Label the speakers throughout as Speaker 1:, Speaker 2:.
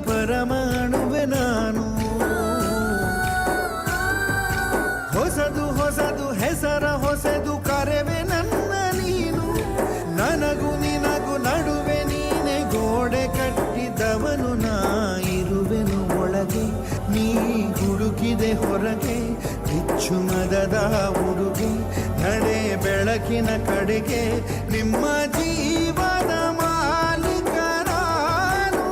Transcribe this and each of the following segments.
Speaker 1: ಪರಮಾಣುವೆ ನಾನು. ಹೊಸದು ಹೊಸದು ಹೆಸರ ಹೊಸದು ಕರೆವೆ ನನ್ನ ನೀನು. ನನಗೂ ನಿನಗೂ ನಡುವೆ ನೀನೆ ಗೋಡೆ ಕಟ್ಟಿದವನು ನಾ. ಇರುವೆನು ಒಳಗೆ ನೀ ಹುಡುಕಿದೆ ಹೊರಗೆ. ಹೆಚ್ಚು ಮದದ ಹುಡುಗಿ ನಡೆ ಬೆಳಕಿನ ಕಡೆಗೆ. ನಿಮ್ಮ ಜೀವದ ಮಾಲೀಕ ನಾನು,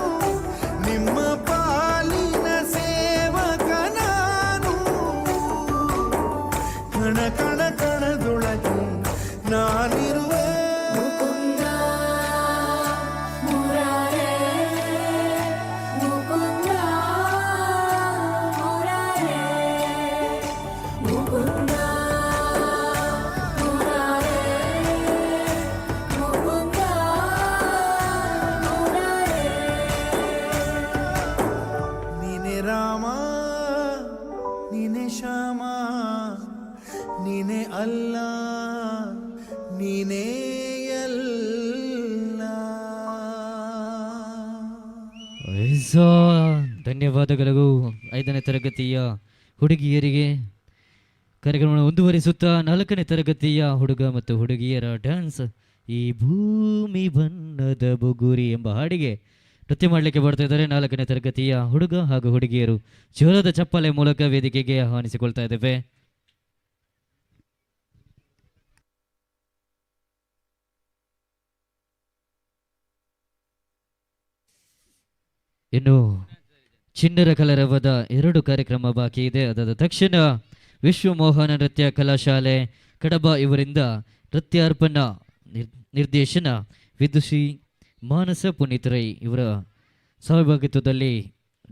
Speaker 1: ನಿಮ್ಮ ಪಾಲಿನ ಸೇವಕ ನಾನು. ಕಣ ಕಣ ಕಣದೊಳಗೆ ನಾನಿರುವೆ. ಅಲ್ಲ ನೀನೇ ಎಲ್ಲ.
Speaker 2: ಧನ್ಯವಾದಗಳು 5ನೇ ತರಗತಿಯ ಹುಡುಗಿಯರಿಗೆ. ಕಾರ್ಯಕ್ರಮವನ್ನು ಮುಂದುವರಿಸುತ್ತಾ 4ನೇ ತರಗತಿಯ ಹುಡುಗ ಮತ್ತು ಹುಡುಗಿಯರ ಡ್ಯಾನ್ಸ್ ಈ ಭೂಮಿ ಬಣ್ಣದ ಬುಗುರಿ ಎಂಬ ಹಾಡಿಗೆ ನೃತ್ಯ ಮಾಡಲಿಕ್ಕೆ ಬರ್ತಾ ಇದ್ದಾರೆ 4ನೇ ತರಗತಿಯ ಹುಡುಗ ಹಾಗೂ ಹುಡುಗಿಯರು. ಜೋರದ ಚಪ್ಪಾಳೆ ಮೂಲಕ ವೇದಿಕೆಗೆ ಆಹ್ವಾನಿಸಿಕೊಳ್ತಾ ಇದ್ದೇವೆ. ಇನ್ನು ಚಿಣ್ಣರ ಕಲರವದ 2 ಕಾರ್ಯಕ್ರಮ ಬಾಕಿ ಇದೆ. ಅದಾದ ತಕ್ಷಣ ವಿಶ್ವಮೋಹನ ನೃತ್ಯ ಕಲಾಶಾಲೆ ಕಡಬ ಇವರಿಂದ ನೃತ್ಯಾರ್ಪಣ ನಿರ್ದೇಶನ ವಿದುಷಿ ಮಾನಸ ಪುನೀತ್ ರೈ ಇವರ ಸಹಭಾಗಿತ್ವದಲ್ಲಿ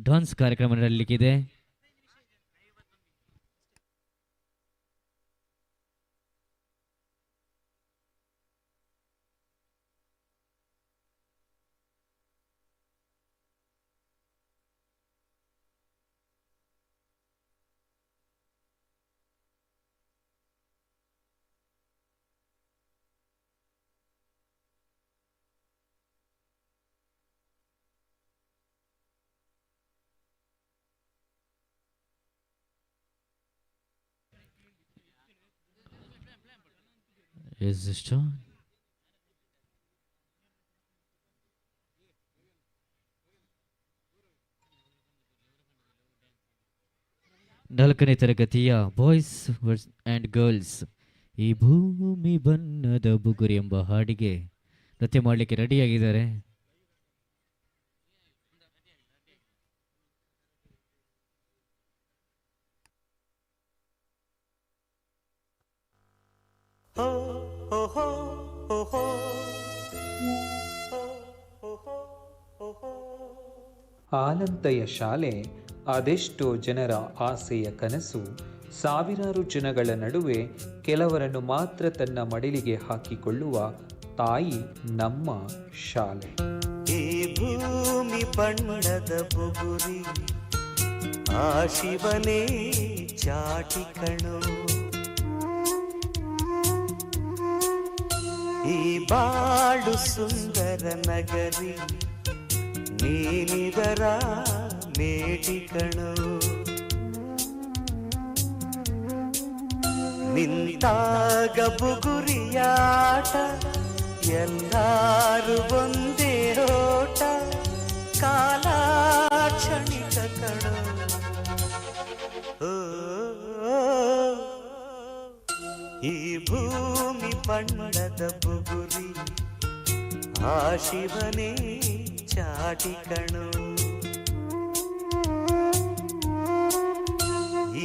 Speaker 2: ಡ್ಯಾನ್ಸ್ ಕಾರ್ಯಕ್ರಮ ನಡೆಯಲಿಕ್ಕಿದೆ. Is this John? 4ನೇ ತರಗತಿಯ ಬಾಯ್ಸ್ ಅಂಡ್ ಗರ್ಲ್ಸ್ ಈ ಭೂಮಿ ಬಣ್ಣದ ಬುಗುರಿ ಎಂಬ ಹಾಡಿಗೆ ನೃತ್ಯ ಮಾಡಲಿಕ್ಕೆ ರೆಡಿಯಾಗಿದ್ದಾರೆ.
Speaker 3: ಆಲಂತೆಯ ಶಾಲೆ ಅದೆಷ್ಟೋ ಜನರ ಆಸೆಯ ಕನಸು. ಸಾವಿರಾರು ಜನಗಳ ನಡುವೆ ಕೆಲವರನ್ನು ಮಾತ್ರ ತನ್ನ ಮಡಿಲಿಗೆ ಹಾಕಿಕೊಳ್ಳುವ ತಾಯಿ ನಮ್ಮ ಶಾಲೆ.
Speaker 1: ಈ ಭೂಮಿ ಬಣ್ಣದ ಬುಗುರಿ ಆ ಶಿವನೇ ಚಾಟಿ ಕಣೋ. ಈ ಬಾಳು ಸುಂದರ ನಗರಿ ನೀನಿದರ ಮೇಟಿ ಕಣೋ. ನಿಂತಾಗ ಬುಗುರಿಯಾಟ ಎಲ್ಲಾರು ಒಂದೇ ಓಟ. ಕಾಲ ಕ್ಷಣಿಕ ಕಣೋ. ಈ ಭೂಮಿ ಬಣ್ಣದ ಬುಗುರಿ ಆ ಶಿವನೇ ಚಾಟಿ ಕಣೋ.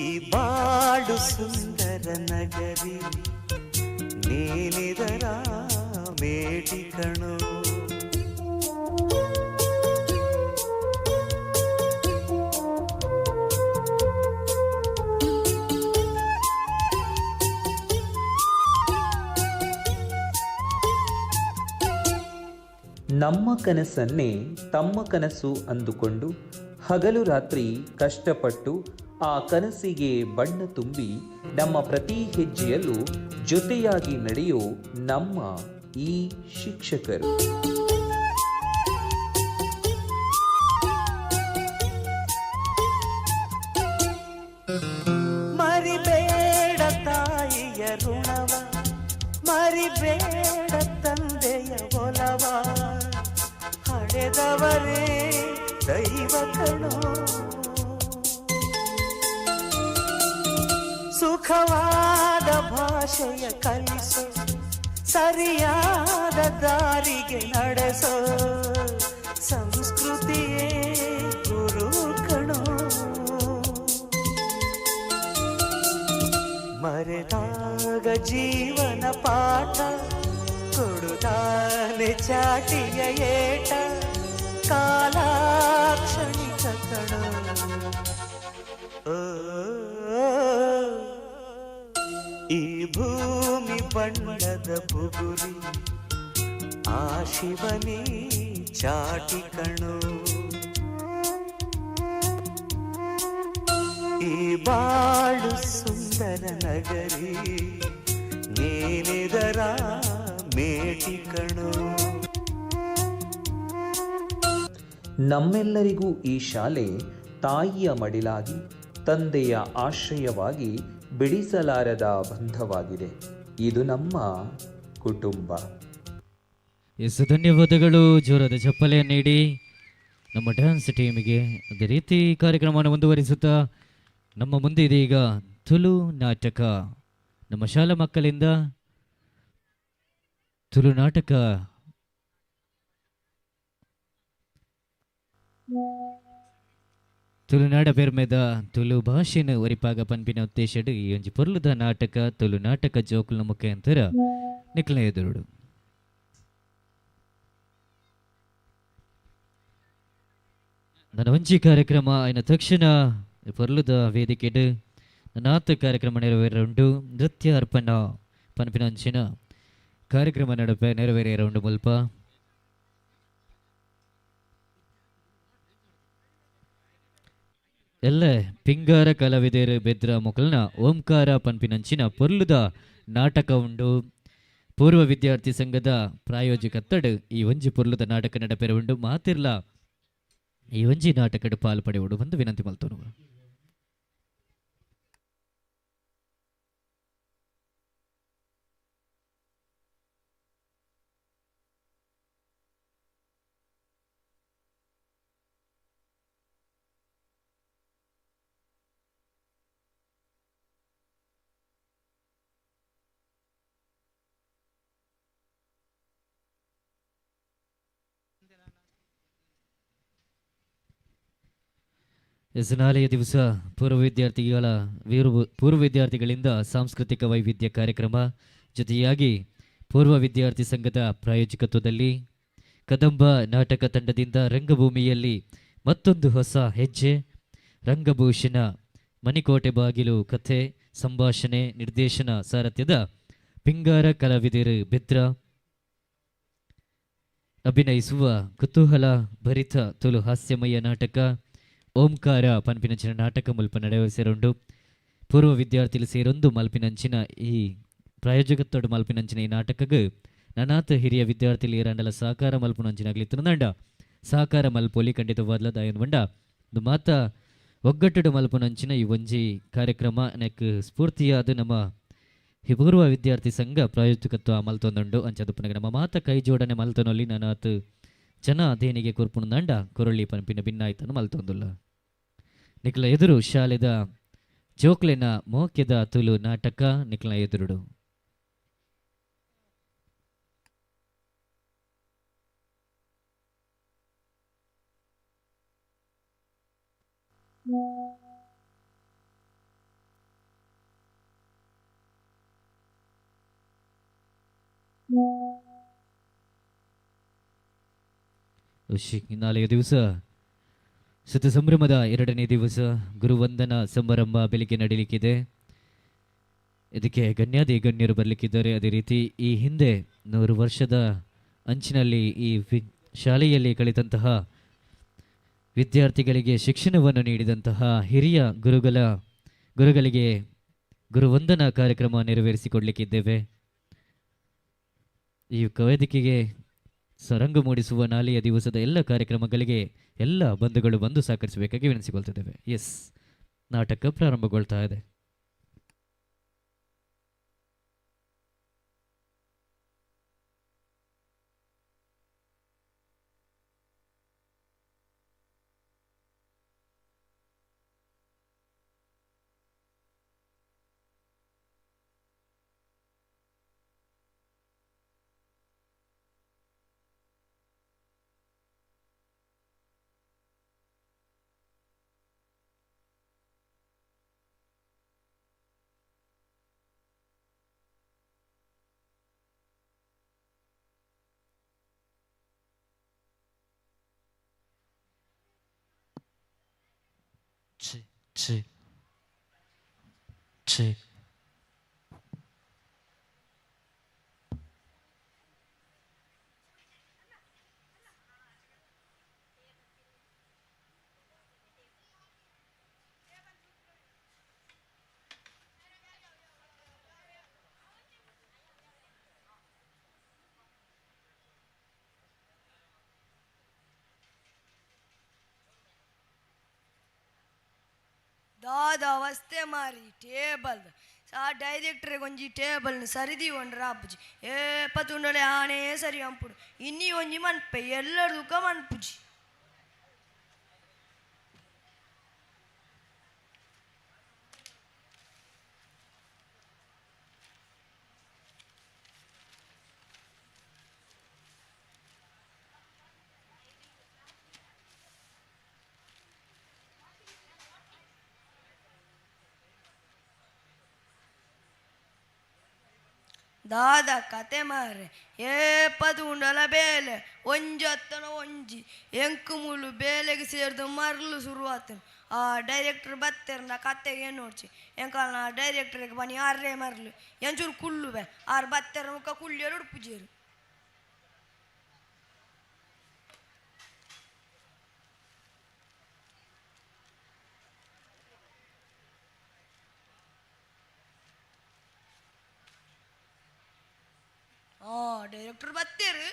Speaker 1: ಈ ಬಾಳು ಸುಂದರ ನಗರಿ ನೀನಿದರ ಮೇಟಿ ಕಣೋ.
Speaker 3: ನಮ್ಮ ಕನಸನ್ನೇ ತಮ್ಮ ಕನಸು ಅಂದುಕೊಂಡು ಹಗಲು ರಾತ್ರಿ ಕಷ್ಟಪಟ್ಟು ಆ ಕನಸಿಗೆ ಬಣ್ಣ ತುಂಬಿ ನಮ್ಮ ಪ್ರತಿ ಹೆಜ್ಜೆಯಲ್ಲೂ ಜೊತೆಯಾಗಿ ನಡೆಯೋ ನಮ್ಮ ಈ ಶಿಕ್ಷಕರು.
Speaker 1: ಬೇಡ ತಂದೆಯ ಒಲವ, ಹಡೆದವರೇ ದೈವ ಕಣೋ. ಸುಖವಾದ ಭಾಷೆಯ ಕಲಿಸೋ, ಸರಿಯಾದ ದಾರಿಗೆ ನಡೆಸೋ, ಸಂಸ್ಕೃತಿಯೇ ಗುರು ಕಣೋ. ಮರೆತಾಗ ಜೀವನ ಪಾಠ ಕೊಡುತ್ತಾನೆ ಚಾಟಿಯ ಏಟ, ಕಾಲಾಕ್ಷಣಿಕ ಕಣೋ. ಈ ಭೂಮಿ ಬಣ್ಣದ ಬುಗುರಿ, ಆ ಶಿವನೇ ಚಾಟಿ ಕಣೋ. ಈ ಬಾಳು ಸುಂದರ ನಗರಿ, ನೀನಿದರ ಮೇಟಿ ಕಣೋ.
Speaker 3: ನಮ್ಮೆಲ್ಲರಿಗೂ ಈ ಶಾಲೆ ತಾಯಿಯ ಮಡಿಲಾಗಿ, ತಂದೆಯ ಆಶ್ರಯವಾಗಿ, ಬಿಡಿಸಲಾರದ ಬಂಧವಾಗಿದೆ. ಇದು ನಮ್ಮ ಕುಟುಂಬ.
Speaker 2: ಎಸ್, ಧನ್ಯವಾದಗಳು. ಜೋರಾದ ಚಪ್ಪಲೆ ನೀಡಿ ನಮ್ಮ ಡ್ಯಾನ್ಸ್ ಟೀಮಿಗೆ. ಅದೇ ರೀತಿ ಕಾರ್ಯಕ್ರಮವನ್ನು ಮುಂದುವರಿಸುತ್ತಾ ನಮ್ಮ ಮುಂದೆ ಇದೆ ಈಗ ತುಳು ನಾಟಕ. ನಮ್ಮ ಶಾಲಾ ಮಕ್ಕಳಿಂದ ತುಳು ನಾಟಕ ತುಳುನಾಡ ಬೆರ್ಮೆದ ತುಳು ಭಾಷೆನ ಒರಿಪಾಗ ಪನ್ಪಿನ ಉದ್ದೇಶಡು ಈ ಒಂಜಿ ಪೊರ್ಲುದ ನಾಟಕ ತುಳು ನಾಟಕ ಜೋಕುಲ ಮುಖಾಂತರ ನಿಕ್ಲ ಎದುರುಡು. ನನ್ನ ಒಂಜಿ ಕಾರ್ಯಕ್ರಮ ಆಯ್ನ ತಕ್ಷಣ ಪೊರ್ಲುದ ವೇದಿಕೆಡು ನಾತ ಕಾರ್ಯಕ್ರಮ ನೆರವೇರುಂಡು. ನೃತ್ಯ ಅರ್ಪಣ ಪನ್ಪಿನ ಅಂಚಿನ ಕಾರ್ಯಕ್ರಮ ನಡುವೆ ನೆರವೇರುಂಡು. ಮುಲ್ಪ ಎಲ್ಲ ಪಿಂಗಾರ ಕಲಾವಿದರು ಬೆದ್ರ ಮೊಕಲ್ನ ಓಂಕಾರ ಪನ್ಪಿನಂಚಿನ ಪೊರ್ಲುದ ನಾಟಕ ಉಂಡು. ಪೂರ್ವ ವಿದ್ಯಾರ್ಥಿ ಸಂಘದ ಪ್ರಾಯೋಜಕತ್ತಡು ಈ ಒಂಜಿ ಪೊರ್ಲುದ ನಾಟಕ ನಡಪೆರುಂಡು. ಮಾತಿರ್ಲ ಈ ಒಂಜಿ ನಾಟಕಡು ಪಾಲ್ಪಡೆಯುಡು ಒಂದು ವಿನಂತಿ ಮಲ್ತೋನು. ನಾಳೆಯ ದಿವಸ ಪೂರ್ವ ವಿದ್ಯಾರ್ಥಿಗಳಿಂದ ಸಾಂಸ್ಕೃತಿಕ ವೈವಿಧ್ಯ ಕಾರ್ಯಕ್ರಮ, ಜೊತೆಯಾಗಿ ಪೂರ್ವ ವಿದ್ಯಾರ್ಥಿ ಸಂಘದ ಪ್ರಾಯೋಜಕತ್ವದಲ್ಲಿ ಕದಂಬ ನಾಟಕ ತಂಡದಿಂದ ರಂಗಭೂಮಿಯಲ್ಲಿ ಮತ್ತೊಂದು ಹೊಸ ಹೆಜ್ಜೆ. ರಂಗಭೂಷಣ ಮಣಿಕೋಟೆ ಬಾಗಿಲು ಕಥೆ, ಸಂಭಾಷಣೆ, ನಿರ್ದೇಶನ ಸಾರಥ್ಯದ ಪಿಂಗಾರ ಕಲಾವಿದರು ಬೆದ್ರ ಅಭಿನಯಿಸುವ ಕುತೂಹಲ ಭರಿತ ತುಳು ಹಾಸ್ಯಮಯ ನಾಟಕ ಓಂಕಾರ ಪನ್ಪಿನಂಚಿನ ನಾಟಕ ಮುಲ್ಪ ನಡೆಸಿರುಂಡು. ಪೂರ್ವ ವಿದ್ಯಾರ್ಥಿಗಳು ಸೇರೊಂದು ಮಲ್ಪಿನಂಚಿನ ಈ ಪ್ರಾಯೋಜಕತ್ತೋಡು ಮಲ್ಪಿನಂಚಿನ ಈ ನಾಟಕಗ್ ನನಾಥ ಹಿರಿಯ ವಿದ್ಯಾರ್ಥಿಗಳು ಏರಂಡಲ ಸಹಕಾರ ಮಲ್ಪುನಂಚಿನಾಗ್ಲಿತ್ತು ನಂಡ ಸಹಕಾರ ಮಲ್ಪೋಲಿ ಖಂಡಿತವಾದ್ಲ ದಾಯನ್ ಬಂಡ ಒಂದು ಮಾತ ಒಗ್ಗಟ್ಟಡು ಮಲ್ಪುನಂಚಿನ ಈ ಒಂಜಿ ಕಾರ್ಯಕ್ರಮ ನೆಕ್ ಸ್ಫೂರ್ತಿಯಾದ ನಮ್ಮ ಪೂರ್ವ ವಿದ್ಯಾರ್ಥಿ ಸಂಘ ಪ್ರಾಯೋಜಕತ್ವ ಮಲ್ತೊಂದುಂಡು. ಅಂಚದುಪ್ಪನಾಗ ನಮ್ಮ ಮಾತ ಕೈ ಜೋಡಣೆ ಮಲ್ತೊನೊಲ್ಲಿ ನನಾತ್ ಜನ ದೇನಿಗೆ ಕೂರ್ಪುಣ ನಂಡ ಕೊರಳ್ಳಿ ಪನ್ಪಿನ ಭಿನ್ನಾಯ್ತನು ಮಲ್ತೊಂದುಲ್ಲ. ನಿಕ್ಲ ಎದುರು ಶಾಲೆದ ಜೋಕ್ಲೆನ ಮೋಕ್ಯದ ತುಳು ನಾಟಕ ನಿಕ್ಲ ಎದುರುಡು. ನಾಳೆಯ ದಿವಸ ಸುತ್ತ ಸಂಭ್ರಮದ 2ನೇ ದಿವಸ ಗುರುವಂದನಾ ಸಮಾರಂಭ ಬೆಳಿಗ್ಗೆ ನಡೀಲಿಕ್ಕಿದೆ. ಇದಕ್ಕೆ ಗಣ್ಯಾದಿ ಗಣ್ಯರು ಬರಲಿಕ್ಕಿದ್ದಾರೆ. ಅದೇ ರೀತಿ ಈ ಹಿಂದೆ 100 ವರ್ಷದ ಅಂಚಿನಲ್ಲಿ ಈ ಶಾಲೆಯಲ್ಲಿ ಕಲಿತಂತಹ ವಿದ್ಯಾರ್ಥಿಗಳಿಗೆ ಶಿಕ್ಷಣವನ್ನು ನೀಡಿದಂತಹ ಹಿರಿಯ ಗುರುಗಳಿಗೆ ಗುರುವಂದನಾ ಕಾರ್ಯಕ್ರಮ ನೆರವೇರಿಸಿಕೊಡ್ಲಿಕ್ಕಿದ್ದೇವೆ. ಈ ವೇದಿಕೆಗೆ ಸರಂಗು ಮೂಡಿಸುವ ನಾಳೆಯ ದಿವಸದ ಎಲ್ಲ ಕಾರ್ಯಕ್ರಮಗಳಿಗೆ ಎಲ್ಲ ಬಂಧುಗಳು ಬಂದು ಸಹಕರಿಸಬೇಕಾಗಿ ವಿನಂತಿಸಿಕೊಳ್ತಿದ್ದೇವೆ. ಎಸ್, ನಾಟಕ ಪ್ರಾರಂಭಗೊಳ್ತಾ ಇದೆ.
Speaker 1: check, check.
Speaker 4: ದಾದ ಅವಸ್ಥೆ ಮಾರಿ ಟೇಬಲ್ ಆ ಡೈರೆಕ್ಟ್ರಿಗೆ ಒಂಜಿ ಟೇಬಲ್ನ ಸರಿದಿ ಒಂಡ್ರ ಅಪ್ಪುಜಿ ಏಪತ್ತುಂಡಲೆ ಆನೆ ಸರಿ ಅಂಪುಡು ಇನ್ನಿ ಒಂಜಿ ಮನ್ಪೆ ಎಲ್ಲರ ದುಃಖ ಮನ್ಪುಜಿ ದಾದ ಕತೆ ಮಾರೆ ಏಪದು ಉಂಡಲ ಬೇಲೆ ಒಂಜತ್ತನ ಒಂಜಿ ಎಂಕು ಮುಳು ಬೇಲೆಗೆ ಸೇರಿದು ಮರಲು ಶುರುವಾತನು ಆ ಡೈರೆಕ್ಟರ್ ಬತ್ತೇರ್ನ ಕತೆಗೆ ನೋಡ್ಚಿ ಎಂಕಲ್ನ ಡೈರೆಕ್ಟರ್ಗೆ ಬನ್ನಿ ಆರ್ರೆ ಮರಲು ಎಂಚೂರು ಕುಳ್ಳುವೆ ಆರು ಬತ್ತೇರ ಮುಖ ಕುಳ್ಳಿಯರು ಉಡುಪುಜೇರು ಡೈರೆಕ್ಟರ್ ಬತ್ತೇರು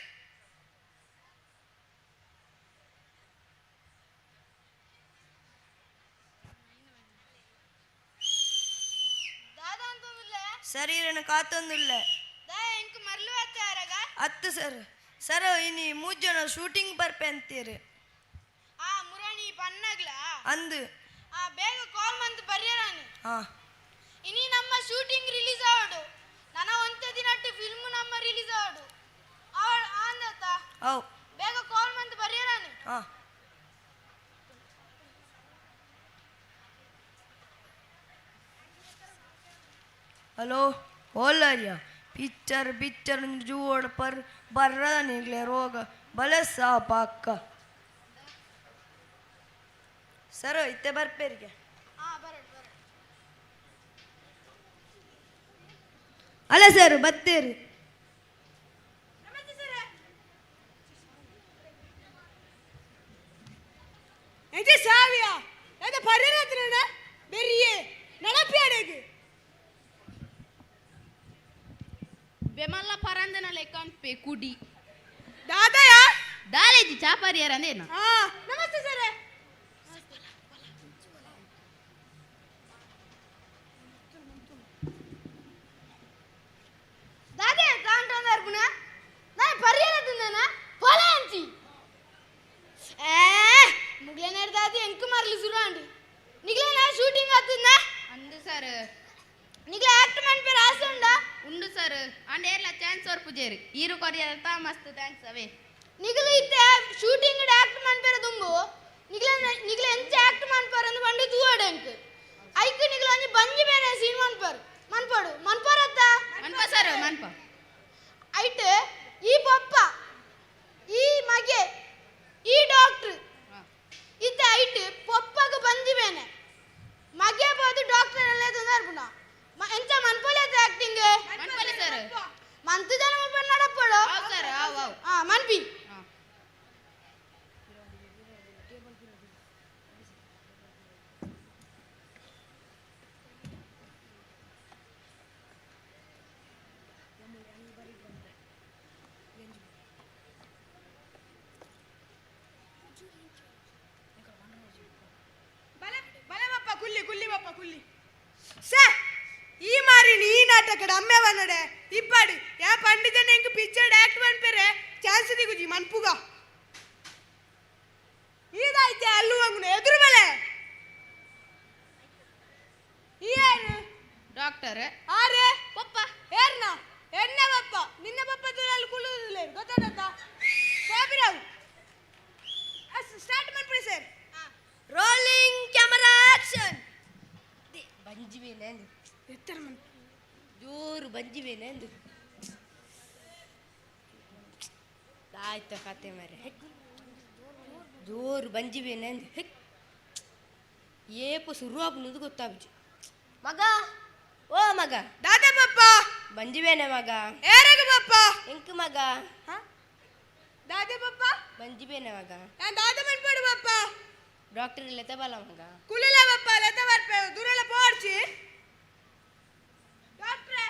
Speaker 4: ಸರಿ ಕಾತೊಂದಿಲ್ಲ ಅತ್ತು ಸರ್ ಸರ್ ಇನಿ ಮೂಜನ ಶೂಟಿಂಗ್ ಬರ್ಪೆ ಅಂತೀರಿ
Speaker 5: ಮುರಾಣಿ ಪನ್ನಗ್ಲ
Speaker 4: ಅಂದು
Speaker 5: ಬೇಗ ಕಾಲ್ ಮಂತ್ ಬರ್ಯರಾನಿ
Speaker 4: ಹಾ
Speaker 5: ಇನಿ ನಮ್ಮ ಶೂಟಿಂಗ್ ರಿಲೀಸ್ ಆವಡು ನನ್ನ ಒಂತೆ ದಿನಟ್ಟು ಫಿಲ್ಮ್ ನಮ್ಮ ರಿಲೀಸ್ ಆವಡು ಅವಳ ಆಂದತ
Speaker 4: ಹೌ
Speaker 5: ಬೇಗ ಕಾಲ್ ಮಂತ್ ಬರ್ಯರಾನಿ
Speaker 4: ಹಾ ಹಲೋ ಓಲಾರ್ಯ ಪಿಕ್ಚರ್ ಜೂಡ್ ಪರ್ ಬರ್ರದ ನಿಗ್ಲೆ ರೋಗ ಬಲೆ ಸಾಪ ಅಕ್ಕ ಸರ್ ಇತ್ತೆ ಬರ್ಪೇರಿಗೆ ಅಲ್ಲ ಸರ್ ಬತ್ತೇರಿ
Speaker 5: ಎಂತೆ ಸಾವಿಯ ಎಂತ ಪರಿರತ್ರನ ಬೆರಿಯೇ ನಡಪಿಯಾಡೆಗೆ
Speaker 6: ಬೆಮಲ್ಲ ಪರಂದನ ಲೆಕ್ಕನ್ ಪೆ ಕುಡಿ
Speaker 5: ದಾದಯ
Speaker 6: ದಾಲೇಜಿ ಚಾಪರಿಯರ ಅಂದೇನ
Speaker 5: ನಮಸ್ತೆ ಸರ್ ದಾದೆ ಕಾಂಟ್ರಂದರ್ ಗುಣ ನಾನು ಪರಿಯರದನ ಪೊಲೆ ಅಂತಿ ಮುಗ್ಲೇನರ್ ದಾದಿ ಎಂಕು ಮಾರ್ಲಿ ಸುರಾಂಡು ನಿಗ್ಲೇನ ಶೂಟಿಂಗ್ ಆತುಂದ
Speaker 6: ಅಂದು ಸರ್
Speaker 5: ನಿಗ್ಲೆ ಆಕ್ಟ್ ಮಾಡ್ಪೇರ ಆಸೆ ಉಂಡಾ
Speaker 6: ಉಂಡು ಸರ್ ಅಂಡ್ ಏರ್ಲ ಚಾನ್ಸ್ ಓರ್ ಪುಜೇರಿ ಈರು ಕೊರಿಯರ್ ತಾ ಮಸ್ತ್ ಥ್ಯಾಂಕ್ಸ್ ಅವೇ
Speaker 5: ನಿಗ್ಲು ಇತ್ತೆ ಶೂಟಿಂಗ್ ಆಕ್ಟ್ ಮಾಡ್ಪೇರ ದುಂಬು ನಿಗ್ಲೆ ಎಂಚ ಆಕ್ಟ್ ಮಾಡ್ಪಾರ ಅಂದ್ ಬಂಡು ತೂವಾಡೆ ಅಂಕ್ ಐಕ್ ನಿಗ್ಲು ಒಂಜಿ ಬಂಜಿ ಬೇರೆ ಸೀನ್ ಮನ್ಪಾಡು ಮನ್ಪಾರತ್ತ
Speaker 6: ಮನ್ಪ ಸರ್ ಮನ್ಪ
Speaker 5: ಐಟ್ ಈ ಪಪ್ಪ ಈ ಮಗೆ ಈ ಡಾಕ್ಟರ್ ಇತ್ತೆ ಐಟ್ ಪಪ್ಪಗ ಬಂಜಿ ಬೇನೆ ಮಗೆ ಬೋದು ಡಾಕ್ಟರ್ ಅಲ್ಲೇ ತಂದಾರ್ಪುಣ ಎಂಚ ಮನ್ಪೊಲೆ ಆಕ್ಟಿಂಗ್
Speaker 6: ಮನ್ಪಲೆ ಸರ್
Speaker 5: ಮಂತು ಜನ ಮನ್ಪೊಲೆ ನಡಪ್ಪಡು
Speaker 6: ಹೌದು ಸರ್ ಹಾವ್
Speaker 5: ಮನ್ಪಿ ಈ ಮಾರಿ ನೀ ನಾಟಕಡ ಅಮ್ಮೆ ಬನ್ನಡೆ ಇಪ್ಪಾಡಿ ಯಾ ಪಂಡಿತನ ಎಂಕ್ ಪಿಕ್ಚರ್ ಆಕ್ಟ್ ಮನ್ಪೆರೆ ಚಾನ್ಸ್ ದಿಗುಜಿ ಮನ್ಪುಗ ಈದಾಯ್ತೆ ಅಲ್ಲು ಅಂಗುನ ಎದುರು ಬಲೆ ಯಾರು
Speaker 6: ಡಾಕ್ಟರ್
Speaker 5: ಆರೆ
Speaker 6: ಪಪ್ಪ
Speaker 5: ಏರ್ನ ಎಣ್ಣೆ ಪಪ್ಪ ನಿನ್ನ ಪಪ್ಪ ತುಳಲ್ಲಿ ಕುಳುದಿಲ್ಲ ಗೊತ್ತಾಡತ್ತ ಸಾಬಿರಾವ್ ಸ್ಟಾರ್ಟ್ ಮಾಡ್ಬಿಡಿ ಸರ್
Speaker 4: ರೋಲಿಂಗ್ ಕ್ಯಾಮರಾ ಆಕ್ಷನ್
Speaker 6: ಬಂಜಿವೇನೆ ಅಂದು
Speaker 5: ಎತ್ತರ ಮನ್
Speaker 6: ಜೋರು ಬಂಜಿವೇನೆ ಅಂದು ಆಯ್ತ ಕತೆ ಮರೆ ಜೋರು ಬಂಜಿವೇನೆ ಅಂದು
Speaker 4: ಏಪ ಶುರುವಾಪುನದು ಗೊತ್ತಾಗ್ಜಿ ಮಗ ಓ ಮಗ
Speaker 5: ದಾದ ಪಪ್ಪ
Speaker 4: ಬಂಜಿವೇನೆ ಮಗ
Speaker 5: ಏರಗ ಪಪ್ಪ
Speaker 4: ಎಂಕ್ ಮಗ
Speaker 5: ದಾದ ಪಪ್ಪ
Speaker 4: ಬಂಜಿವೇನೆ ಮಗ
Speaker 5: ನಾನು ದಾದ ಮನ್ಪಡು ಪಪ್ಪ
Speaker 4: ಡಾಕ್ಟರ್ ಲೆತ ಬಲ ಮಗ
Speaker 5: ಕುಲಲ ಪಪ್ಪ ಲೆತ ಬರ್ಪೆ ದೂರಲ ಪೋರ್ಚಿ ಡಾಕ್ಟ್ರೇ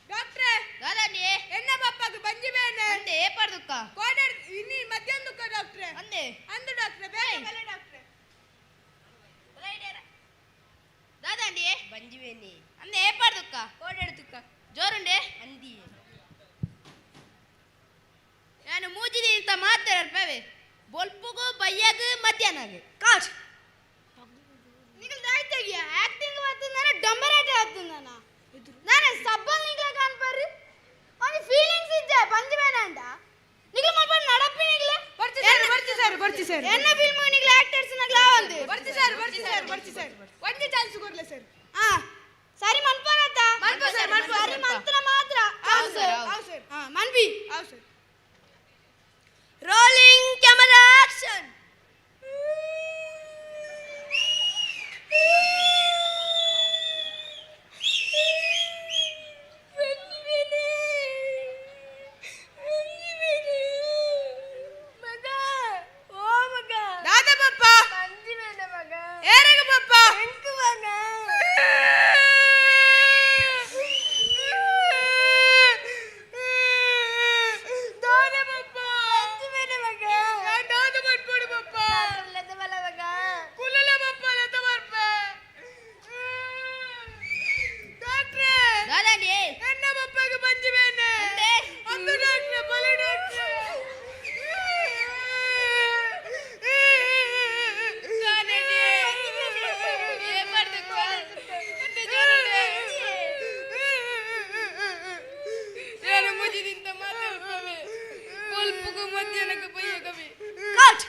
Speaker 5: ಡಾಕ್ಟ್ರೇ
Speaker 6: ದಾದಾಂಡಿ
Speaker 5: ಎನ್ನ ಪಪ್ಪಗೆ ಬಂಜಿವೇನೆ
Speaker 6: ಅಂದೆ ಏಪರ್ದುಕ್ಕ
Speaker 5: ಕೋಡರ್ ಇನ್ನಿ ಮಧ್ಯಾಹ್ನ ದುಕ್ಕ ಡಾಕ್ಟ್ರೇ
Speaker 6: ಅಂದೆ
Speaker 5: ಅಂದು ಡಾಕ್ಟ್ರೇ ಬೇಗ ಬಲೆ ಡಾಕ್ಟ್ರೇ
Speaker 6: ದಾದಾಂಡಿ
Speaker 4: ಬಂಜಿವೇನೆ
Speaker 6: ಅಂದೆ ಏಪರ್ದುಕ್ಕ
Speaker 4: ಕೋಡೆಡ್ತುಕ್ಕ
Speaker 6: ಜೋರುಂಡೆ
Speaker 4: ಅಂದಿ
Speaker 6: ನಾನು ಮೂಜಿದಿ ಇಂತ ಮಾತಾಡ್ಪೇವೆ ಬೊಲ್ಪುಗು ಬಯ್ಯಗು ಮಧ್ಯಾಹ್ನಗು
Speaker 4: ಕಾಟ್
Speaker 5: ನಿಗಲ್ ದಾಯ್ತೆಗಿಯ ಆಕ್ಟಿಂಗ್ ಮಾಡ್ತಾನ ಡಂಬರಾಟ ಆಗ್ತಾನ ನಾನು ಸಬ್ಬಲ್ ನಿಗಲ ಕಾಣ್ಬರ್ರಿ ಅವನಿ ಫೀಲಿಂಗ್ಸ್ ಇದ್ದೆ ಬಂಜಿವೇನ ಅಂತ ನಿಗಲ್ ಮಾಡ್ಬಾರ್ದು ನಡಪ್ಪಿ ನಿಗಲ ಬರ್ತಿ ಸರ್ ಎನ್ನ ಫಿಲ್ಮ್ ನಿಗಲ ಆಕ್ಟರ್ಸ್ ನಗಲ ಆವಂದು ಬರ್ತಿ ಸರ್ ಒಂದೇ ಚಾನ್ಸ್ ಕೊಡ್ಲೆ ಸರ್ ಹಾ ಸರಿ ಮನ್ಪರತ್ತ
Speaker 6: ಮನ್ಪು ಸರ್, ಮನ್ಪು
Speaker 5: ಸರಿ
Speaker 6: ಸರ್.
Speaker 5: ಮಂತ್ರ ಮಾತ್ರ
Speaker 6: ಹೌದು ಸರ್, ಹೌದು.
Speaker 5: ಸರ್ ಹಾ ಮನ್ಪಿ ಹೌದು ಸರ್
Speaker 4: ರೋಲಿಂಗ್ ಕ್ಯಾಮೆರಾ ಆಕ್ಷನ್ ಮಗ ಓ ಮಗ
Speaker 5: ದಾದ ಪಪ್ಪ
Speaker 4: ಬಂಜಿವೇನೆ ಮಗ
Speaker 5: ಏರಗ ಪಪ್ಪ
Speaker 4: ಎಂಕ್ ಮಗ
Speaker 5: ದಾದ ಪಪ್ಪ
Speaker 4: ಬಂಜಿವೇನೆ ಮಗ
Speaker 5: ನಾನು ದಾದ ಮನ್ಪಡು ಪಪ್ಪ
Speaker 4: ಡಾಕ್ಟರ್ ಲೆತ ಬಲ ಮಗ
Speaker 5: ಕುಲಲ ಪಪ್ಪ ಲೆತ ಬರ್ಪೆ ಡಾಕ್ಟ್ರೇ
Speaker 6: ದಾದಾಂಡಿ
Speaker 5: ಎನ್ನ ಪಪ್ಪಗೆ ಬಂಜಿವೇನೆ
Speaker 6: ಅಂದೆ
Speaker 5: ಅಂದು ಡಾಕ್ಟ್ರೇ ಬಲೆ ಡಾಕ್ಟ್ರೇ
Speaker 6: ಏಪರ್ದುಕ್ಕ ಅಂದೆ ಜೋರುಂಡೆ ನಾನು ಮೂಜಿದಿ ಇಂತ ಮಾತಾಡ್ಪೇವೆ ಬೊಲ್ಪುಗು ಮಧ್ಯಾಹ್ನಗು ಬಯ್ಯಗವೆ
Speaker 4: ಕಾಟ್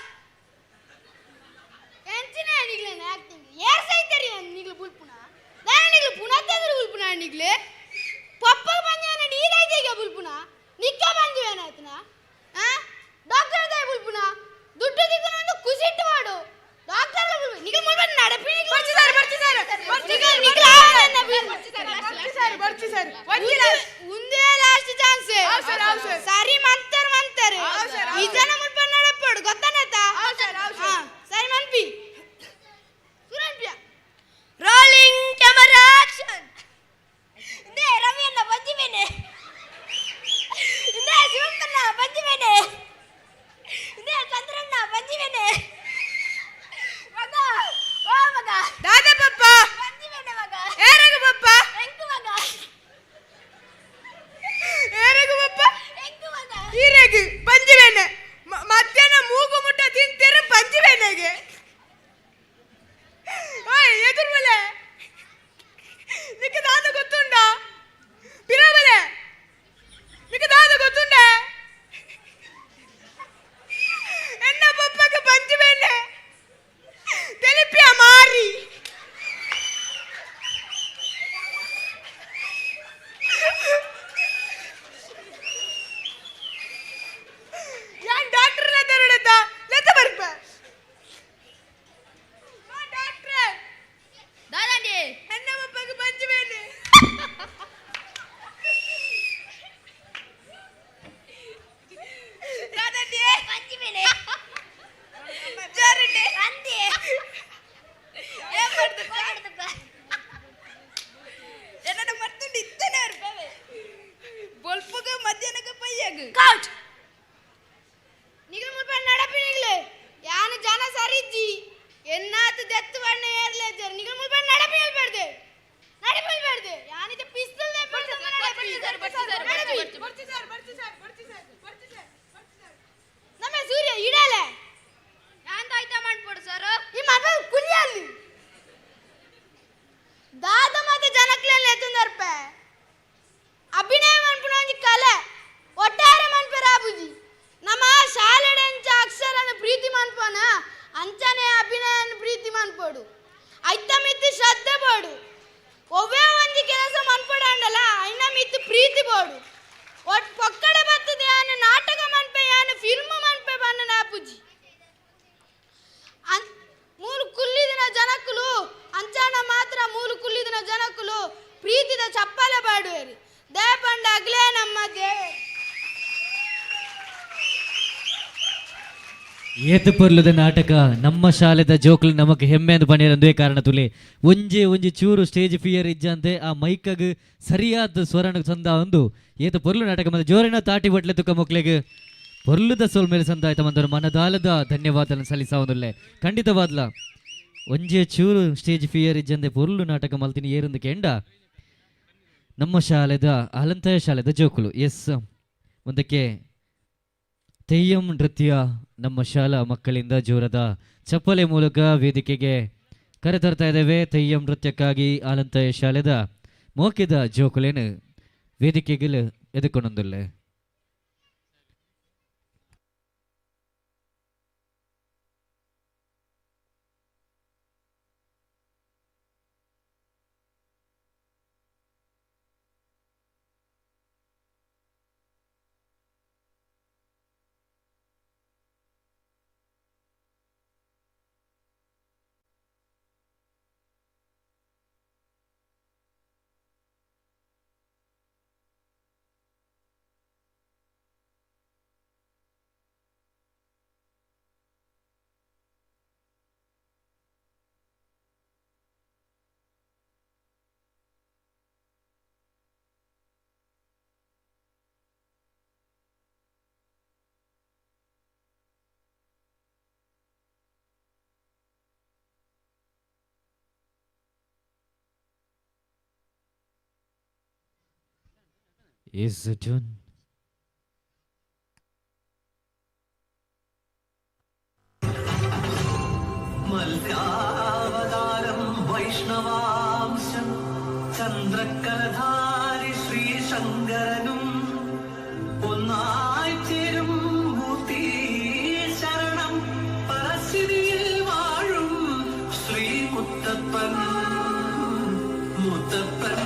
Speaker 5: ಎಂಚಿನ ನಿಗ್ಲೇನ ಆಕ್ಟಿಂಗ್ ಏರ್ ಸೈತರಿ ನಿಗ್ಲು ಬುಲ್ಪುನ ನಾನು ನಿಗ್ಲು ಪುನತ್ತಂದ್ರ ಬುಲ್ಪುನ ನಿಗ್ಲೆ ಪಪ್ಪ ಬಂಜಾನ ನೀರೈತೆಗ ಬುಲ್ಪುನ ನಿಕ್ಕ ಬಂದಿವೇನ ಆತನ ಆ ಡಾಕ್ಟರ್ ದೈ ಬುಲ್ಪುನ ದುಡ್ಡು ದಿಕ್ಕನ ಒಂದು ಕುಸಿಟ್ಟು ಮಾಡು ಡಾಕ್ಟರ್ ನಿಗ್ಲು ಮುಲ್ಬನ್ ನಡಪಿ ನಿಗ್ಲು ಬರ್ತಿ ಸರ್ ನಿಗ್ಲು ಆವನ್ನ ಬರ್ತಿ ಸರ್ ಒಂದೇ ಲಾಸ್ಟ್ ಚಾನ್ಸ್ ಸರಿ ಮಂತರ್ ಈ ಜನ ಮುಲ್ಬನ್ ನಡಪಡು ಗೊತ್ತಾನತ ಸರಿ ಮನ್ಪಿ ಸುರನ್ಪಿಯ
Speaker 4: ರೋಲಿಂಗ್ ಕ್ಯಾಮೆರಾ ಆಕ್ಷನ್ ಇಂದೇ ರವಿಯನ್ನ ಬಂಜಿವೇನೆ ಇಂದೇ ಶಿವಪ್ಪನ್ನ ಬಂಜಿವೇನೆ ಇಂದೇ ಚಂದ್ರಣ್ಣ ಬಂಜಿವೇನೆ ಮಗ ಓ ಮಗ
Speaker 5: ದಾದ ಪಪ್ಪ
Speaker 4: ಬಂಜಿವೇನೆ ಮಗ
Speaker 5: ಏರಗ ಪಪ್ಪ
Speaker 4: ಎಂಕ್ ಮಗ
Speaker 5: ಏರಗ ಪಪ್ಪ
Speaker 4: ಎಂಕ್ ಮಗ
Speaker 5: ಈರೆಗ್ ಬಂಜಿವೇನೆ ಮಧ್ಯಾಹ್ನ ಮೂಗು ಮುಟ್ಟ ತಿಂತೀರ ಬಂಜಿವೇನೆಗೆ ಓಯ್ ಎದುರ್ಮಲೆ ನಿಕ್ಕೆ ದಾದ ಗೊತ್ತುಂಡ ಪಿರಮಲೆ ನಿಕ್ಕೆ ದಾದ ಗೊತ್ತುಂಡ ಎನ್ನ ಪಪ್ಪಗೆ ಬಂಜಿವೇನೆ ತೆಲಿಪಿಯ ಮಾರಿ ಯಾನ್ ಡಾಕ್ಟರ್ ಲೆತ ಲೆತ ಬರ್ಪ ಡಾಕ್ಟ್ರೇ
Speaker 6: ದಾದಾಂಡಿ
Speaker 5: ಎನ್ನ ಪಪ್ಪಗೆ ಬಂಜಿವೇನೆ
Speaker 4: ದಾದಾಂಡಿ ಬಂಜಿವೇನೆ ಜೋರುಂಡೆ ಅಂದಿ ಏಪರ್ದುಕ್ಕ ಎನ್ನ ಮರ್ತುಂಡು ಇತ್ತನೆ ಇರ್ಪವೆ ಬೊಲ್ಪುಗು ಮಧ್ಯಾಹ್ನಗು ಬಯ್ಯಗು ಕಾಟ್
Speaker 5: ನಿಗ್ಲು ಮುಲ್ಪನ್ ನಡಪಿ ನಿಗ್ಲೆ ಯಾನು ಜನ ಸರಿಜ್ಜಿ ಎನ್ನಾತು ದೆತ್ತು ಬಣ್ಣ ಏರ್ಲೇಜರ್ ನಿಗ್ಲು ಮುಲ್ಪನ್ ನಡಪಿ ಹೇಳ್ಬಾರ್ದೆ ಯಾನಿತ ಪಿಸ್ತಲ್ ನಮ್ಮ ಸೂರ್ಯ ಇಡಲೆ
Speaker 6: ಯಾಂತ ಆಯ್ತಾ ಮಾಡ್ಕೊಡು ಸರ್
Speaker 5: ಈ ಮಗ ಕುಲಿಯಲ್ಲಿ ದಾದ ಮತ್ತೆ ಜನಕ್ಲೆಲ್ಲ ಎತ್ತುಂದರ್ಪೆ ಅಭಿನಯ ಮನ್ಪುನ ಒಂಜಿ ಕಲೆ ಒಟ್ಟಾರೆ ಮನ್ಪೆರ ಆಬುಜಿ ನಮ್ಮ ಶಾಲೆಡೆಂಚ ಅಕ್ಷರನ ಪ್ರೀತಿ ಮನ್ಪನ ಅಂಚನೆ ಅಭಿನಯನ ಪ್ರೀತಿ ಮನ್ಪೋಡು ಐತ ಮಿತ್ತು ಶ್ರದ್ಧೆ ಬೋಡು ಒವ್ವೇ ಒಂಜಿ ಕೆಲಸ ಮನ್ಪಡಂಡಲ್ಲ ಐನ ಮಿತ್ತು ಪ್ರೀತಿ ಬೋಡು ಒಟ್ ಪೊಕ್ಕಡೆ ಬರ್ತದೆ ಯಾನು ನಾಟಕ ಮನ್ಪೆ ಯಾನು ಫಿಲ್ಮ್ ಮನ್ಪೆ ಬಣ್ಣ ಆಪುಜಿ ಮೂರು
Speaker 2: ಏತು ಪೊರ್ಲುದ ನಾಟಕ ನಮ್ಮ ಶಾಲೆದ ಜೋಕ್ಲು ನಮಕ್ ಹೆಮ್ಮೆಂದು ಪಣಿರಂದೇ ಕಾರಣ ತುಲೆ ಒಂಜಿ ಚೂರು ಸ್ಟೇಜ್ ಫಿಯರ್ ಇಜ್ಜಂತೆ ಆ ಮೈಕಗ್ ಸರಿಯಾದ ಸ್ವರಣ ಸಂದ ಒಂದು ಏತು ಪೊರ್ಲು ನಾಟಕ ಮತ್ತೆ ಜೋರಿನ ತಾಟಿ ಬಟ್ಲೆ ತುಕ ಮಕ್ಳಿಗೆ ಪೊರ್ಲುದ ಸೋಲ್ ಮೇಲೆ ಸಂದ ಆಯ್ತ ಮಂದವರು ಮನದಾಲದ ಧನ್ಯವಾದ ಸಲ್ಲಿಸಾವನುಲ್ಲೆ ಖಂಡಿತವಾದ್ಲ ಒಂಜೆ ಚೂರು ಸ್ಟೇಜ್ ಫಿಯರ್ ಇಜ್ಜಂತೆ ಪೊರ್ಲು ನಾಟಕ ಮಲ್ತಿನಿ ಏರುಂದು ಕೆಂಡ ನಮ್ಮ ಶಾಲೆದ ಅಲಂತಾಯ ಶಾಲೆದ ಜೋಕುಲು ಎಸ್ ಮುಂದಕ್ಕೆ ತೆಯ್ಯಂ ನೃತ್ಯ ನಮ್ಮ ಶಾಲಾ ಮಕ್ಕಳಿಂದ ಜೋರದ ಚಪ್ಪಲೆ ಮೂಲಕ ವೇದಿಕೆಗೆ ಕರೆತರ್ತಾ ಇದ್ದೇವೆ. ತೆಯ್ಯಂ ನೃತ್ಯಕ್ಕಾಗಿ ಆಲಂತಾಯ ಶಾಲೆದ ಮೋಕಿದ ಜೋಕುಲೇನು ವೇದಿಕೆಗೆ ಎದುಕೊಂಡೊಂದುಲ್ಲೆ. Is the tune?
Speaker 1: മൽയാവതാരം വൈഷ്ണവാംശം ചന്ദ്രക്കലധാരി ശ്രീശങ്കരനും ഒന്നായി ചേരും മൂർത്തി ശരണം പരസ്ഥിതിയിൽ വാഴും ശ്രീ മുത്തപ്പൻ മുത്തപ്പൻ.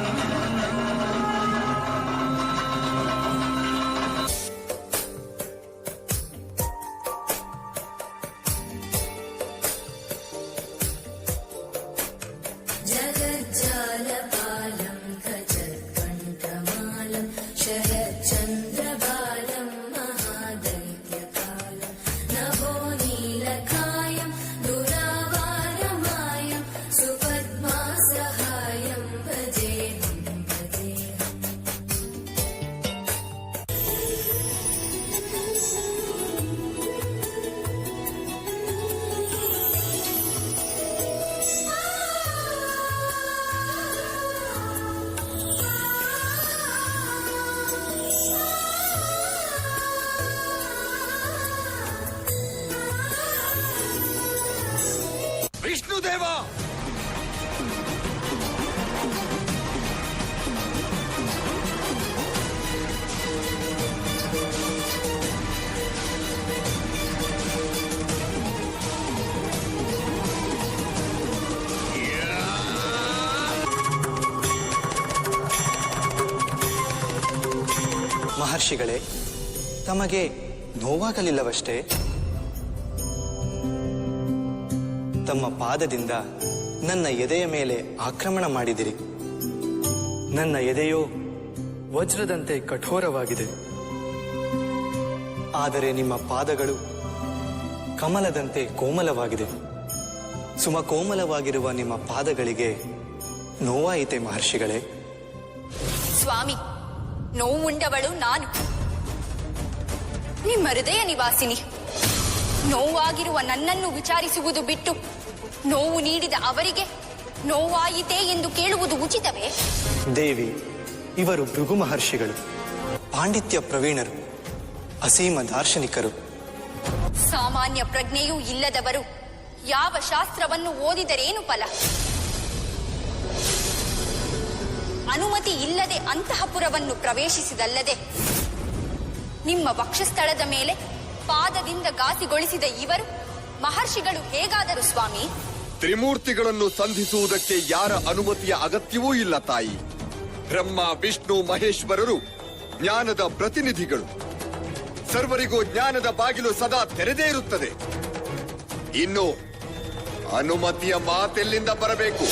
Speaker 1: ವಿಷ್ಣುದೇವ
Speaker 7: ಮಹರ್ಷಿಗಳೇ, ತಮಗೆ ನೋವಾಗಲಿಲ್ಲವಷ್ಟೇ? ತಮ್ಮ ಪಾದದಿಂದ ನನ್ನ ಎದೆಯ ಮೇಲೆ ಆಕ್ರಮಣ ಮಾಡಿದಿರಿ. ನನ್ನ ಎದೆಯೋ ವಜ್ರದಂತೆ ಕಠೋರವಾಗಿದೆ, ಆದರೆ ನಿಮ್ಮ ಪಾದಗಳು ಕಮಲದಂತೆ ಕೋಮಲವಾಗಿದೆ. ಸುಮಕೋಮಲವಾಗಿರುವ ನಿಮ್ಮ ಪಾದಗಳಿಗೆ ನೋವಾಯಿತೆ ಮಹರ್ಷಿಗಳೇ?
Speaker 8: ಸ್ವಾಮಿ, ನೋವುಂಡವಳು ನಾನು, ನಿಮ್ಮ ಹೃದಯ ನಿವಾಸಿನಿ. ನೋವಾಗಿರುವ ನನ್ನನ್ನು ವಿಚಾರಿಸುವುದು ಬಿಟ್ಟು ನೋವು ನೀಡಿದ ಅವರಿಗೆ ನೋವಾಯಿತೇ ಎಂದು ಕೇಳುವುದು ಉಚಿತವೇ?
Speaker 7: ದೇವಿ, ಇವರು ಭೃಗು ಮಹರ್ಷಿಗಳು, ಪಾಂಡಿತ್ಯ ಪ್ರವೀಣರು, ಅಸೀಮ ದಾರ್ಶನಿಕರು.
Speaker 8: ಸಾಮಾನ್ಯ ಪ್ರಜ್ಞೆಯೂ ಇಲ್ಲದವರು ಯಾವ ಶಾಸ್ತ್ರವನ್ನು ಓದಿದರೇನು ಫಲ? ಅನುಮತಿ ಇಲ್ಲದೆ ಅಂತಃಪುರವನ್ನು ಪ್ರವೇಶಿಸಿದಲ್ಲದೆ ನಿಮ್ಮ ವಕ್ಷಸ್ಥಳದ ಮೇಲೆ ಪಾದದಿಂದ ಗಾಸಿಗೊಳಿಸಿದ ಇವರು ಮಹರ್ಷಿಗಳು ಹೇಗಾದರು ಸ್ವಾಮಿ?
Speaker 9: ತ್ರಿಮೂರ್ತಿಗಳನ್ನು ಸಂಧಿಸುವುದಕ್ಕೆ ಯಾರ ಅನುಮತಿಯ ಅಗತ್ಯವೂ ಇಲ್ಲ ತಾಯಿ. ಬ್ರಹ್ಮ, ವಿಷ್ಣು, ಮಹೇಶ್ವರರು ಜ್ಞಾನದ ಪ್ರತಿನಿಧಿಗಳು. ಸರ್ವರಿಗೂ ಜ್ಞಾನದ ಬಾಗಿಲು ಸದಾ ತೆರೆದೇ ಇರುತ್ತದೆ. ಇನ್ನು ಅನುಮತಿಯ ಮಾತೆಲ್ಲಿಂದ ಬರಬೇಕು?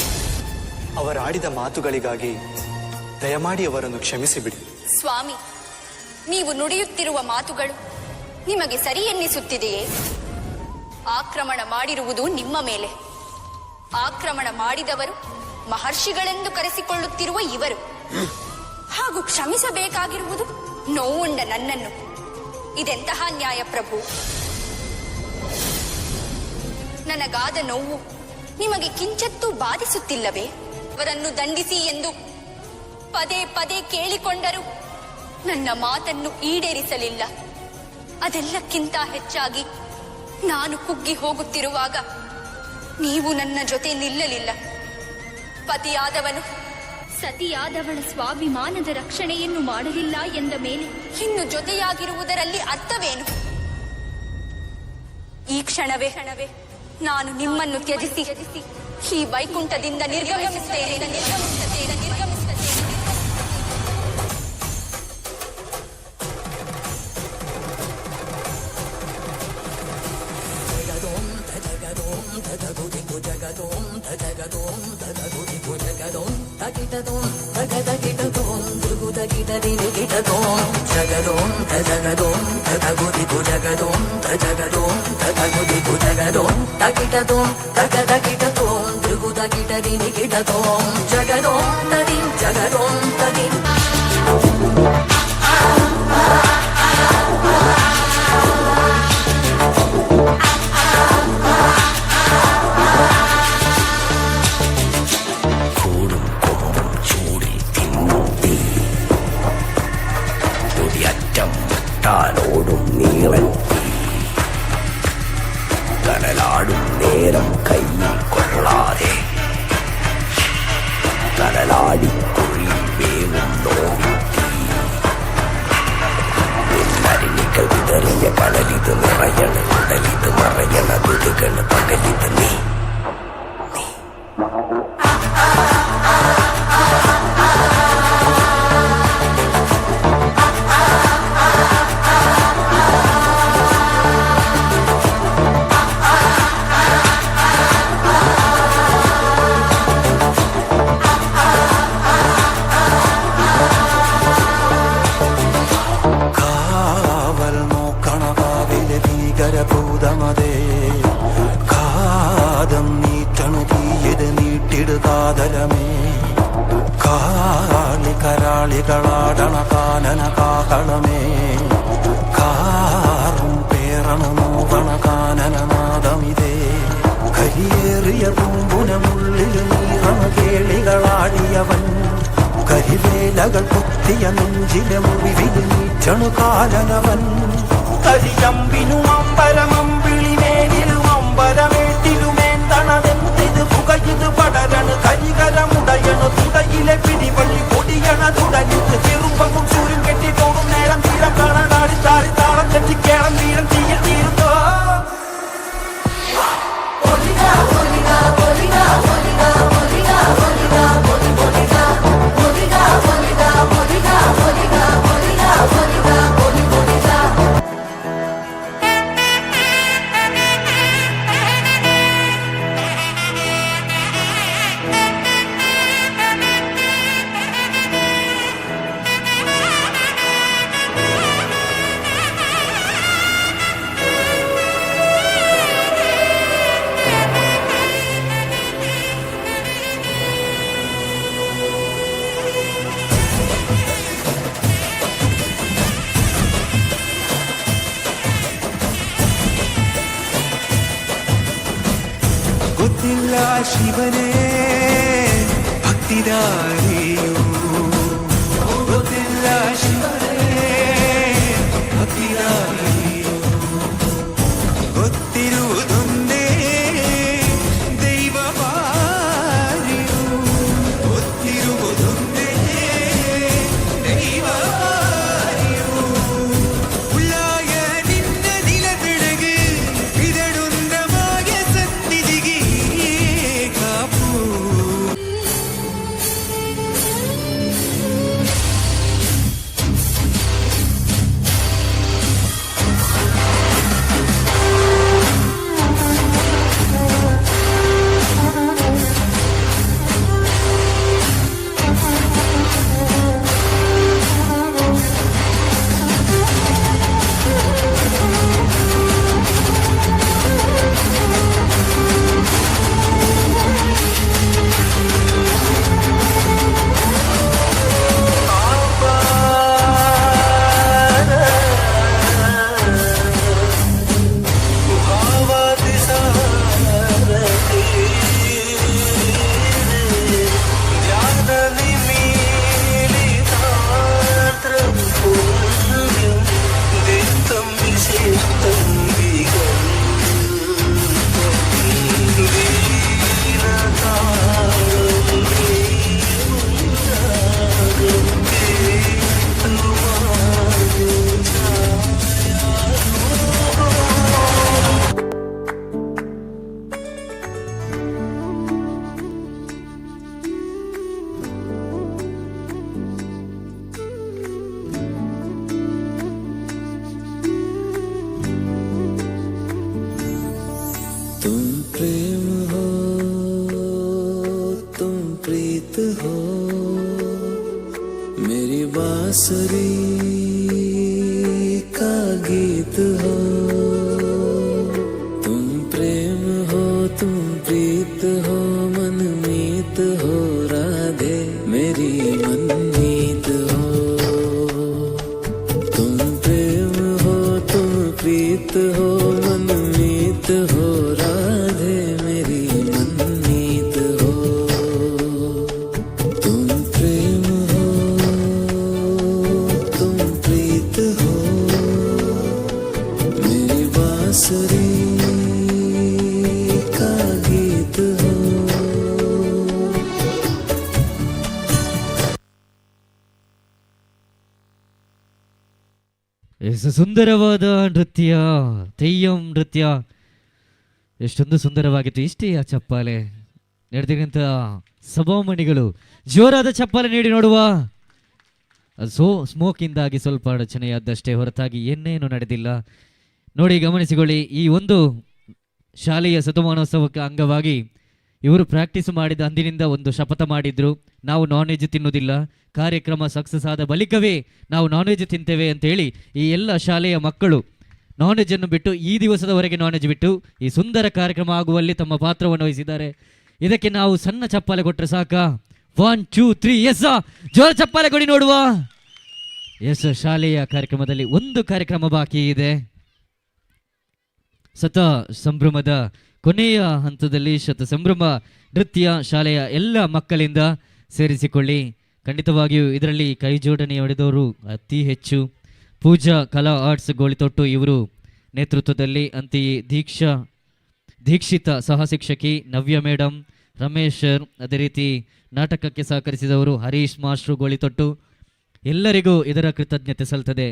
Speaker 7: ಅವರಾಡಿದ ಮಾತುಗಳಿಗಾಗಿ ದಯಮಾಡಿ ಅವರನ್ನು ಕ್ಷಮಿಸಿಬಿಡಿ.
Speaker 8: ಸ್ವಾಮಿ, ನೀವು ನುಡಿಯುತ್ತಿರುವ ಮಾತುಗಳು ನಿಮಗೆ ಸರಿ ಎನ್ನಿಸುತ್ತಿದೆಯೇ? ಆಕ್ರಮಣ ಮಾಡಿರುವುದು ನಿಮ್ಮ ಮೇಲೆ. ಆಕ್ರಮಣ ಮಾಡಿದವರು ಮಹರ್ಷಿಗಳೆಂದು ಕರೆಸಿಕೊಳ್ಳುತ್ತಿರುವ ಇವರು. ಹಾಗೂ ಕ್ಷಮಿಸಬೇಕಾಗಿರುವುದು ನೋವುಂಡ ನನ್ನನ್ನು. ಇದೆಂತಹ ನ್ಯಾಯ ಪ್ರಭು? ನನಗಾದ ನೋವು ನಿಮಗೆ ಕಿಂಚತ್ತೂ ಬಾಧಿಸುತ್ತಿಲ್ಲವೇ? ಅವರನ್ನು ದಂಡಿಸಿ ಎಂದು ಪದೇ ಪದೇ ಕೇಳಿಕೊಂಡರೂ ನನ್ನ ಮಾತನ್ನು ಈಡೇರಿಸಲಿಲ್ಲ. ಅದೆಲ್ಲಕ್ಕಿಂತ ಹೆಚ್ಚಾಗಿ ನಾನು ಕುಗ್ಗಿ ಹೋಗುತ್ತಿರುವಾಗ ನೀವು ನನ್ನ ಜೊತೆ ನಿಲ್ಲಲಿಲ್ಲ. ಪತಿಯಾದವನು ಸತಿಯಾದವಳ ಸ್ವಾಭಿಮಾನದ ರಕ್ಷಣೆಯನ್ನು ಮಾಡಲಿಲ್ಲ ಎಂದ ಮೇಲೆ ಇನ್ನು ಜೊತೆಯಾಗಿರುವುದರಲ್ಲಿ ಅರ್ಥವೇನು? ಈ ಕ್ಷಣವೇ ನಾನು ನಿಮ್ಮನ್ನು ತ್ಯಜಿಸಿ ಈ ವೈಕುಂಠದಿಂದ ನಿರ್ಗಮಿಸುತ್ತೇನೆ.
Speaker 10: ോടും നീളൻ കടലാടും നേരം കയ്യിൽ കൊള്ളാതെ കടലാടിക്കുഴി വേവും നോവിൽ തീരികൾ വിതറിയ കടലിത് നിറയണ ഉടലിത് മറയണ വിടുകണ് പകലിത് നീ. കാതം നീറ്റണു തീയത് നീട്ടിടുകാതരമേ കാളി കരാളികളാടണ കാനന കാകളമേ കാറും പേറണ നോവണ കാനനനാദമിതേ കരിയേറിയ പൂമ്പുനമുള്ളിൽ നീറണ കേളികളാടിയവൻ കരിവേലകൾ പൊത്തിയ നെഞ്ചിലെ മുറിവിൽ നീറ്റണു കാലനവൻ കരിയമ്പിനും അമ്പരമമ്പിളിമേനിലും അമ്പരമേട്ടിലുമേന്തണതെന്തിത് പുകയിത് പടരണ കരികരമുടയണു തുടയിലെ പിടിവള്ളി പൊടിയണ തുടങ്ങിട്ട് ചെറുപ്പവും ചൂരും കെട്ടിട്ടോടും നേരം തീരം കാണാടി താടി താളം തെറ്റിക്കേളം തീരം തീയിൽ തീരുന്നോ ಗೊತ್ತಿಲ್ಲ ಶಿವನೇ ಭಕ್ತಿದಾರಿಯು ಗೊತ್ತಿಲ್ಲ ಶಿವನೇ ಭಕ್ತಿದಾರಿಯು ಗೊತ್ತಿರುವುದೊಂದೇ ದೈವವಾರಿಯು ಗೊತ್ತಿರುವುದೊಂದೇ ದೈವವಾರಿಯು ಉಳ್ಳಾಯ ನಿನ್ನ ನಿಲಬಿಡಗು ಇದಡೊಂದಮಾಯ ಸನ್ನಿಧಿಗೆ ಕಾಪು बांसुरी का गीत हो, तुम प्रेम हो, तुम प्रीत हो, मनमीत हो राधे मेरी मनमीत हो। तुम प्रेम हो, तुम प्रीत हो, मनमीत हो राधे मेरी मनमीत हो। तुम प्रेम हो, तुम प्रीत हो, मेरी बांसुरी का गीत हो।
Speaker 2: ಎಷ್ಟು ಸುಂದರವಾದ ನೃತ್ಯ, ತೆಯ್ಯಂ ನೃತ್ಯ ಎಷ್ಟೊಂದು ಸುಂದರವಾಗಿತ್ತು. ಇಷ್ಟೇ ಆ ಚಪ್ಪಾಳೆ ನಡೆದಿರುವಂಥ ಸಭಾಮಣಿಗಳು ಜೋರಾದ ಚಪ್ಪಾಳೆ ನೀಡಿ ನೋಡುವ. ಸ್ಮೋಕಿಂದಾಗಿ ಸ್ವಲ್ಪ ಅಡಚಣೆಯಾದಷ್ಟೇ ಹೊರತಾಗಿ ಏನೇನು ನಡೆದಿಲ್ಲ. ನೋಡಿ, ಗಮನಿಸಿಕೊಳ್ಳಿ, ಈ ಒಂದು ಶಾಲೆಯ ಶತಮಾನೋತ್ಸವಕ್ಕೆ ಅಂಗವಾಗಿ ಇವರು ಪ್ರಾಕ್ಟೀಸ್ ಮಾಡಿದ ಅಂದಿನಿಂದ ಒಂದು ಶಪಥ ಮಾಡಿದ್ರು, ನಾವು ನಾನ್ ವೆಜ್ ತಿನ್ನುವುದಿಲ್ಲ, ಕಾರ್ಯಕ್ರಮ ಸಕ್ಸಸ್ ಆದ ಬಳಿಕವೇ ನಾವು ನಾನ್ ವೆಜ್ ತಿಂತೇವೆ ಅಂತೇಳಿ ಈ ಎಲ್ಲ ಶಾಲೆಯ ಮಕ್ಕಳು ನಾನ್ ವೆಜ್ ಅನ್ನು ಬಿಟ್ಟು ಈ ದಿವಸದವರೆಗೆ ನಾನ್ ವೆಜ್ ಬಿಟ್ಟು ಈ ಸುಂದರ ಕಾರ್ಯಕ್ರಮ ಆಗುವಲ್ಲಿ ತಮ್ಮ ಪಾತ್ರವನ್ನು ವಹಿಸಿದ್ದಾರೆ. ಇದಕ್ಕೆ ನಾವು ಸಣ್ಣ ಚಪ್ಪಾಳೆ ಕೊಟ್ಟರೆ ಸಾಕಾ? 1 2 3 ಎಸ್, ಜೋರ ಚಪ್ಪಾಳೆ ಕೊಡಿ ನೋಡುವ. ಎಸ್, ಶಾಲೆಯ ಕಾರ್ಯಕ್ರಮದಲ್ಲಿ ಒಂದು ಕಾರ್ಯಕ್ರಮ ಬಾಕಿ ಇದೆ. ಶತ ಸಂಭ್ರಮದ ಕೊನೆಯ ಹಂತದಲ್ಲಿ ಶತ ಸಂಭ್ರಮ ನೃತ್ಯ ಶಾಲೆಯ ಎಲ್ಲ ಮಕ್ಕಳಿಂದ ಸೇರಿಸಿಕೊಳ್ಳಿ. ಖಂಡಿತವಾಗಿಯೂ ಇದರಲ್ಲಿ ಕೈ ಜೋಡಣೆ ಹೊಡೆದವರು ಅತಿ ಹೆಚ್ಚು. ಪೂಜಾ ಕಲಾ ಆರ್ಟ್ಸ್ ಗೋಳಿತೊಟ್ಟು ಇವರು ನೇತೃತ್ವದಲ್ಲಿ, ಅಂತೆಯೇ ದೀಕ್ಷಿತ ಸಹ ಶಿಕ್ಷಕಿ ನವ್ಯ ಮೇಡಮ್, ರಮೇಶ್ ಸರ್, ಅದೇ ರೀತಿ ನಾಟಕಕ್ಕೆ ಸಹಕರಿಸಿದವರು ಹರೀಶ್ ಮಾಸ್ಟ್ರು ಗೋಳಿತೊಟ್ಟು. ಎಲ್ಲರಿಗೂ ಇದರ ಕೃತಜ್ಞತೆ ಸಲ್ತದೆ.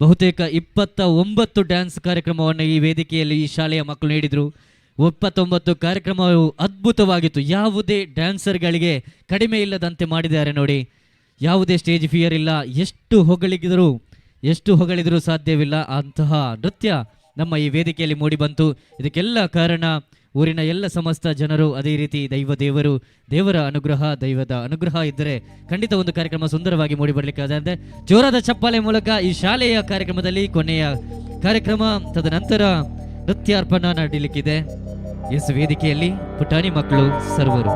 Speaker 2: ಬಹುತೇಕ 29 ಡ್ಯಾನ್ಸ್ ಕಾರ್ಯಕ್ರಮವನ್ನು ಈ ವೇದಿಕೆಯಲ್ಲಿ ಈ ಶಾಲೆಯ ಮಕ್ಕಳು ನೀಡಿದರು. 29 ಕಾರ್ಯಕ್ರಮವು ಅದ್ಭುತವಾಗಿತ್ತು. ಯಾವುದೇ ಡ್ಯಾನ್ಸರ್ಗಳಿಗೆ ಕಡಿಮೆ ಇಲ್ಲದಂತೆ ಮಾಡಿದ್ದಾರೆ ನೋಡಿ. ಯಾವುದೇ ಸ್ಟೇಜ್ ಫಿಯರ್ ಇಲ್ಲ. ಎಷ್ಟು ಹೊಗಳಿದರೂ ಸಾಧ್ಯವಿಲ್ಲ ಅಂತಹ ನೃತ್ಯ ನಮ್ಮ ಈ ವೇದಿಕೆಯಲ್ಲಿ ಮೂಡಿಬಂತು. ಇದಕ್ಕೆಲ್ಲ ಕಾರಣ ಊರಿನ ಎಲ್ಲ ಸಮಸ್ತ ಜನರು, ಅದೇ ರೀತಿ ದೇವರ ದೈವದ ಅನುಗ್ರಹ ಇದ್ದರೆ ಖಂಡಿತ ಒಂದು ಕಾರ್ಯಕ್ರಮ ಸುಂದರವಾಗಿ ಮೂಡಿ ಬರಲಿಕ್ಕಾದಂತೆ ಜೋರಾದ ಚಪ್ಪಾಳೆ ಮೂಲಕ ಈ ಶಾಲೆಯ ಕಾರ್ಯಕ್ರಮದಲ್ಲಿ ಕೊನೆಯ ಕಾರ್ಯಕ್ರಮ, ತದನಂತರ ನೃತ್ಯಾರ್ಪಣಾ ನಡೀಲಿಕ್ಕಿದೆ. ಎಸ್, ವೇದಿಕೆಯಲ್ಲಿ ಪುಟಾಣಿ ಮಕ್ಕಳು ಸರ್ವರು.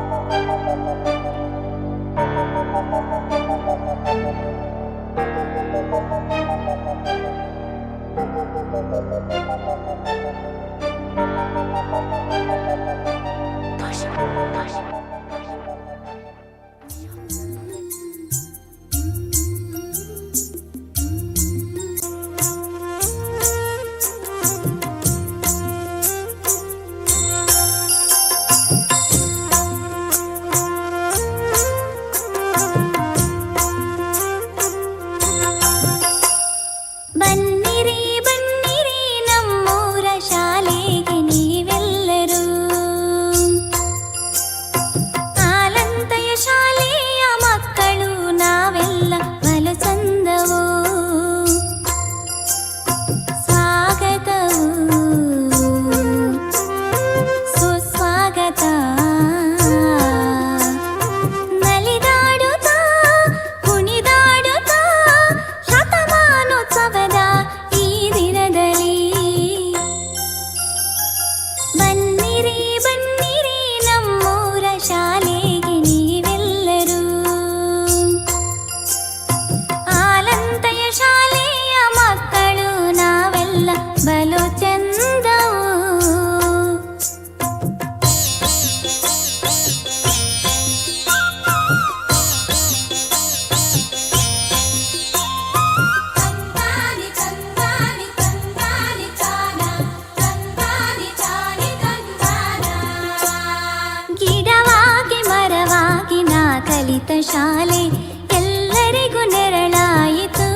Speaker 11: ಶಾಲೆ ಎಲ್ಲರಿಗೂ ನೆರಳಾಯಿತು.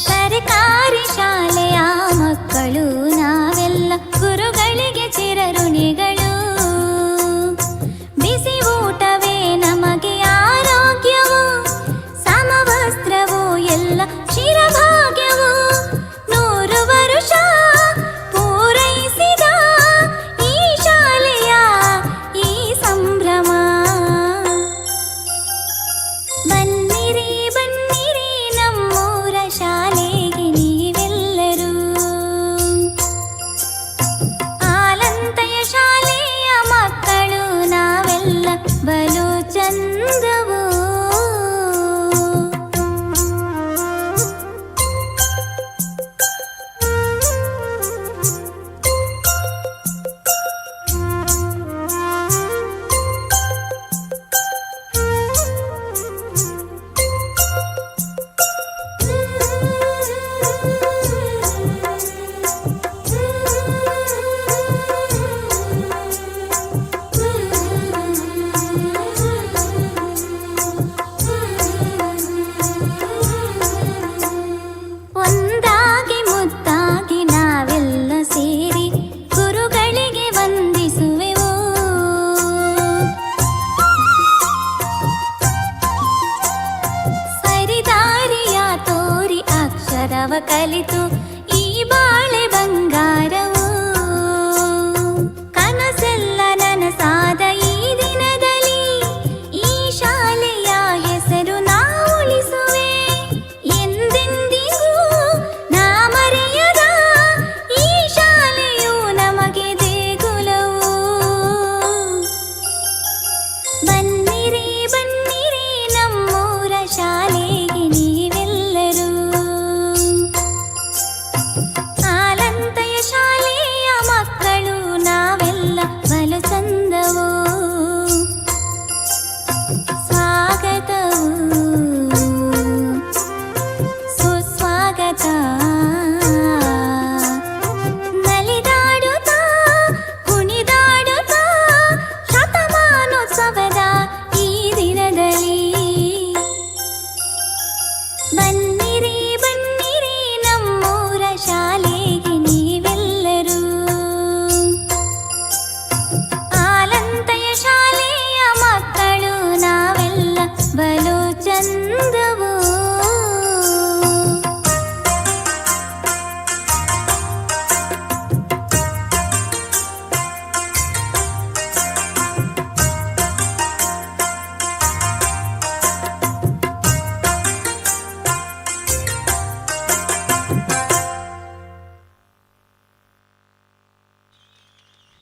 Speaker 11: ಸರ್ಕಾರಿ ಶಾಲೆಯ ಮಕ್ಕಳು ನಾವೆಲ್ಲ ಗುರುಗಳಿಗೆ ಚಿರಋಣಿಗಳು. ಬಿಸಿ ಊಟವೇ ನಮಗೆ ಆರೋಗ್ಯವು, ಸಮವಸ್ತ್ರವು ಎಲ್ಲ ಚಿರಭಾಗ್ಯವು. 100 ವರುಷ ಪೂರೈಸಿದ ಈ ಶಾಲೆಯ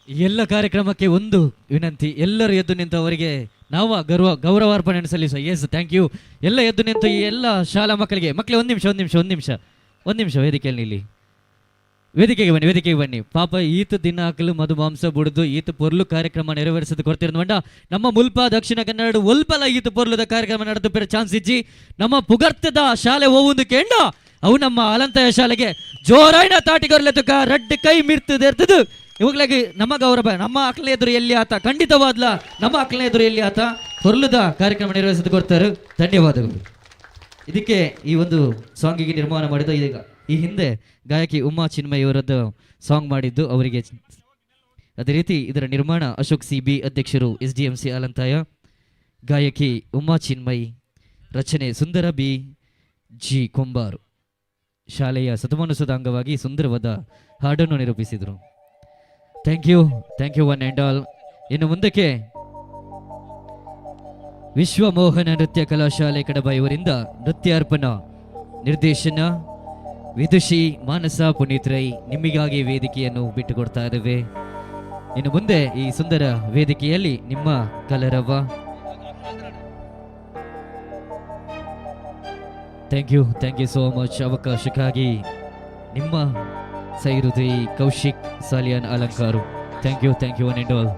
Speaker 2: ಎಲ್ಲ ಕಾರ್ಯಕ್ರಮಕ್ಕೆ ಒಂದು ವಿನಂತಿ, ಎಲ್ಲರೂ ಎದ್ದು ನಿಂತು ಅವರಿಗೆ ನಾವು ಗೌರವಾರ್ಪಣೆಯನ್ನು ಸಲ್ಲಿಸುವ. Yes, thank you. ಎಲ್ಲ ಎದ್ದು ನಿಂತು ಈ ಎಲ್ಲ ಶಾಲಾ ಮಕ್ಕಳಿಗೆ, ಮಕ್ಕಳೇ ಒಂದು ನಿಮಿಷ ವೇದಿಕೆಯಲ್ಲಿ ಇಲ್ಲಿ ವೇದಿಕೆಗೆ ಬನ್ನಿ. ಪಾಪ ಈತ ದಿನ ಹಾಕಲು ಮಧು ಮಾಂಸ ಬುಡಿದು ಈತ ಪೊರ್ಲು ಕಾರ್ಯಕ್ರಮ ನೆರವೇರಿಸದು ಕೊಡ್ತಿರೋದು ನಮ್ಮ ಮುಲ್ಪ ದಕ್ಷಿಣ ಕನ್ನಡ ಒಲ್ಪಲ ಈತ ಪೊರ್ಲುದ ಕಾರ್ಯಕ್ರಮ ನಡೆದು ಬೇರೆ ಚಾನ್ಸ್ ಇಜ್ಜಿ ನಮ್ಮ ಪುಗರ್ತದ ಶಾಲೆ ಹೋಗುದು ಕೇಂಡ ಅವು ನಮ್ಮ ಅಲಂತಯ ಶಾಲೆಗೆ ಜೋರಾಯಿನ ತಾಟಿಗೊರ್ಲೆತಕ ರಡ್ಡ ಕೈ ಮಿರ್ತದೆ ಇವಾಗಲಾಗಿ ನಮ್ಮ ಗೌರವ ನಮ್ಮ ಅಕ್ಲ ಎದುರು ಎಲ್ಲಿ ಆತ ಖಂಡಿತವಾದ್ಲ ನಮ್ಮ ಅಕ್ಲ ಎದುರು ಎಲ್ಲಿ ಆತ ಪೊರ್ಲುದ ಕಾರ್ಯಕ್ರಮ ನಿರ್ವಹಿಸದು ಕೊಡ್ತಾರೆ. ಧನ್ಯವಾದಗಳು. ಇದಕ್ಕೆ ಈ ಒಂದು ಸಾಂಗಿಗೆ ನಿರ್ಮಾಣ ಮಾಡಿದ ಈಗ ಈ ಹಿಂದೆ ಗಾಯಕಿ ಉಮಾ ಚಿನ್ಮಯ್ ಅವರದ್ದು ಸಾಂಗ್ ಮಾಡಿದ್ದು ಅವರಿಗೆ. ಅದೇ ರೀತಿ ಇದರ ನಿರ್ಮಾಣ ಅಶೋಕ್ CB ಅಧ್ಯಕ್ಷರು SDMC ಆಲಂತಾಯ, ಗಾಯಕಿ ಉಮಾ ಚಿನ್ಮಯ್, ರಚನೆ ಸುಂದರ BG ಕೊಂಬಾರು. ಶಾಲೆಯ ಶತಮಾನೋತ್ಸವದ ಅಂಗವಾಗಿ ಸುಂದರವಾದ ಹಾಡನ್ನು ನಿರೂಪಿಸಿದರು. Thank you one and all. ಇನ್ನು ಮುಂದಕ್ಕೆ ವಿಶ್ವಮೋಹನ ನೃತ್ಯ ಕಲಾಶಾಲೆ ಕಡಬ ಇವರಿಂದ ನೃತ್ಯಾರ್ಪಣ ನಿರ್ದೇಶನ ವಿದುಷಿ ಮಾನಸ ಪುನೀತ್ ರೈ ನಿಮಗಾಗಿ ವೇದಿಕೆಯನ್ನು ಬಿಟ್ಟುಕೊಡ್ತಾ ಇದ್ದೇವೆ. ಇನ್ನು ಮುಂದೆ ಈ ಸುಂದರ ವೇದಿಕೆಯಲ್ಲಿ ನಿಮ್ಮ ಕಲರವ. Thank you so much. ಅವಕಾಶಕ್ಕಾಗಿ ನಿಮ್ಮ ಸೈರುದಿ Kaushik Saliyan Alankaru. Thank you one and all.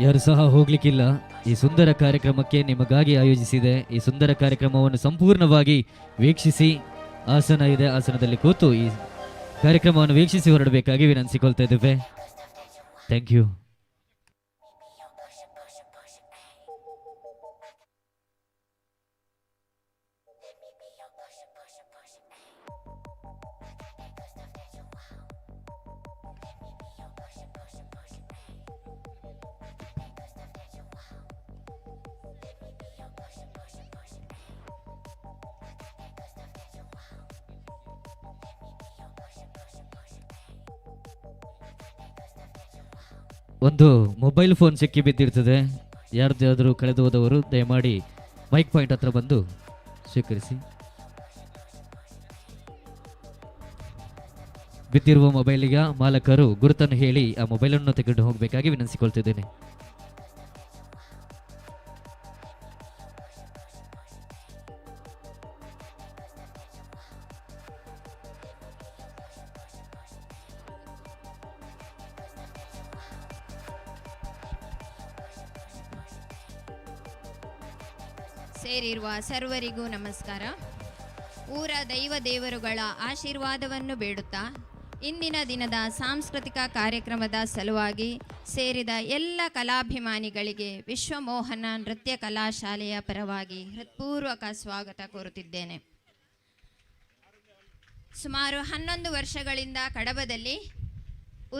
Speaker 2: ಯಾರು ಸಹ ಹೋಗ್ಲಿಕ್ಕಿಲ್ಲ. ಈ ಸುಂದರ ಕಾರ್ಯಕ್ರಮಕ್ಕೆ ನಿಮಗಾಗಿ ಆಯೋಜಿಸಿದೆ. ಈ ಸುಂದರ ಕಾರ್ಯಕ್ರಮವನ್ನು ಸಂಪೂರ್ಣವಾಗಿ ವೀಕ್ಷಿಸಿ, ಆಸನ ಇದೆ, ಆಸನದಲ್ಲಿ ಕೂತು ಈ ಕಾರ್ಯಕ್ರಮವನ್ನು ವೀಕ್ಷಿಸಿ ಹೊರಡಬೇಕಾಗಿ ವಿನಂತಿಸಿಕೊಳ್ತಾ ಇದ್ದೇವೆ. Thank you. ಒಂದು ಮೊಬೈಲ್ ಫೋನ್ ಸಿಕ್ಕಿ ಬಿದ್ದಿರ್ತದೆ. ಯಾರ್ದಾದರೂ ಕಳೆದು ಹೋದವರು ದಯಮಾಡಿ ಮೈಕ್ ಪಾಯಿಂಟ್ ಹತ್ರ ಬಂದು ಸ್ವೀಕರಿಸಿ. ಬಿದ್ದಿರುವ ಮೊಬೈಲಿಗೆ ಮಾಲಕರು ಗುರುತನ್ನು ಹೇಳಿ ಆ ಮೊಬೈಲನ್ನು ತೆಗೆದು ಹೋಗಬೇಕಾಗಿ ವಿನಂತಿಸಿಕೊಳ್ತಿದ್ದೇನೆ.
Speaker 6: ಸೇರಿರುವ ಸರ್ವರಿಗೂ ನಮಸ್ಕಾರ. ಊರ ದೈವ ದೇವರುಗಳ ಆಶೀರ್ವಾದವನ್ನು ಬೇಡುತ್ತಾ ಇಂದಿನ ದಿನದ ಸಾಂಸ್ಕೃತಿಕ ಕಾರ್ಯಕ್ರಮದ ಸಲುವಾಗಿ ಸೇರಿದ ಎಲ್ಲ ಕಲಾಭಿಮಾನಿಗಳಿಗೆ ವಿಶ್ವಮೋಹನ ನೃತ್ಯ ಕಲಾಶಾಲೆಯ ಪರವಾಗಿ ಹೃತ್ಪೂರ್ವಕ ಸ್ವಾಗತ ಕೋರುತ್ತಿದ್ದೇನೆ. ಸುಮಾರು 11 ವರ್ಷಗಳಿಂದ ಕಡಬದಲ್ಲಿ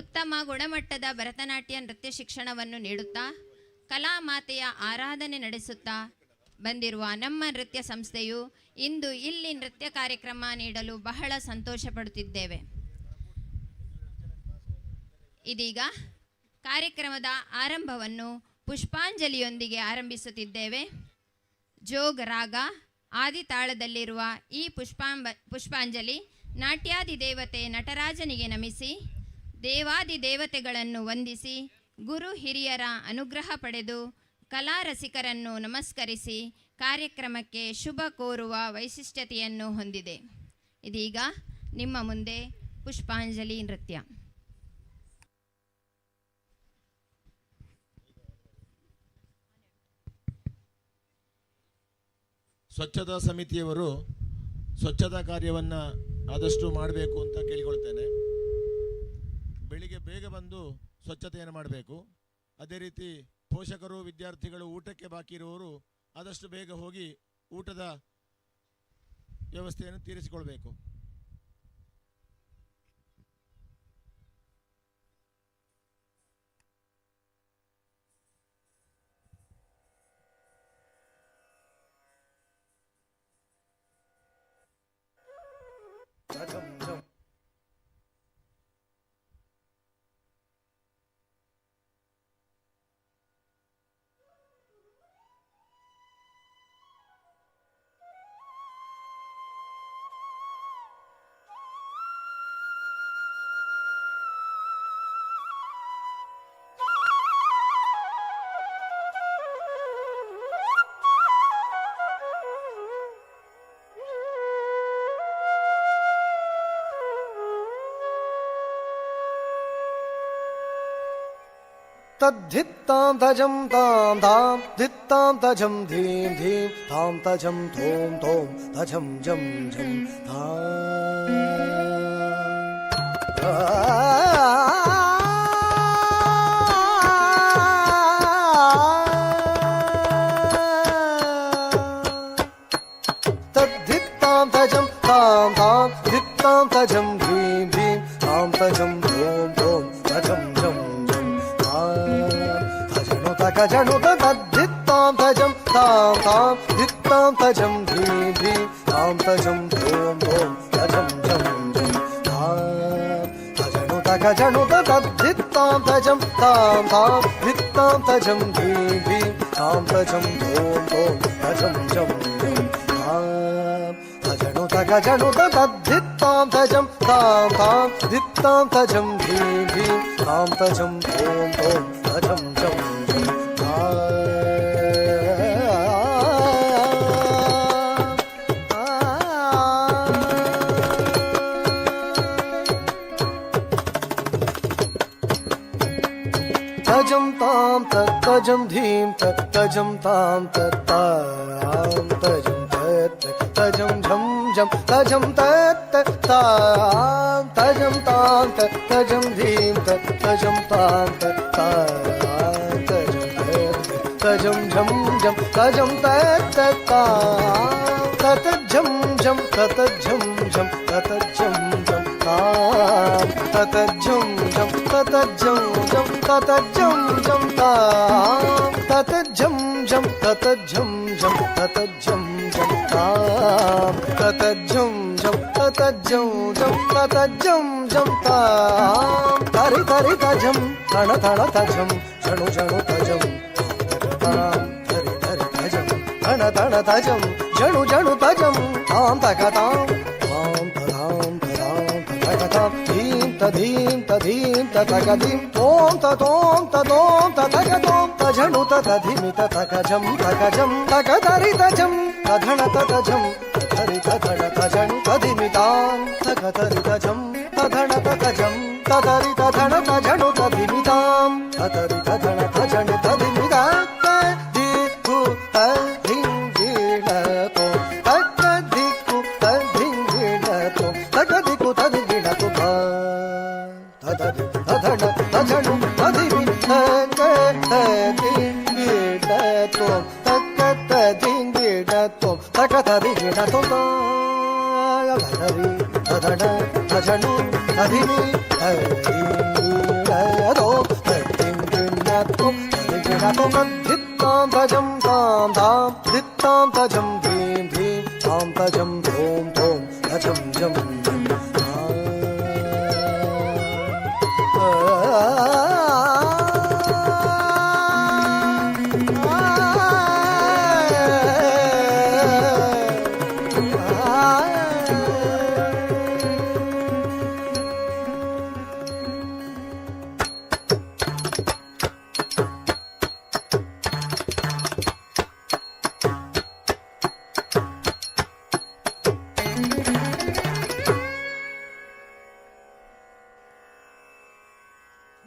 Speaker 6: ಉತ್ತಮ ಗುಣಮಟ್ಟದ ಭರತನಾಟ್ಯ ನೃತ್ಯ ಶಿಕ್ಷಣವನ್ನು ನೀಡುತ್ತಾ ಕಲಾಮಾತೆಯ ಆರಾಧನೆ ನಡೆಸುತ್ತಾ ಬಂದಿರುವ ನಮ್ಮ ನೃತ್ಯ ಸಂಸ್ಥೆಯು ಇಂದು ಇಲ್ಲಿ ನೃತ್ಯ ಕಾರ್ಯಕ್ರಮ ನೀಡಲು ಬಹಳ ಸಂತೋಷ ಪಡುತ್ತಿದ್ದೇವೆ. ಇದೀಗ ಕಾರ್ಯಕ್ರಮದ ಆರಂಭವನ್ನು ಪುಷ್ಪಾಂಜಲಿಯೊಂದಿಗೆ ಆರಂಭಿಸುತ್ತಿದ್ದೇವೆ. ಜೋಗ್ ರಾಗ ಆದಿತಾಳದಲ್ಲಿರುವ ಈ ಪುಷ್ಪಾಂಜಲಿ ನಾಟ್ಯಾದಿ ದೇವತೆ ನಟರಾಜನಿಗೆ ನಮಿಸಿ ದೇವಾದಿ ದೇವತೆಗಳನ್ನು ವಂದಿಸಿ ಗುರು ಹಿರಿಯರ ಅನುಗ್ರಹ ಪಡೆದು ಕಲಾ ರಸಿಕರನ್ನು ನಮಸ್ಕರಿಸಿ ಕಾರ್ಯಕ್ರಮಕ್ಕೆ ಶುಭ ಕೋರುವ ವೈಶಿಷ್ಟ್ಯತೆಯನ್ನು ಹೊಂದಿದೆ. ಇದೀಗ ನಿಮ್ಮ ಮುಂದೆ ಪುಷ್ಪಾಂಜಲಿ ನೃತ್ಯ.
Speaker 12: ಸ್ವಚ್ಛತಾ ಸಮಿತಿಯವರು ಸ್ವಚ್ಛತಾ ಕಾರ್ಯವನ್ನು ಆದಷ್ಟು ಮಾಡಬೇಕು ಅಂತ ಕೇಳಿಕೊಳ್ತೇನೆ. ಬೆಳಿಗ್ಗೆ ಬೇಗ ಬಂದು ಸ್ವಚ್ಛತೆಯನ್ನು ಮಾಡಬೇಕು. ಅದೇ ರೀತಿ ಪೋಷಕರು ವಿದ್ಯಾರ್ಥಿಗಳು ಊಟಕ್ಕೆ ಬಾಕಿ ಇರುವವರು ಆದಷ್ಟು ಬೇಗ ಹೋಗಿ ಊಟದ ವ್ಯವಸ್ಥೆಯನ್ನು ತೀರಿಸಿಕೊಳ್ಬೇಕು.
Speaker 10: तद्धित्तां तजं तां धां धित्तां तजं धीं धीं तां तजं धों धों तजं जं जं तद्धित्तां तजं तां धां धित्तां तजं धीं धीं तां तजं धों धों तजं जं जं तजनु तद्धित्तां तजं तां तां धित्तां तजं धीं धीं तां तजं धों धों तजं जं जं तजनु तद्धित्तां तजं तां तां धित्तां तजं धीं धीं तां तजं धों धों तजं जं जं तजनु तद्धित्तां तजं तां तां धित्तां तजं धीं धीं तां तजं धों धों तजं जं जं तजं तां तजं धीं तजं तां तां तजं तजं झं झं तजं तां तजं तां तजं धीं तजं तां तजं झं झं तजं तां ततझं झं ततझं झं ततझं झं तां ततझं झं ततझं झं ततझं झं तां ततझं झं ततझं झं ततझं झं तां ततझं झं ततझं झं ततझं झं तां तरि तरि तझं तण तण तझं झणु झणु तझं तां तरि तरि तझं तण तण तझं झणु झणु तझं तां तकतां तां तदां तदां तकतां धीं तधीं तधीं ततकधीं तों ततों ततों ततकतों तझणु ततधिमि ततकझं तकझं तकतरि तझं तधण ततझं ततरि तधण तझणु तधिमितां तकतरि तझं तधण ततझं ततरि तधण तझणु तधिमितां ततरि तधण तझणु तधिमितां तदिकु तधिं गिणतो तकदिकु तधिं गिणतो तकदिकु तधिं गिणतो तदधि तधण तझणु तधिमि तकदिं गिणतो तकदिं गिणतो तकतरि गिणतो तदधि तधण तझणु तधिमि तदिं गिणतो तदिं गिणतो गिणतो तद्धित्तां तजं तां धां धित्तां तजं धीं धीं तां तजं धों धों तजं जं जं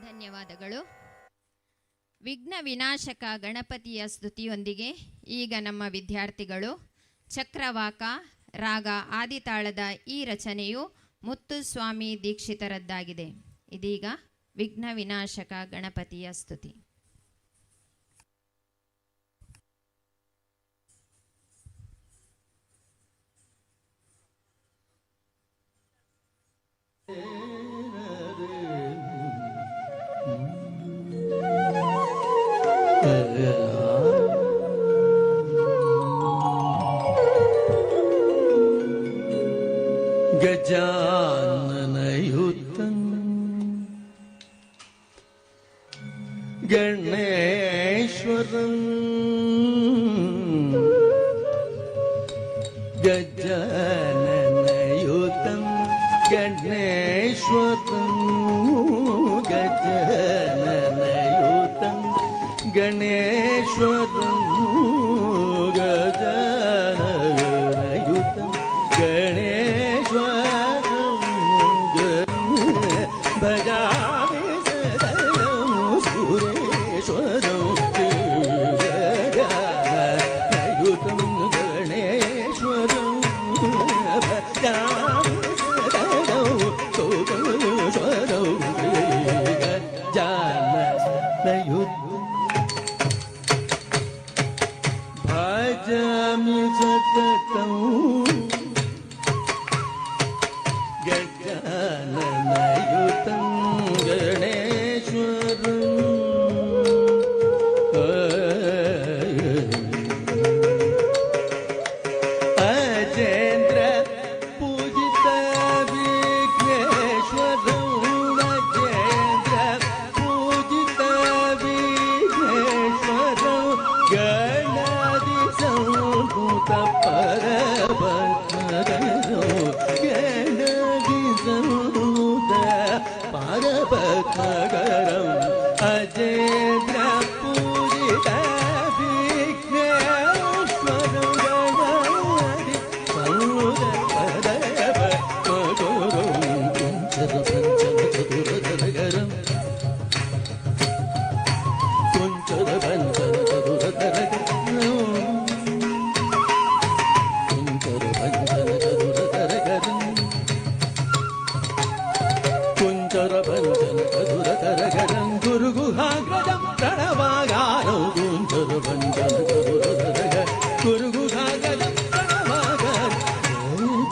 Speaker 6: ಧನ್ಯವಾದಗಳು. ವಿಘ್ನ ವಿನಾಶಕ ಗಣಪತಿಯ ಸ್ತುತಿಯೊಂದಿಗೆ ಈಗ ನಮ್ಮ ವಿದ್ಯಾರ್ಥಿಗಳು ಚಕ್ರವಾಕ ರಾಗ ಆದಿತಾಳದ ಈ ರಚನೆಯು ಮುತ್ತುಸ್ವಾಮಿ ದೀಕ್ಷಿತರದ್ದಾಗಿದೆ. ಇದೀಗ ವಿಘ್ನ ವಿನಾಶಕ ಗಣಪತಿಯ ಸ್ತುತಿ.
Speaker 10: गजाननयुतं गणेश्वरं गजाननयुतं गणेश्वरं गजाननयुतं गणेश्वरं गजाननयुतं गणेश्वरं भजामि सदनं सुरेशं ಭಜಾಮಿ ಸತತಂ ಗಜಾನನಯುತಂ ಗಣೇಶ್ವರಂ ಅಜೇಂದ್ರ ಪೂಜಿತ ವಿಘ್ನೇಶ್ವರಂ ಅಜೇಂದ್ರ ಪೂಜಿತ ವಿಘ್ನೇಶ್ವರಂ ಗಣಾದಿ ಸಂಭೂತ ಪರಭಕ್ತರೋ ಗಣಾದಿ ಸಂಭೂತ ಪರಭಕ್ತರಂ ಅಜೇಂದ್ರ ಪೂಜಿತ ವಿಘ್ನೇಶ್ವರಂ ಗಣಾದಿ ಸಂಭೂತ ಪರಭಕ್ತರೋ ಕುಂಚರ ಪಂಚರ ಚತುರಧರಗರಂ ಕುಂಚರ ಭಂಜನ ಚತುರಧರಗರಂ ಗುರುಗುಹಾಗ್ರಜಂ ಪ್ರಣವಾಗಾರಂ ಕುಂಚರ ಭಂಜನ ಚತುರಧರಗ ಗುರುಗುಹಾಗ್ರಜಂ ಪ್ರಣವಾಗಾರ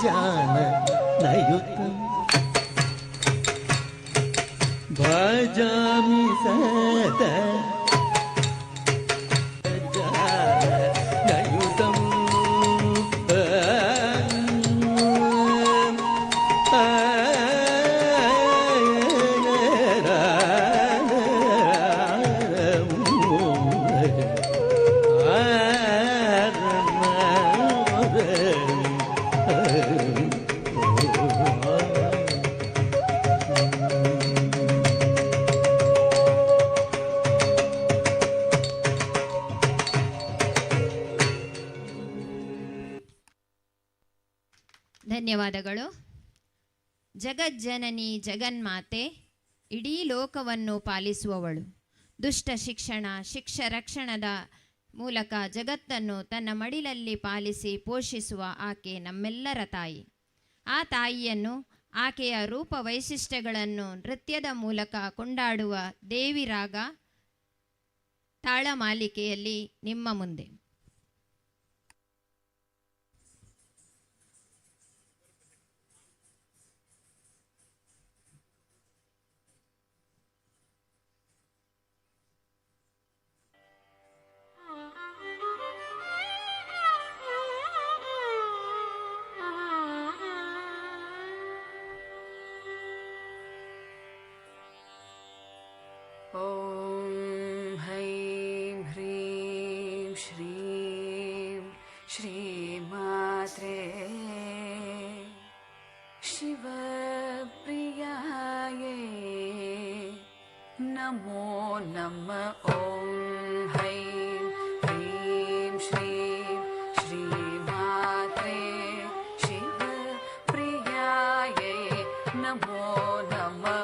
Speaker 10: ಜಾನ ನಯುತಂ ಭಜಾಮಿ ಸತ ನಯುತಂ
Speaker 6: ಧನ್ಯವಾದಗಳು. ಜಗಜ್ಜನನಿ ಜಗನ್ಮಾತೆ, ಇಡೀ ಲೋಕವನ್ನು ಪಾಲಿಸುವವಳು. ದುಷ್ಟ ಶಿಕ್ಷಣ ರಕ್ಷಣದ ಮೂಲಕ ಜಗತ್ತನ್ನು ತನ್ನ ಮಡಿಲಲ್ಲಿ ಪಾಲಿಸಿ ಪೋಷಿಸುವ ಆಕೆ ನಮ್ಮೆಲ್ಲರ ತಾಯಿ. ಆ ತಾಯಿಯನ್ನು, ಆಕೆಯ ರೂಪ ವೈಶಿಷ್ಟ್ಯಗಳನ್ನು ನೃತ್ಯದ ಮೂಲಕ ಕೊಂಡಾಡುವ ದೇವಿ ರಾಗ ತಾಳಮಾಲಿಕೆಯಲ್ಲಿ ನಿಮ್ಮ ಮುಂದೆ.
Speaker 13: ॐ हैं ह्रीं श्रीं श्रीमात्रे शिवप्रियायै नमो नमः. ॐ हैं ह्रीं श्रीं श्रीमात्रे शिवप्रियायै नमो नमः.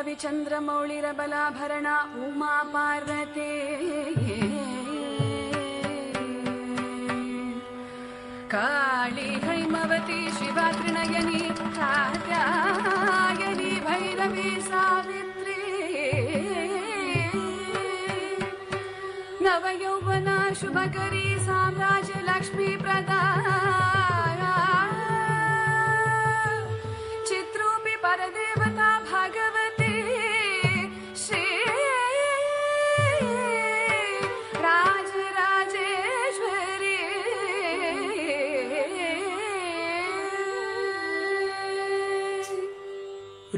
Speaker 13: रविचन्द्रमौळिरबलाभरणा उमा पार्वते काली हैमवती शिवा त्रिनयनी कात्यायनी भैरवी सावित्री नवयौवना शुभकरी साम्राज्य लक्ष्मी प्रदा चित्रूपी परदेवता भगवती श्री राजराजेश्वरी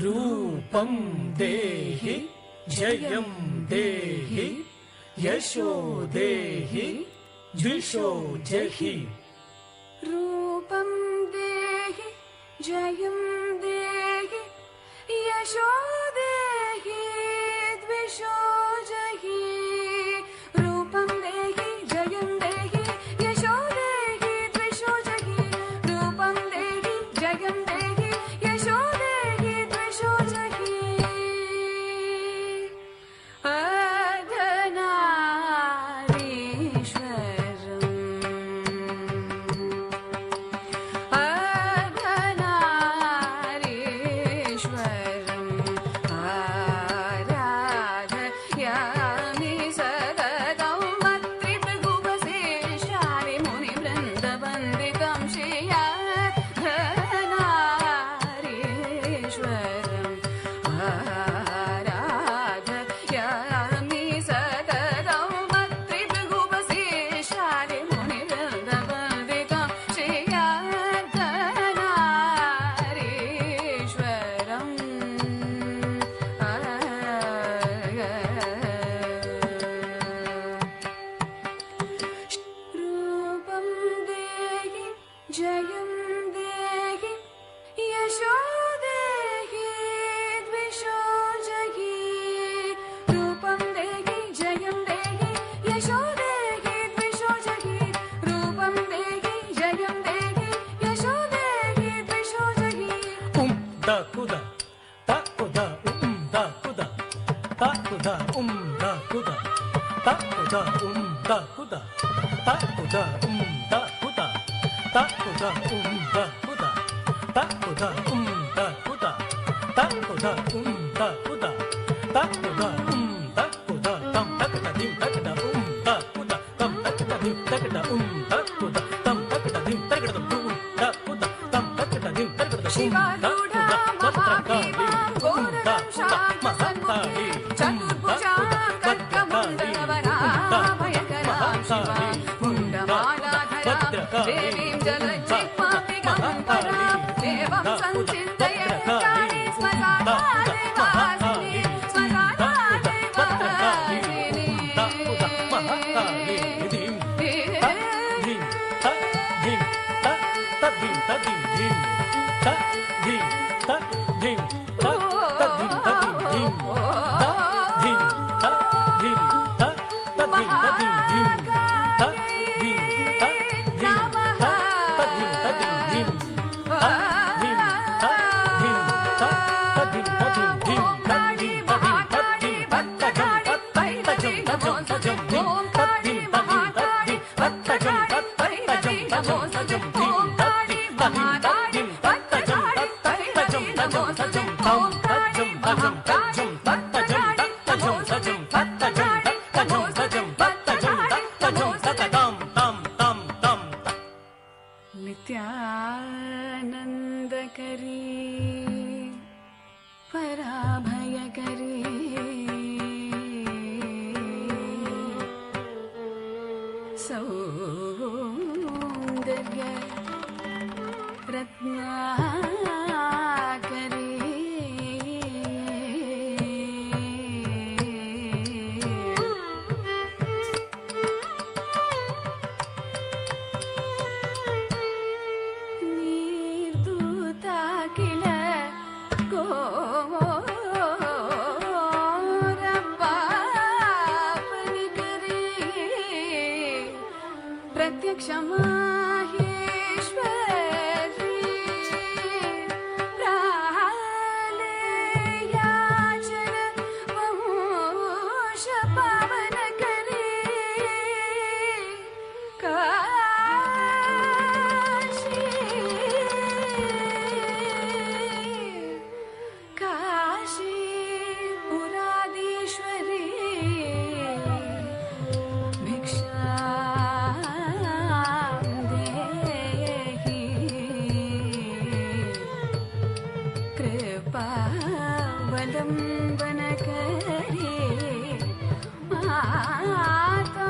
Speaker 10: रूपं देहि जयं देहि यशो देहि द्विषो जहि
Speaker 13: रूपं देहि जयं देहि यशो देहि द्विषो जहि रूपं देहि जयं देहि यशो देहि द्विषो जहि रूपं देहि जयं देहि यशो देहि द्विषो जहि
Speaker 11: प्रत्यक्षमाहेश्वरी प्रालेयाचरी
Speaker 13: पावन करे काशी पुराधीश्वरी भिक्षा देहि कृपावलम्बन करे माता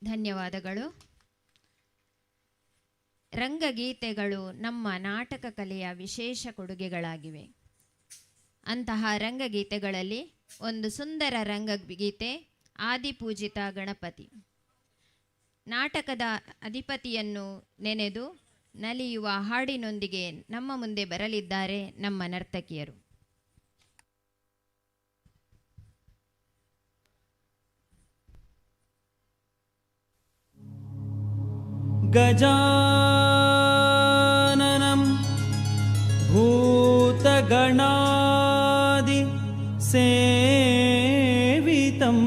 Speaker 6: ಧನ್ಯವಾದಗಳು. ರಂಗಗೀತೆಗಳು ನಮ್ಮ ನಾಟಕ ಕಲೆಯ ವಿಶೇಷ ಕೊಡುಗೆಗಳಾಗಿವೆ. ಅಂತಹ ರಂಗಗೀತೆಗಳಲ್ಲಿ ಒಂದು ಸುಂದರ ರಂಗಗೀತೆ ಆದಿಪೂಜಿತ ಗಣಪತಿ. ನಾಟಕದ ಅಧಿಪತಿಯನ್ನು ನೆನೆದು ನಲಿಯುವ ಹಾಡಿನೊಂದಿಗೆ ನಮ್ಮ ಮುಂದೆ ಬರಲಿದ್ದಾರೆ ನಮ್ಮ ನರ್ತಕಿಯರು.
Speaker 10: गजाननं भूतगणादि सेवितम्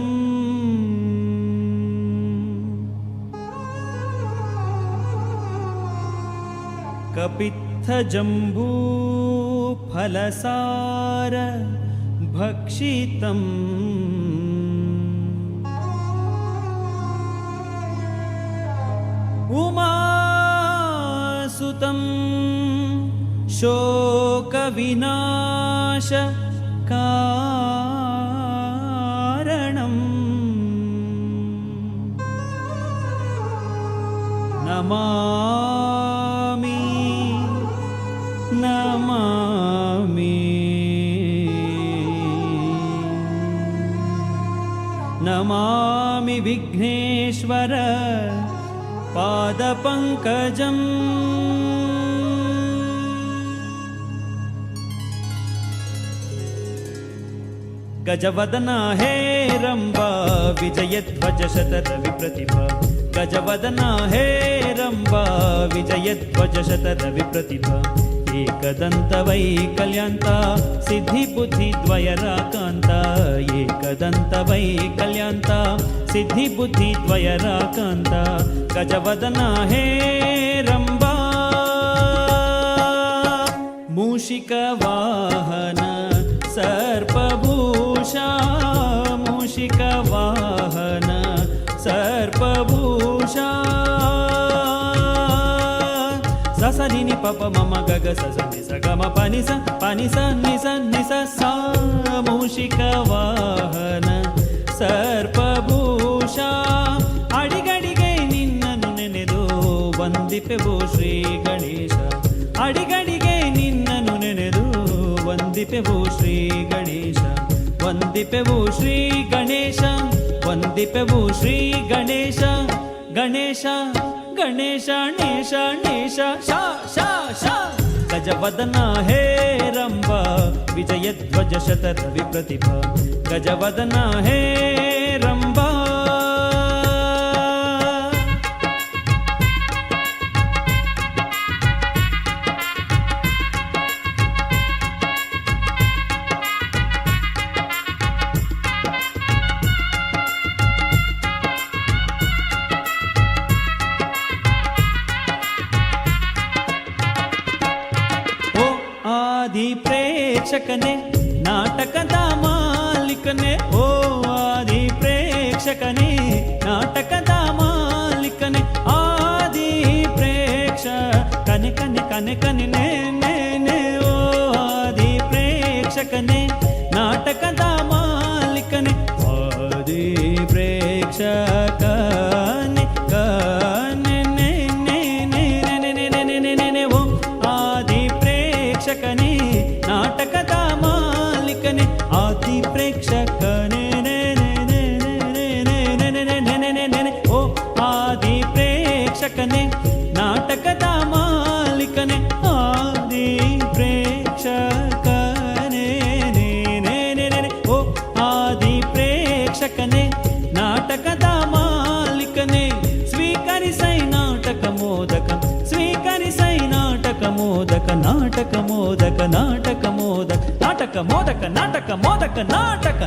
Speaker 10: कपित्थजम्बूफलसार भक्षितम् उमासुतं शोकविनाश कारणम् नमामि नमामि नमामि विघ्नेश्वर पादपङ्कजम् गजवदना हे रम्बा विजयध्वज शतरविप्रतिभा गजवदना हे रम्बा विजयध्वज शतरविप्रतिभा एकदन्तवैकल्यन्ता सिद्धिबुद्धिद्वयराकान्ता एकदन्तवैकल्यन्ता सिद्धिबुद्धिद्वयराकान्ता गजवदना हे रम्बा मूषिकवाहन सर्पभूषा मूषिकवाहन सर्पभूषा ससनि नि पप मम गग ससनि सगम पनि स नि स सा मूषिकवाहन सर्पभूषा अडिगडिगे निन्ननु नेनेदु ವಂದಿಪೆವು ಶ್ರೀ ಗಣೇಶ ಅಡಿಗಡಿಗೆ ನಿನ್ನನು ನೆನೆದು ವಂದಿಪೆವು ಶ್ರೀ ಗಣೇಶ ವಂದಿಪೆವು ಶ್ರೀ ಗಣೇಶ ವಂದಿಪೆವು ಶ್ರೀ ಗಣೇಶ ಗಣೇಶ ಗಣೇಶ ನೇಶ ನೇಶ ಶಾ ಶಾ ಶಾ ಗಜವದನ ಹೇ ರಂಬ ವಿಜಯಧ್ವಜ ಶತರವಿ ಪ್ರತಿಭಾ ಗಜವದನ ಹೇ ರಂಬ ಪ್ರೇಕ್ಷಕನೇ ನಾಟಕದ ಮಾಲೀಕನೇ ಓ ಆದಿ ಪ್ರೇಕ್ಷಕನೇ ನಾಟಕದ ಮಾಲೀಕನೇ ಆದಿ ಪ್ರೇಕ್ಷಕನೇ ಕನೆ ಕನೆ ಕನೆ ನೇ ನೇ ನೇ ಓ ಆದಿ ಪ್ರೇಕ್ಷಕನೇ ನಾಟಕದ ಮಾಲೀಕನೇ ಆದಿ ಪ್ರೇಕ್ಷಕನೇ ಕನೆ ನೇ ನೇ ನೇ ನೇ ನೇ ನೇ ನೇ ನೇ ನೇ ಓ ಆದಿ ಪ್ರೇಕ್ಷಕನೇ ನಾಟಕದ ಮಾಲೀಕನೇ ಆದಿ ಪ್ರೇಕ್ಷಕನೇ ನೇ ನೇ ನೇ ನೇ ನೇ ನೇ ನೇ ನೇ ನೇ ನೇ ನೇ ನೇ ಓ ಆದಿ ಪ್ರೇಕ್ಷಕನೇ ನಾಟಕದ ಮಾಲೀಕನೇ ಆದಿ ಪ್ರೇಕ್ಷಕನೇ ನೇ ನೇ ನೇ ನೇ ಓ ಆದಿ ಪ್ರೇಕ್ಷಕನೇ ನಾಟಕದ ಮಾಲೀಕನೇ ಸ್ವೀಕರಿಸೈ ನಾಟಕ ಮೋದಕ ಸ್ವೀಕರಿಸೈ ನಾಟಕ ಮೋದಕ ನಾಟಕ ಮೋದಕ ನಾಟಕ ಮೋದಕ ನಾಟಕ ಮೋದಕ ನಾಟಕ ಮೋದಕ ನಾಟಕ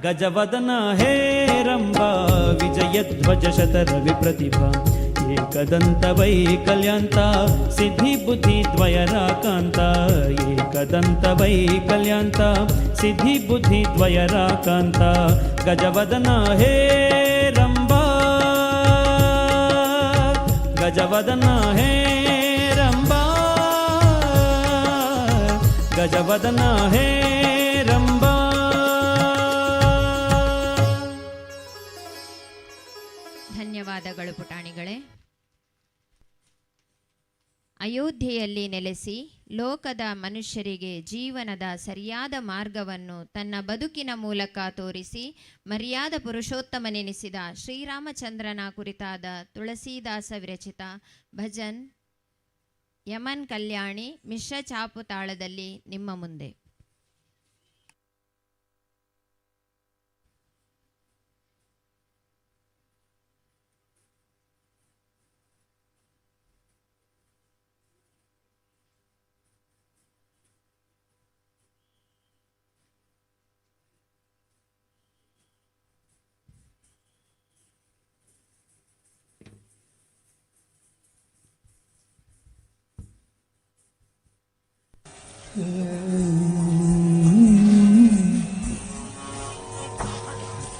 Speaker 10: ಗಜವದನ ಹೇರಂಬ ವಿಜಯಧ್ವಜ ಶತರವಿ ಪ್ರತಿಭಾ ಏಕದಂತ ವೈಕಲ್ಯಾಂತ ಸಿದ್ಧಿ ಬುದ್ಧಿ ದ್ವಯರಾಕಾಂತ ಏಕದಂತ ವೈಕಲ್ಯಾಂತ ಸಿದ್ಧಿ ಬುದ್ಧಿ ದ್ವಯರಾಕಾಂತ ಗಜವದನ ಹೇರಂಬ ಗಜವದನ ಹೇರಂಬ ಗಜವದನ ಹೇರಂಬ.
Speaker 6: ಧನ್ಯವಾದಗಳು ಪುಟಾಣಿಗಳೇ. ಅಯೋಧ್ಯೆಯಲ್ಲಿ ನೆಲೆಸಿ ಲೋಕದ ಮನುಷ್ಯರಿಗೆ ಜೀವನದ ಸರಿಯಾದ ಮಾರ್ಗವನ್ನು ತನ್ನ ಬದುಕಿನ ಮೂಲಕ ತೋರಿಸಿ ಮರ್ಯಾದ ಪುರುಷೋತ್ತಮನೆನಿಸಿದ ಶ್ರೀರಾಮಚಂದ್ರನ ಕುರಿತಾದ ತುಳಸೀದಾಸ ವಿರಚಿತ ಭಜನ್ ಯಮನ್ ಕಲ್ಯಾಣಿ ಮಿಶ್ರ ಚಾಪು ತಾಳದಲ್ಲಿ ನಿಮ್ಮ ಮುಂದೆ.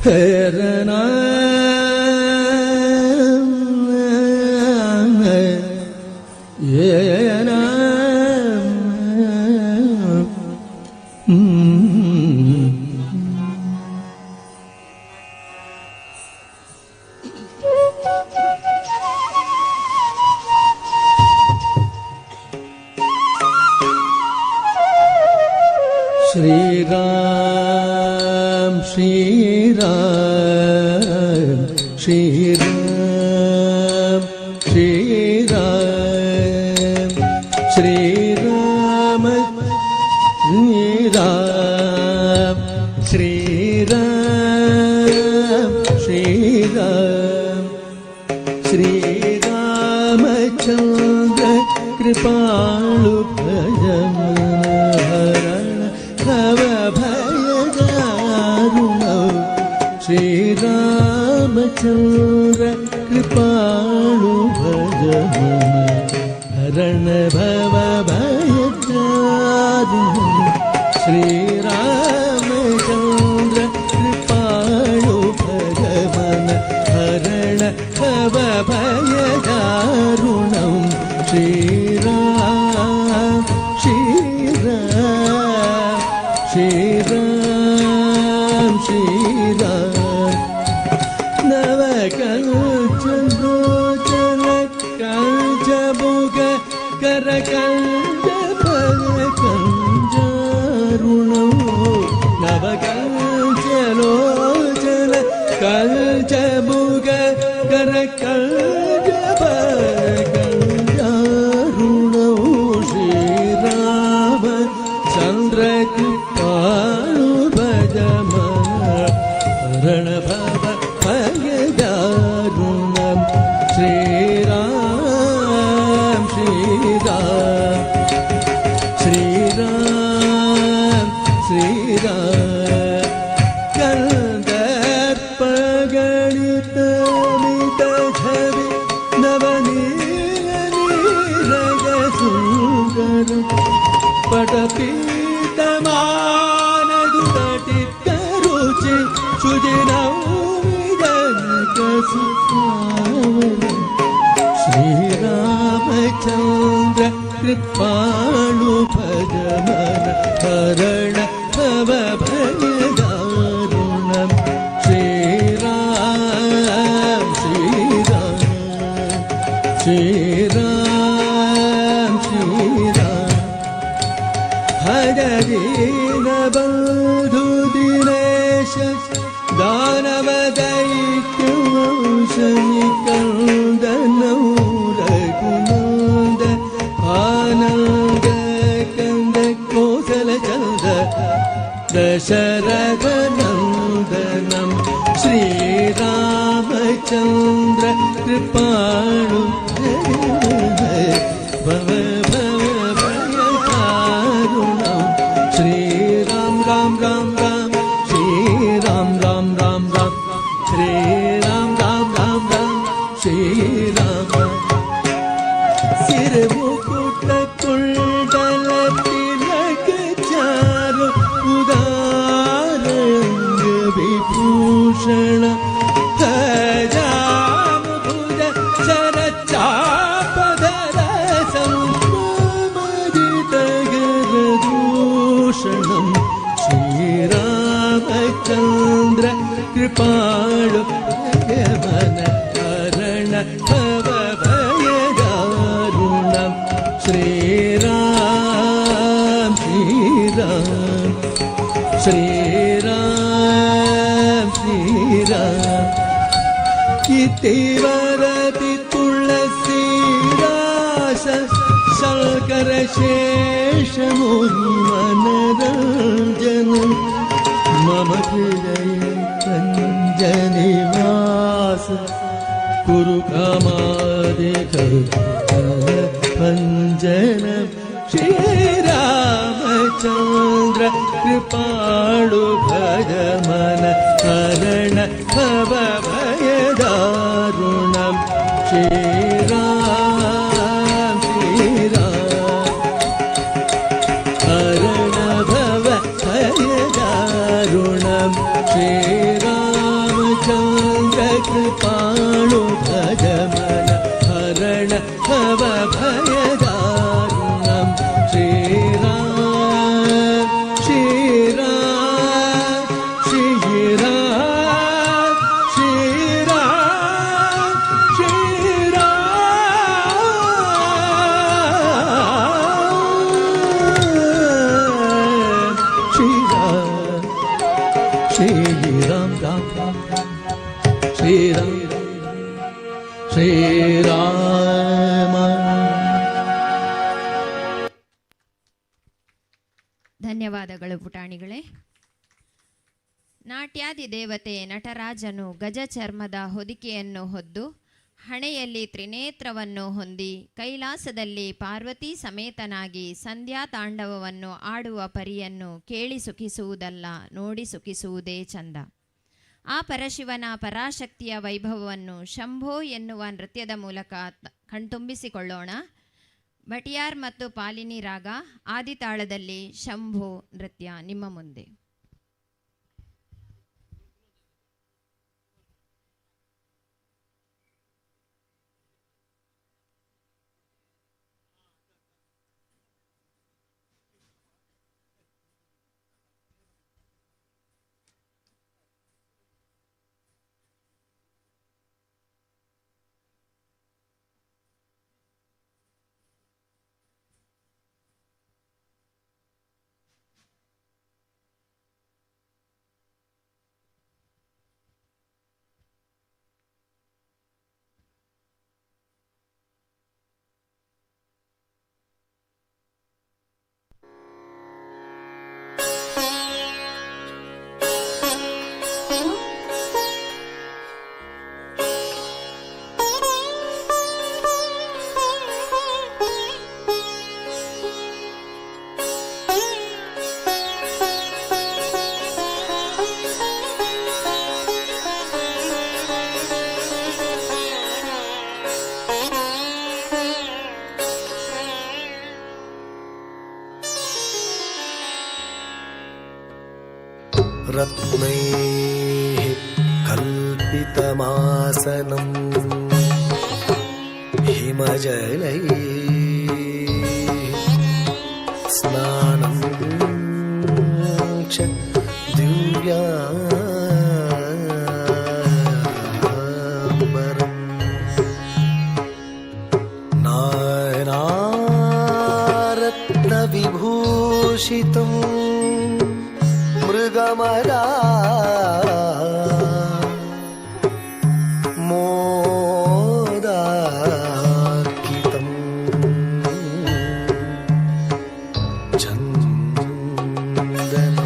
Speaker 10: ಹೇರನಾ ಏನ श्रीराम श्रीराम श्रीराम श्रीराम श्रीराम श्रीराम श्रीराम श्रीराम श्रीरामचंद्र कृपालु श्रीरामचंद्र कृपालु भजमन हरण भव भयदारुण श्रीरामचंद्र कृपालु भजमन हरण भव भयदारुणं श्रीराम श्रीराम श्रीराम श्रीराम नवकंचलोचन कंचमुख करकंच पदकंजारुणो नवकंचलोचन कंचमुख करकंच पदकंजारुणो श्रीराम चंद्र कृपालु भजमन हरण भव भयदारुणं श्रीराम श्रीराम श्रीराम श्रीराम कंदर्पगणितमित छवि नवनील नीरज सुंदर पटपीतमा ಶ್ರೀರಾಮಚಂದ್ರ ಕೃಪಾಳು ಭಜಮನ ಹರಣ ಭವ ಭಯದಾರುಣಂ ಶ್ರೀರಾಮ್ ಶ್ರೀರಾಮ್ ಶ್ರೀರಾಮ್ ಶ್ರೀರಾಮ್ ಹರ ದೀನ ಬಂಧು ದಿನೇಶ ದಾನವ ದೈತ್ಯವಂಶನಿಕಂದನೌ ರಘುನಂದ ಆನಂದ ಕಂದ ಕೋಸಲ ಚಂದ ದಶರಥ ನಂದನಂ ಶ್ರೀರಾಮಚಂದ್ರ ಕೃಪಾಳು ಭವ ಭವ ಭಯದಾರುಣಂ ಶ್ರೀರಾಮ್ ರಾಮ್ ರಾಮ್ ರಾಮ್ ಶ್ರೀರಾಮ್ ರಾಮ್ ರಾಮ್ ರಾಮ್ ಶ್ರೀರಾಮ್ ರಾಮ್ ರಾಮ್ ರಾಮ್ ಶ್ರೀರಾಮ ಸಿರಮುಕುಟ ಕುಂಡಲ ತಿಲಕ ಚಾರು ಉದಾರಂಗ ವಿಭೂಷಣ ಭಜಾಮುಜ ಶರಚಾಪಧರ ಸಂಭ್ರಮದಿತಗರದೂಷಣಂ ಶ್ರೀರಾಮಚಂದ್ರ ಕೃಪಾಳು ಭಯಮನ ಹರಣ ಭವ ಭಯದಾರುಣಂ ಶ್ರೀರಾಮ್ ಶ್ರೀರಾಮ್ ಶ್ರೀರಾಮ್ ಶ್ರೀರಾಮ್ ಇತಿವರತಿ ತುಳಸೀದಾಸ ಶಂಕರ ಶೇಷ ಮುನಿ ಮನರಂಜನ ಮಮ ಹೃದಯ ಕಂಜನಿವಾಸ ಕುರು ಕಾಮಾದಿಕರು ಭಂಜನ ಶ್ರೀರಾಮಚಂದ್ರ ಕೃಪಾಳು ಭಜಮನ ಹರಣ ಭವ ಭಯದಾರುಣಂ ಶ್ರೀರಾಮ್ ಶ್ರೀರಾಮ್ ಹರಣ ಭವ ಭಯದಾರುಣಂ ಶ್ರೀರಾಮಚಂದ್ರ ಕೃಪಾಳು ಭಜಮನ ಹರಣ ಭವ ಭಯದಾರುಣಂ ಶ್ರೀರಾಮ್ ಶ್ರೀರಾಮ್ ಶ್ರೀರಾಮ್ ಶ್ರೀರಾಮ್ ಶ್ರೀರಾಮ್ ಶ್ರೀರಾಮ್ ರಾಮ್ ರಾಮ್ ಶ್ರೀರಾಮ್ ಶ್ರೀರಾಮ.
Speaker 6: ಧನ್ಯವಾದಗಳು ಪುಟಾಣಿಗಳೇ. ನಾಟ್ಯಾದಿ ದೇವತೆ ನಟರಾಜನು ಗಜ ಚರ್ಮದ ಹೊದಿಕೆಯನ್ನು ಹೊದ್ದು ಹಣೆಯಲ್ಲಿ ತ್ರಿನೇತ್ರವನ್ನು ಹೊಂದಿ ಕೈಲಾಸದಲ್ಲಿ ಪಾರ್ವತಿ ಸಮೇತನಾಗಿ ಸಂಧ್ಯಾ ತಾಂಡವವನ್ನು ಆಡುವ ಪರಿಯನ್ನು ಕೇಳಿ ಸುಖಿಸುವುದಲ್ಲ, ನೋಡಿ ಸುಖಿಸುವುದೇ ಚಂದ. ಆ ಪರಶಿವನ ಪರಾಶಕ್ತಿಯ ವೈಭವವನ್ನು ಶಂಭೋ ಎನ್ನುವ ನೃತ್ಯದ ಮೂಲಕ ಕಣ್ತುಂಬಿಸಿಕೊಳ್ಳೋಣ. ಭಟಿಯಾರ್ ಮತ್ತು ಪಾಲಿನಿ ರಾಗ ಆದಿತಾಳದಲ್ಲಿ ಶಂಭೋ ನೃತ್ಯ ನಿಮ್ಮ ಮುಂದೆ.
Speaker 10: रत्नैः सुविस्तृतमासनम् हिमजलये स्नानं च दिव्याम्बरम् नानारत्नविभूषितं मृगमरा मोदाकितं चन्दनं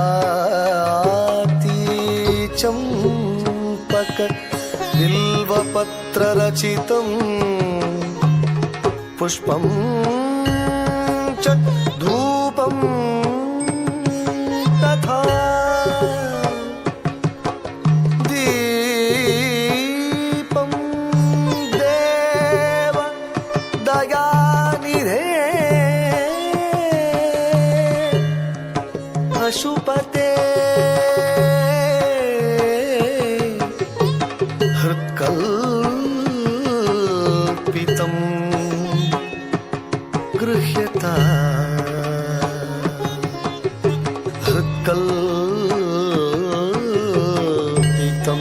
Speaker 10: जाति चम्पक बिल्वपत्ररचितं पुष्पं च धूपं तथा दीपं देव दयानिधे पशुपते हृत्कल्पितं गृह्यता हृत्कल्पितं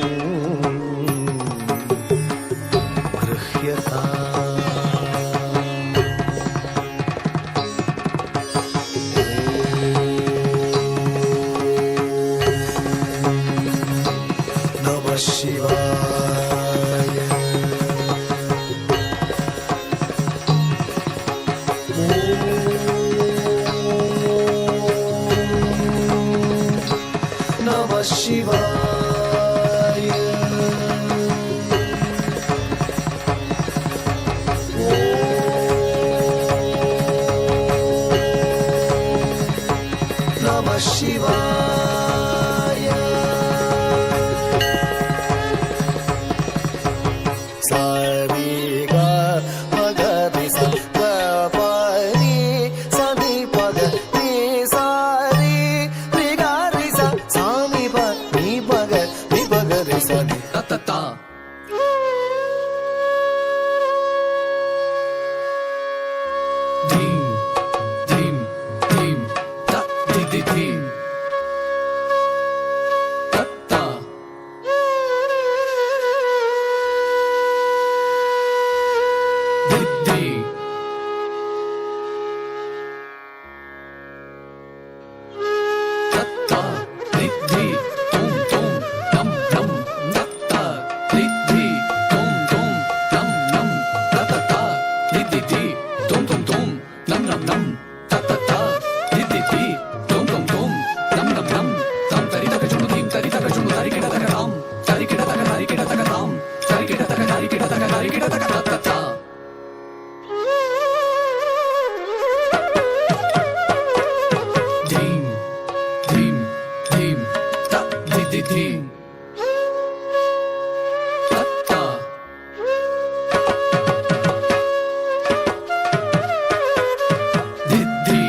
Speaker 10: गृह्यता नमः शिवाय नमः शिवाय नमः शिवाय सारी गा पगरि सा परि सनि पगरि सारी रि गा रि सा सानि प नि पगरि सनि ततता धीम धीम धीम ता धी धी धीम तत्ता धी तत्ता धी धी तुम तुम नम नम तत्ता धी धी तुम तुम नम नम तत्ता धी धी तुम तुम तुम नम नम नम तत्ता धी धी तुम तुम तुम नम नम नम तम तरी तक जुनु धीम तरी तक जुनु तरी केड़ा तक राम तरी केड़ा तक राम तरी केड़ा तक तत्ता धीम धीम धीम ता धी धी धीम तत्ता धी धी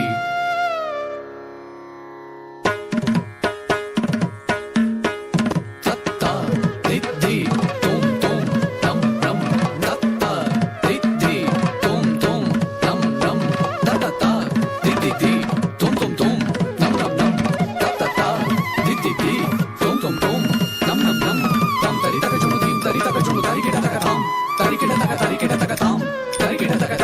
Speaker 10: तत्ता धी धी तुम तुम नम नम तत्ता धी धी तुम तुम नम नम तत्ता धी धी तुम तुम तुम नम नम नम तत्ता धी धी तुम तुम तुम नम नम नम तम तरी तक जुनु धीम तरी तक जुनु तरी केड़ा तक राम तरी केड़ा तक ताम तरी केड़ा तक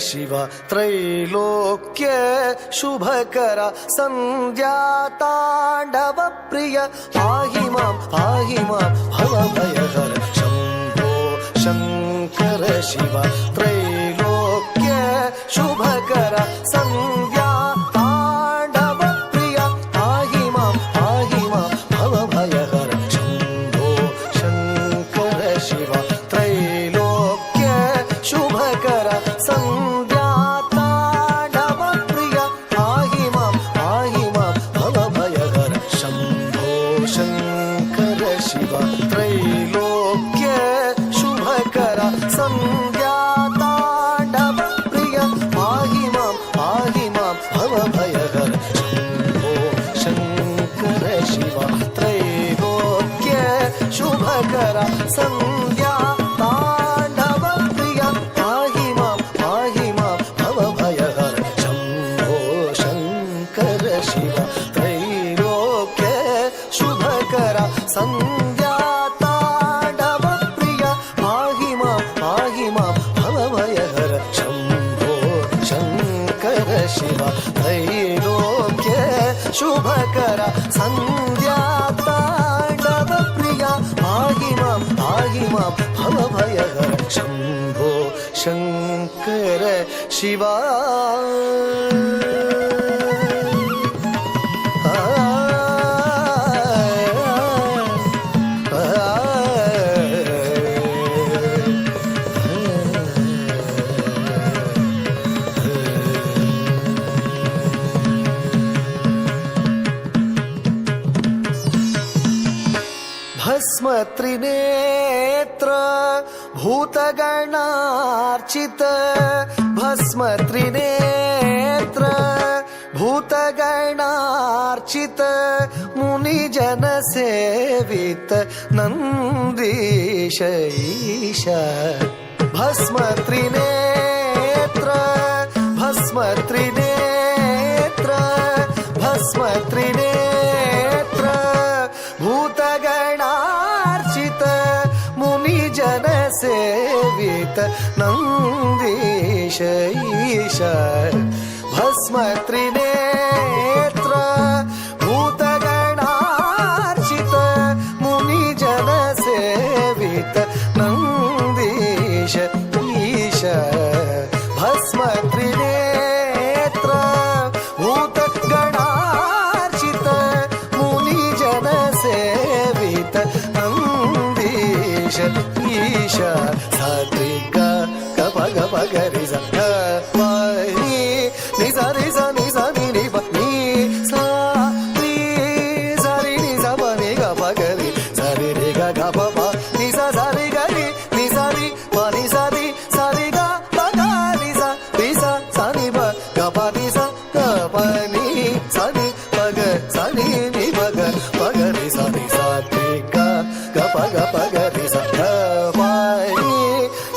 Speaker 10: ಶಿವ ತ್ರೈಲೋಕ್ಯ ಶುಭಕರ ಸಂಧ್ಯಾ ತಾಂಡವ ಪ್ರಿಯ ಪಾಹಿ ಮಾಂ ಭವಭಯಹರ ಶಂಭೋ ಶಂಕರ ಶಿವ ತ್ರೈಲೋಕ್ಯ ಶುಭಕರ ಸಂಧ್ಯಾ ತಾಂಡವ ಪ್ರಿಯ ಪಾಹಿ ಮಾಂ ಭವಭಯಹರ ಶಂಭೋ ಶಂಕರ ಶಿವ ತ್ರೈಲೋಕ್ಯ ಶುಭಕರ ಸಂಧ್ಯಾ ತಾಂಡವ ಪ್ರಿಯ ಪಾಹಿ ಮಾಂ ಭವಭಯಹರ ಶಂಭೋ ಶಂಕರ ಶಿವ ತ್ರೈಲೋಕ್ಯ ಶುಭಕರ ಸಂಧ್ಯಾ ತಾಂಡವ ಪ್ರಿಯ ಪಾಹಿ ಮಾಂ ಭವಭಯಹರ ಶಂಭೋ ಶಂಕರ ಶಿವ ತ್ರೈಲೋಕ್ಯ ಶುಭಕರ ಸಂಧ್ಯಾ ತಾಂಡವ ಪ್ರಿಯ ಪಾಹಿ ಮಾಂ ಭವಭಯಹರ ಶಂಭೋ ಶಂಕರ ಶಿವ ತ್ರೈಲೋಕ್ಯ ಶುಭಕರ ಸಂಧ್ಯಾ ತಾಂಡವ ಪ್ರಿಯ ಪಾಹಿ ಮಾಂ ಭವಭಯಹರ ಶಂಭೋ ಶಂಕರ ಶಿವ ತ್ರೈಲೋಕ್ಯ ಶುಭಕರ ಸಂಧ್ಯಾ ತಾಂಡವ ಪ್ರಿಯ ಪಾಹಿ ಮಾಂ ಭವಭಯಹರ ಶಂಭೋ ಶಂಕರ ಶಿವ ಭಸ್ಮ ತ್ರಿನೇತ್ರ ಭೂತಗಣಾರ್ಚಿತ ಭಸ್ಮ ತ್ರಿನೇತ್ರ ಭೂತಗಣಾರ್ಚಿತ ಮುನಿಜನ ಸೇವಿತ ನಂದೀಶ ಈಶ ಭಸ್ಮ ತ್ರಿನೇತ್ರ ಭಸ್ಮ ತ್ರಿನೇತ್ರ ಭಸ್ಮ ತ್ರಿನೇತ್ರ ಭೂತಗಣಾರ್ಚಿತ ಮುನಿಜನ ಸೇವಿತ ನಂದೀಶ ಈಶ ಭಸ್ಮ ತ್ರಿನೇತ್ರ ಭೂತಗಣಾರ್ಚಿತ ಮುನಿಜನ ಸೇವಿತ ನಂದೀಶ ಈಶ ಭಸ್ಮ ತ್ರಿನೇತ್ರ ಭೂತಗಣಾರ್ಚಿತ ಮುನಿಜನ ಸೇವಿತ ನಂದೀಶ ಈಶ ಸಾತ್ವಿಕ ಕಪ ಗಪ ಗರಿ ಸ ನಿ ಸ ರಿ ಸ ನಿ ಸ ನಿ ನಿ ಪ ನಿ ಸ ರಿ ಸ ರಿ ನಿ ಸ ಪ ನಿ ಗ ಪ ಗರಿ ಸ ರಿ ರಿ ಗ ಗ ಪ ಪ ನಿ ಸ ಸ ರಿ ಗ ರಿ ನಿ ಸ ರಿ ಪ ನಿ ಸ ರಿ ಗ ಪ ಗ ನಿ ಸ ರಿ ಸ ಸ ನಿ ಪ ಗ ಪ ನಿ ಸ ಗ ಪ ನಿ ಸ ನಿ ಪ ಗ ಸ ನಿ ನಿ ಪ ಗ ಪ ಗ ರಿ ಸ ನಿ ಸ ರಿ ಗ ಗ ಪ ಗ ರಿ ಸ ಗ ಪ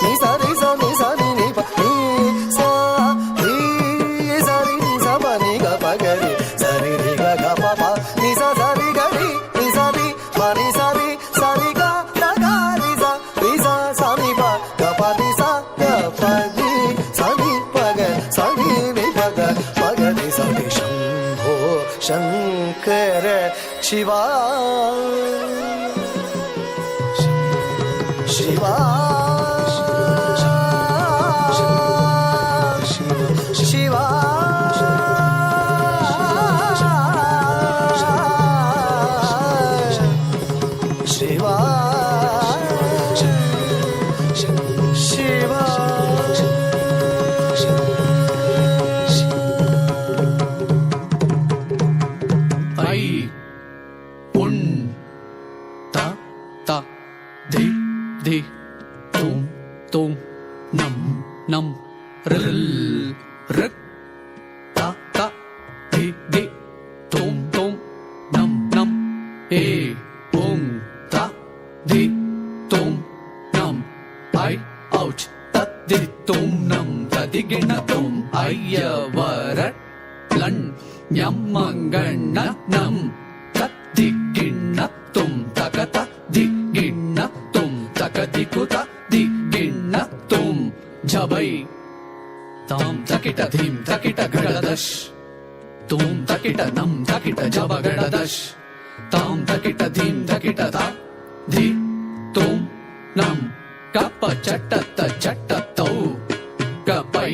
Speaker 10: ನಿ ಸ ರಿ ಸ ನಿ ಸ ನಿ ನಿ ಪ ನಿ ಸ ರಿ ಸ ರಿ ನಿ ಸ ಪ ನಿ ಗ ಪ ಗ ರಿ ಸ ರಿ ರಿ ಗ ಗ ಪ ಪ ನಿ ಸ ಸ ರಿ ಗ ರಿ ನಿ ಸ ರಿ ಪ ನಿ ಸ ರಿ ಗ ಗ ಗ ರಿ ಸ ರಿ ಸ ಸ ನಿ ಪ ಗ ಪ ನಿ ಸ ಗ ಪ ನಿ ಸ ನಿ ಪ ಗ ಸ ನಿ ನಿ ಪ ಗ ಪ ಗ ರಿ ಸ ನಿ ಶಂಭೋ ಶಂಕರ ಶಿವ ಶಿವ ಶಿವ ಶಿವ ಶಿವ
Speaker 14: ಐ ಉನ್ ತ ತ ಧಿ ಧಿ ತುಂ ತುಂ ನಂ ನಂ ರಿಲ್ ರಿಕ್ ತ ತ ಧಿ ಧಿ ತುಂ ತುಂ ನಂ ನಂ ಏ ಉಂ ತ ಧಿ ತುಂ ನಂ ಐ ಔಚ್ ತದ್ದಿ ತುಂ ನಂ ತದಿಗಿಣ ತುಂ ಅಯ್ಯವರ ಲಣ್ ஞம்மங்கண்ண நம் தத்திகிண்ணத்தும் தகத திகிண்ணத்தும் தகதிகுத திகிண்ணத்தும் ஜபை தா ಧೀಂ ತಕಿಟ ಗಡದಶ್ ತೂಂ ತಕಿಟ ನಂ ತಕಿಟ ಜಬ ಗಡದಶ್ ತಾಂ ತಕಿಟ ಧೀಂ ತಕಿಟ ತಾ ಧೀ ತೂಂ ನಂ ಕಪ್ಪ ಚಟ್ಟತ್ತ ಚಟ್ಟತ್ತೌ ಕಪೈ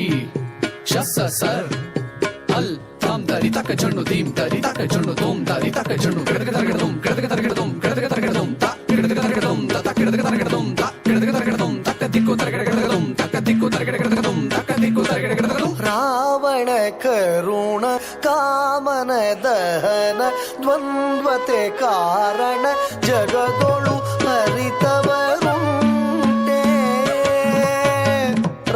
Speaker 14: ಶಸ್ಸ ಸರ್ ಅಲ್ ತಾಂ ತರಿ ತಕ ಜಣ್ಣು ಧೀಂ ತರಿ ತಕ ಜಣ್ಣು ತೋಂ ತರಿ ತಕ ಜಣ್ಣು ಗಡಗ ತರಗಡದೋಂ ಗಡಗ ತರಗಡದೋಂ ಗಡಗ ತರಗಡದೋಂ ತಾ ಗಡಗ ತರಗಡದೋಂ ತಾ ಗಡಗ ತರಗಡದೋಂ ತಾ ಗಡಗ ತರಗಡದೋಂ ತಕ್ಕ ದಿಕ್ಕು ತರಗಡಗಡದೋಂ ತಕ್ಕ ದಿಕ್ಕು ತರಗಡಗಡದೋಂ ತಕ್ಕ ದಿಕ್ಕು ತರಗಡಗಡದೋಂ
Speaker 10: ರಾವಣ ಕರುಣ ಕಾಮನ ದಹನ ದ್ವಂದ್ವತೆ ಕಾರಣ ಜಗದೊಳು ಹರಿತವರುಂಟೆ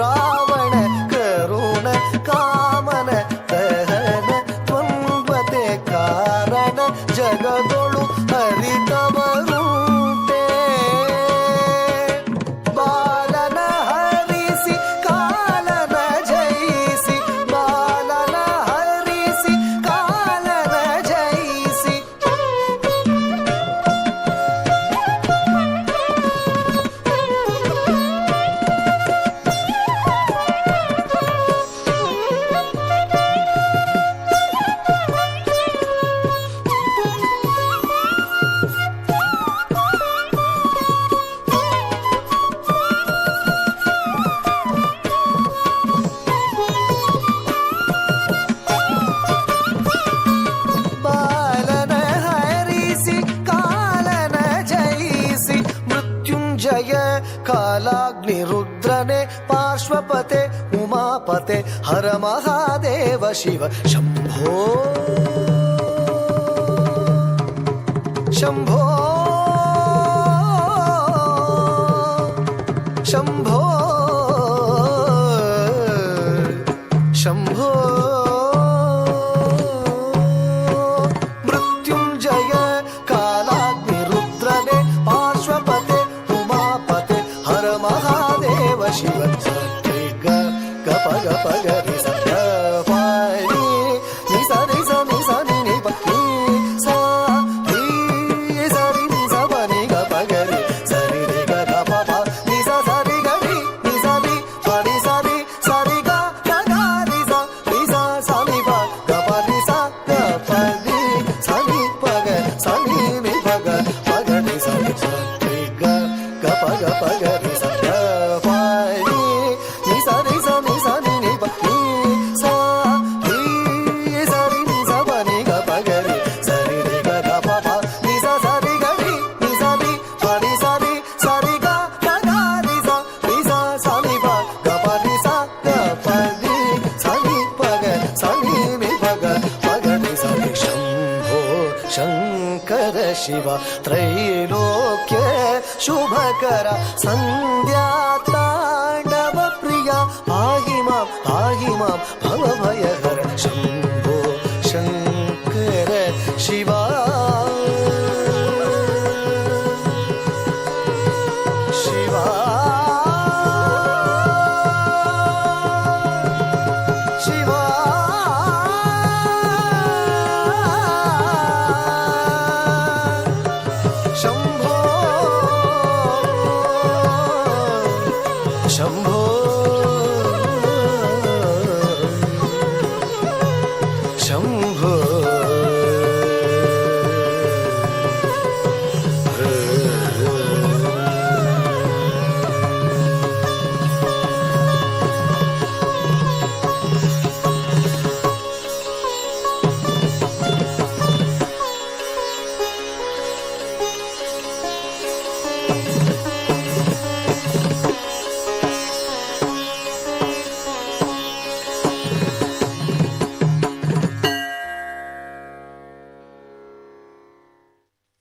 Speaker 10: ರಾವಣ ಕರುಣ ಕಾಮನ ದಹನ ದ್ವಂದ್ವತೆ ಕಾರಣ ಜಗದೊಳು ಹರಿತವರುಂಟೆ ಬಾಲನ ಹರಿಸಿ ಕಾಲನ ಜಯಿಸಿ ಬಾಲನ ಹರಿಸಿ ಕಾಲನ ಜಯಿಸಿ ಬಾಲನ ಹರಿಸಿ ಕಾಲನ ಜಯಿಸಿ ಮೃತ್ಯುಂಜಯ ಕಾಲಾಗ್ನಿ ರುದ್ರನೆ ಪಾರ್ಶ್ವಪತೆ ಉಮಾಪತೆ ಹರ ಮಹಾದೇವ ಶಿವ ಶಂಭೋ ಶಂಭೋ ಶಂಭೋ ಶಂಭೋ ಮೃತ್ಯುಂಜಯ ಕಾಲಾಗ್ನಿ ರುದ್ರನೆ ಪಾರ್ಶ್ವಪತೆ ಉಮಾಪತೆ ಹರ ಮಹಾದೇವ ಶಿವ ಗ ಗಪ ಗಪ ಗರಿ ಸ ಗ ಪ ನಿ ನಿ ಸ ನಿ ಸ ನಿ ಸ ನಿ ನಿ ಪ ನಿ ಸ ನಿ ಸ ರಿ ನಿ ಸ ಪ ನಿ ಗ ಪ ಗರಿ ಸ ರಿ ರಿ ಗ ಗ ಪ ಪ ನಿ ಸ ಸ ರಿ ಗ ರಿ ನಿ ಸ ರಿ ಪ ನಿ ಸ ರಿ ಸ ರಿ ಗ ಗ ಗ ರಿ ಸ ನಿ ಪ ಗ ಪ ನಿ ಸ ಗ ಪ ನಿ ಸ ನಿ ಪ ಗ ಸ ನಿ ನಿ ಪ ಗ ಪ ಗ ನಿ ಸ ನಿ ಸ ರಿ ಗ ಗ ಪ ಗ ರಿ ಸ ಗ ಪ ನಿ ನಿ ಸ ರಿ ಸ ನಿ ಸ ನಿ ನಿ ಪ ನಿ ಸ ರಿ ಸ ರಿ ನಿ ಸ ಪ ನಿ ಗ ಪ ಗ ರಿ ಸ ರಿ ರಿ ಗ ಗ ಪ ಪ ನಿ ಸ ಸ ರಿ ಗ ರಿ ನಿ ಸ ರಿ ಪ ನಿ ಸ ರಿ ಸ ರಿ ಗ ಗ ಗ ರಿ ಸ ನಿ ಪ ಗ ಪ ನಿ ಸ ಗ ಪ ನಿ ಸ ನಿ ಪ ಗ ಸ ನಿ ನಿ ಪ ಗ ಪ ಗ ನಿ ಸ ನಿ ಶಂಭೋ ಶಂಕರ ಶಿವ ತ್ರೈಲೋಕ್ಯ ಶುಭಕರ ಸಂಧ್ಯಾ ತಾಂಡವ ಪ್ರಿಯ ಪಾಹಿ ಮಾಂ ಭವ ಭಯಹರ ಶಂಭೋ ಶಂಕರ ಶಿವ ಶಿವ ಶಿವ ಶಂಭೋ ಶಂಭೋ ಶಂಭೋ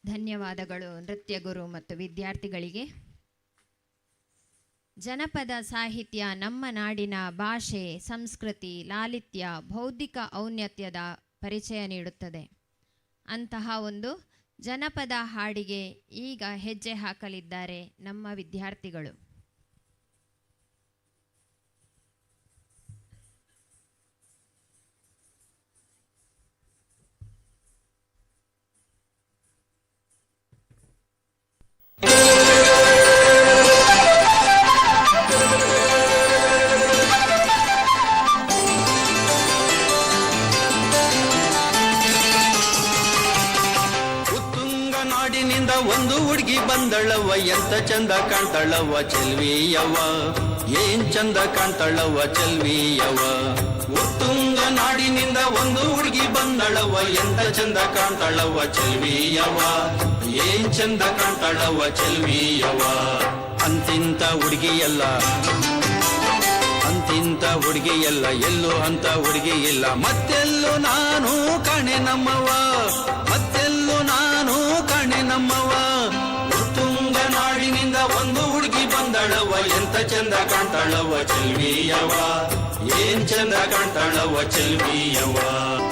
Speaker 6: ಧನ್ಯವಾದಗಳು ನೃತ್ಯ ಗುರು ಮತ್ತು ವಿದ್ಯಾರ್ಥಿಗಳಿಗೆ. ಜನಪದ ಸಾಹಿತ್ಯ ನಮ್ಮ ನಾಡಿನ ಭಾಷೆ, ಸಂಸ್ಕೃತಿ, ಲಾಲಿತ್ಯ, ಬೌದ್ಧಿಕ ಔನ್ನತ್ಯದ ಪರಿಚಯ ನೀಡುತ್ತದೆ. ಅಂತಹ ಒಂದು ಜನಪದ ಹಾಡಿಗೆ ಈಗ ಹೆಜ್ಜೆ ಹಾಕಲಿದ್ದಾರೆ ನಮ್ಮ ವಿದ್ಯಾರ್ಥಿಗಳು.
Speaker 1: ನಾಡಿನಿಂದ ಒಂದು ಹುಡುಗಿ ಬಂದಳವ್ವ ಎಂತ ಚಂದ ಕಾಣ್ತಾಳವ್ವ ಚೆಲ್ವಿಯವ್ವ ಏನ್ ಚಂದ ಕಾಣ್ತಾಳವ್ವ ಚೆಲ್ವಿಯವ್ವ ಉತ್ತುಂಗ ನಾಡಿನಿಂದ ಒಂದು ಹುಡುಗಿ ಬಂದಳವ್ವ ಎಂತ ಚಂದ ಕಾಣ್ತಾಳವ್ವ ಚೆಲ್ವಿಯವ್ವ ಏನ್ ಚಂದ ಕಾಣ್ತಾಳವ್ವ ಚೆಲ್ವಿಯವ್ವ ಅಂತಿಂತ ಹುಡುಗಿಯಲ್ಲ ಅಂತಿಂತ ಹುಡುಗಿಯಲ್ಲ ಎಲ್ಲೂ ಅಂತ ಹುಡುಗಿ ಇಲ್ಲ ಮತ್ತೆಲ್ಲೂ ನಾನು ಕಾಣೆ ನಮ್ಮವ್ವ ಮತ್ತೆಲ್ಲೂ ನಾನು ಕಾಣೆ ನಮ್ಮವ್ವ ಉತ್ತುಂಗ ನಾಡಿನಿಂದ ಒಂದು ಹುಡುಗಿ ಬಂದಳವ್ವ ಎಂತ ಚಂದ ಕಾಣ್ತಾಳವ್ವ ಚೆಲ್ವಿಯವ್ವ ಏನ್ ಚಂದ ಕಾಣ್ತಾಳವ್ವ ಚೆಲ್ವಿಯವ್ವ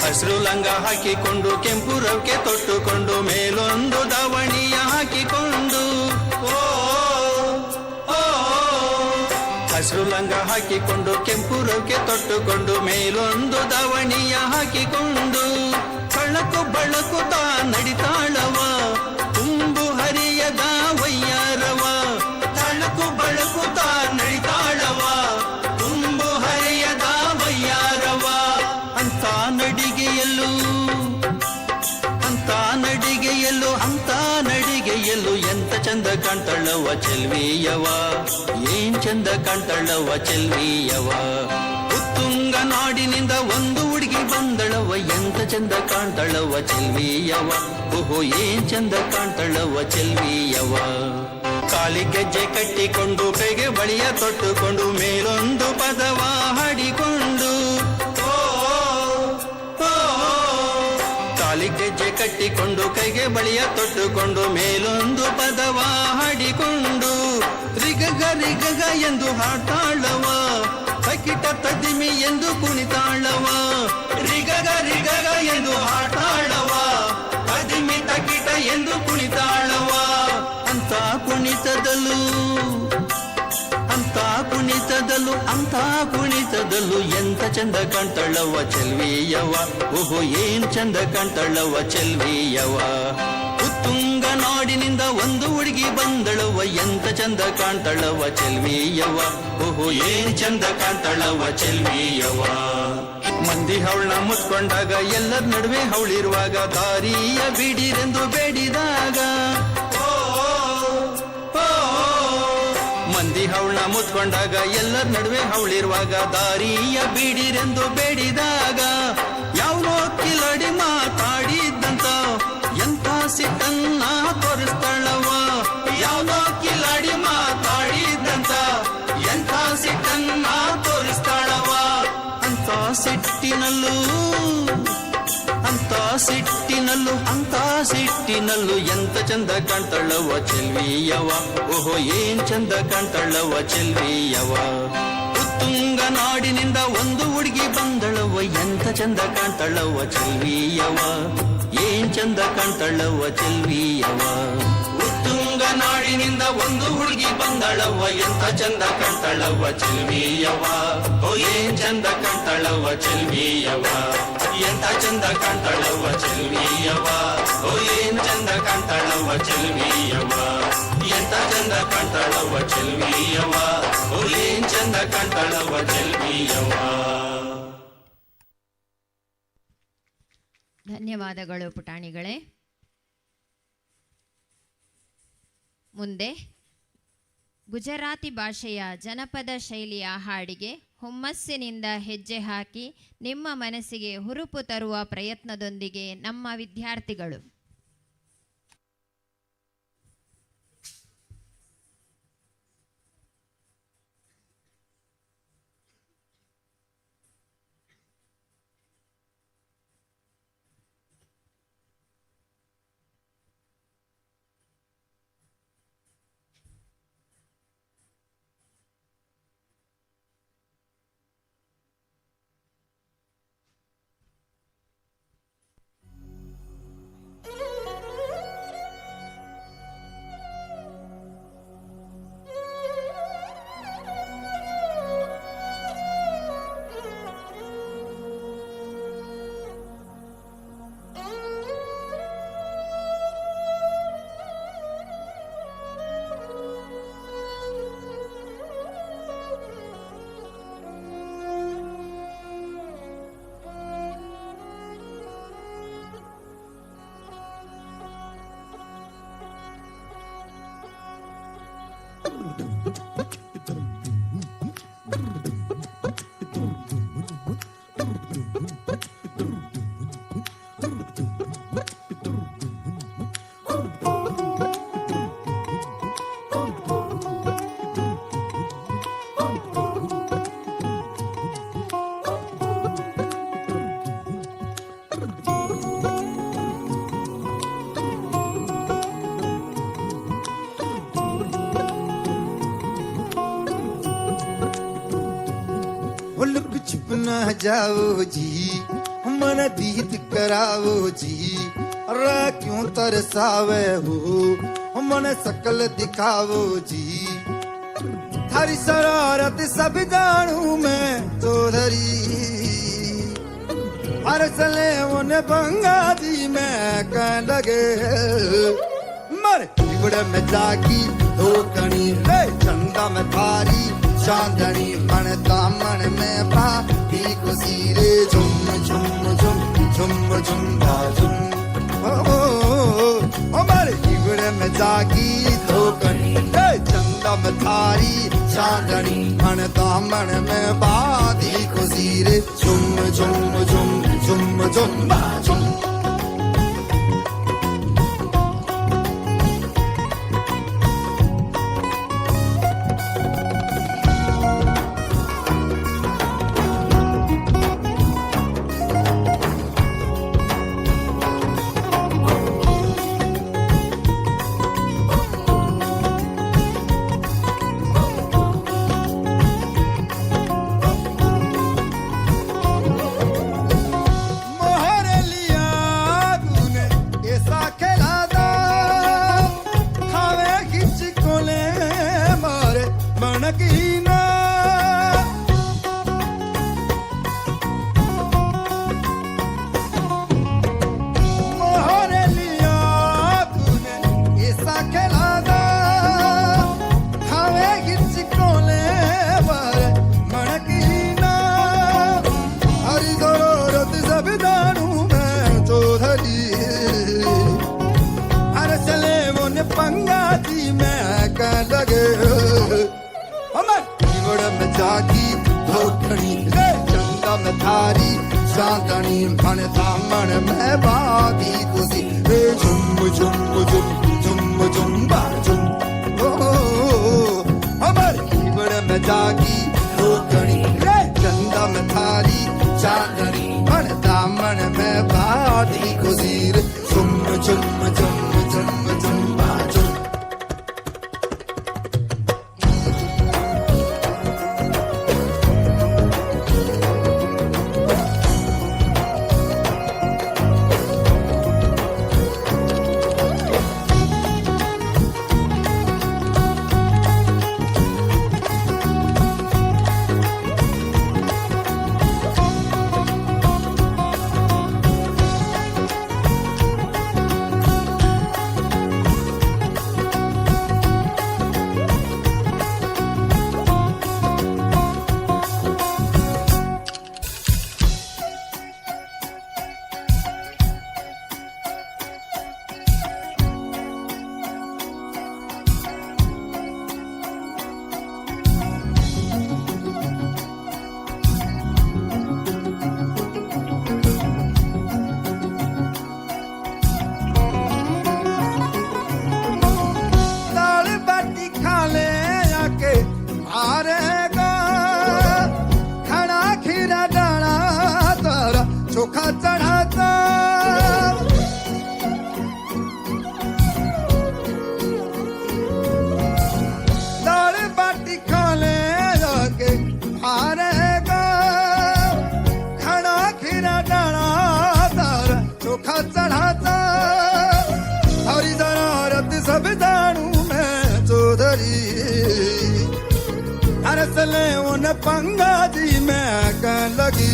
Speaker 1: ಹಸಿರು ಲಂಗ ಹಾಕಿಕೊಂಡು ಕೆಂಪು ರವ್ಕೆ ತೊಟ್ಟುಕೊಂಡು ಮೇಲೊಂದು ದಾವಣಿಯ ಹಾಕಿಕೊಂಡು ಹಸಿರು ಲಂಗ ಹಾಕಿಕೊಂಡು ಕೆಂಪು ರವ್ಕೆ ತೊಟ್ಟುಕೊಂಡು ಮೇಲೊಂದು ದಾವಣಿಯ ಹಾಕಿಕೊಂಡು ಕಳಕು ಬಳಕು ತಾ ನಡಿತಾಳವ ತುಂಬು ಹರಿಯದ ವಯ್ಯಾರವ ತಳಕು ಬಳಕು ತಾ ನಡಿತಾಳವ ತುಂಬು ಹರಿಯದ ವಯ್ಯಾರವ ಅಂತ ನಡಿಗೆಯಲ್ಲೂ ಅಂತ ನಡಿಗೆಯಲ್ಲೂ ಎಂತ ಚಂದ ಕಾಣ್ತಾಳವ್ವ ಚೆಲ್ವಿಯವ್ವ ಏನ್ ಚಂದ ಕಾಣ್ತಾಳವ್ವ ಚೆಲ್ವಿಯವ್ವ ಉತ್ತುಂಗ ನಾಡಿನಿಂದ ಒಂದು ಹುಡುಗಿ ಬಂದಳವ್ವ ಎಂತ ಚಂದ ಕಾಣ್ತಾಳವ್ವ ಚೆಲ್ವಿಯವ್ವ ಓಹೋ ಏನ್ ಚಂದ ಕಾಣ್ತಾಳವ್ವ ಚೆಲ್ವಿಯವ್ವ ಕಾಲಿ ಗೆಜ್ಜೆ ಕಟ್ಟಿಕೊಂಡು ಕೈಗೆ ಬಳಿಯ ತೊಟ್ಟುಕೊಂಡು ಮೇಲೊಂದು ಪದವ ಹಾಡಿಕೊಂಡು ಕಾಲಿ ಗೆಜ್ಜೆ ಕಟ್ಟಿಕೊಂಡು ಕೈಗೆ ಬಳಿಯ ತೊಟ್ಟುಕೊಂಡು ಮೇಲೊಂದು ಪದವ ಹಾಡಿಕೊಂಡು ರಿಗಗ ರಿಗಗ ಎಂದು ಹಾಡ್ತಾಳವ ತಕಿಟ ತದಿಮಿ ಎಂದು ಕುಣಿತಾಳವ ರಿಗಗ ರಿಗಗ ಎಂದು ಹಾಡ್ತಾಳವ ತದಿಮಿ ತಕಿಟ ಎಂದು ಕುಣಿತಾಳವ ಅಂತ ಕುಣಿತದಲ್ಲೂ ಎಂತ ಚಂದ ಕಾಣ್ತಾಳವ್ವ ಚೆಲ್ವಿಯವ್ವ ಓಹೋ ಏನ್ ಚಂದ ಕಾಣ್ತಾಳವ್ವ ಚೆಲ್ವಿಯವ್ವ ಉತ್ತುಂಗ ನಾಡಿನಿಂದ ಒಂದು ಹುಡುಗಿ ಬಂದಳವ್ವ ಎಂತ ಚಂದ ಕಾಣ್ತಾಳವ್ವ ಚೆಲ್ವಿಯವ್ವ ಓಹೋ ಏನ್ ಚಂದ ಕಾಣ್ತಾಳವ್ವ ಚೆಲ್ವಿಯವ್ವ ಮಂದಿ ಅವಳನ್ನ ಮುಚ್ಕೊಂಡಾಗ ಎಲ್ಲರ ನಡುವೆ ಅವಳಿರುವಾಗ ದಾರಿಯ ಬಿಡಿರೆಂದು ಬೇಡಿದಾಗ ಮಂದಿ ಅವಳನ್ನ ಮುಚ್ಕೊಂಡಾಗ ಎಲ್ಲರ ನಡುವೆ ಅವಳಿರುವಾಗ ದಾರಿಯ ಬಿಡಿರೆಂದು ಬೇಡಿದಾಗ ಯಾವನೋ ಕಿಲಾಡಿ ಮಾತಾಡಿದ್ದಂತ ಎಂಥ ಸಿಟ್ಟನ್ನ ತೋರಿಸ್ತಾಳವ ಯಾವನೋ ಕಿಲಾಡಿ ಮಾತಾಡಿದ್ದಂತ ಎಂಥ ಸಿಟ್ಟನ್ನ ತೋರಿಸ್ತಾಳವ ಅಂತ ಸಿಟ್ಟಿನಲ್ಲೂ ಎಂತ ಚಂದ ಕಾಣ್ತಾಳವ್ವ ಚೆಲ್ವಿಯವ್ವ ಓಹೋ ಏನ್ ಚಂದ ಕಾಣ್ತಾಳವ್ವ ಚೆಲ್ವಿಯವ್ವ ಉತ್ತುಂಗ ನಾಡಿನಿಂದ ಒಂದು ಹುಡುಗಿ ಬಂದಳವ್ವ ಎಂತ ಚಂದ ಕಾಣ್ತಾಳವ್ವ ಚೆಲ್ವಿಯವ್ವ ಏನ್ ಚಂದ ಕಾಣ್ತಾಳವ್ವ ಚೆಲ್ವಿಯವ್ವ ಉತ್ತುಂಗ ನಾಡಿನಿಂದ ಒಂದು ಹುಡುಗಿ ಬಂದಳವ್ವ ಎಂತ ಚಂದ ಕಾಣ್ತಾಳವ್ವ ಚೆಲ್ವಿಯವ್ವ ಓ ಏನ್ ಚಂದ ಕಾಣ್ತಾಳವ್ವ ಚೆಲ್ವಿಯವ್ವ ಎಂತ ಚಂದ ಕಾಣ್ತಾಳವ್ವ ಚೆಲ್ವಿಯವ್ವ ಓ ಏನ್ ಚಂದ ಕಾಣ್ತಾಳವ್ವ ಚೆಲ್ವಿಯವ್ವ ಎಂತ ಚಂದ ಕಾಣ್ತಾಳವ್ವ ಚೆಲ್ವಿಯವ್ವ ಓ ಏನ್ ಚಂದ ಕಾಣ್ತಾಳವ್ವ ಚೆಲ್ವಿಯವ್ವ.
Speaker 6: ಧನ್ಯವಾದಗಳು ಪುಟಾಣಿಗಳೇ. ಮುಂದೆ ಗುಜರಾತಿ ಭಾಷೆಯ ಜನಪದ ಶೈಲಿಯ ಹಾಡಿಗೆ ಹುಮ್ಮಸ್ಸಿನಿಂದ ಹೆಜ್ಜೆ ಹಾಕಿ ನಿಮ್ಮ ಮನಸ್ಸಿಗೆ ಹುರುಪು ತರುವ ಪ್ರಯತ್ನದೊಂದಿಗೆ ನಮ್ಮ ವಿದ್ಯಾರ್ಥಿಗಳು
Speaker 10: न जाओ जी, मन दीद कराओ जी, रा क्यों तरसावे हो, मन सकल दिखाओ जी। थारी शरारत सब जानू मैं चौधरी, हर चले उन्हें बंगा जी मैं कह लगे। मर बिगड़ में जागी धोकनी, चंदा में थारी चांदनी, मन दामन में बाती खुशी रे। झुम झुम झुम झुम झुम झुम, हमारे बिगड़ में जागी धोकनी, चंदा में थारी चांदनी, मन दामन में बाती खुशी रे। झुम झुम झुम झुम झुम झुम। जागी धोखड़ी, चंदा में थारी चांदनी, मन दामन में बाती खुशी रे। झुम झुम झुम झुम झुम झुम, हमारे जीवन में जागी धोखड़ी, चंदा में थारी चांदनी, मन दामन में बाती खुशी रे। झुम झुम झुम झुम झुम झुम। चोखा चढ़ाता दाल बाटी खा ले जाके हारेगा, खड़ा खीरा डाला तारा चोखा चढ़ाता। हरी शरारत सब जानू मैं चौधरी, अरसले उन पंगा जी मैं कह लगी।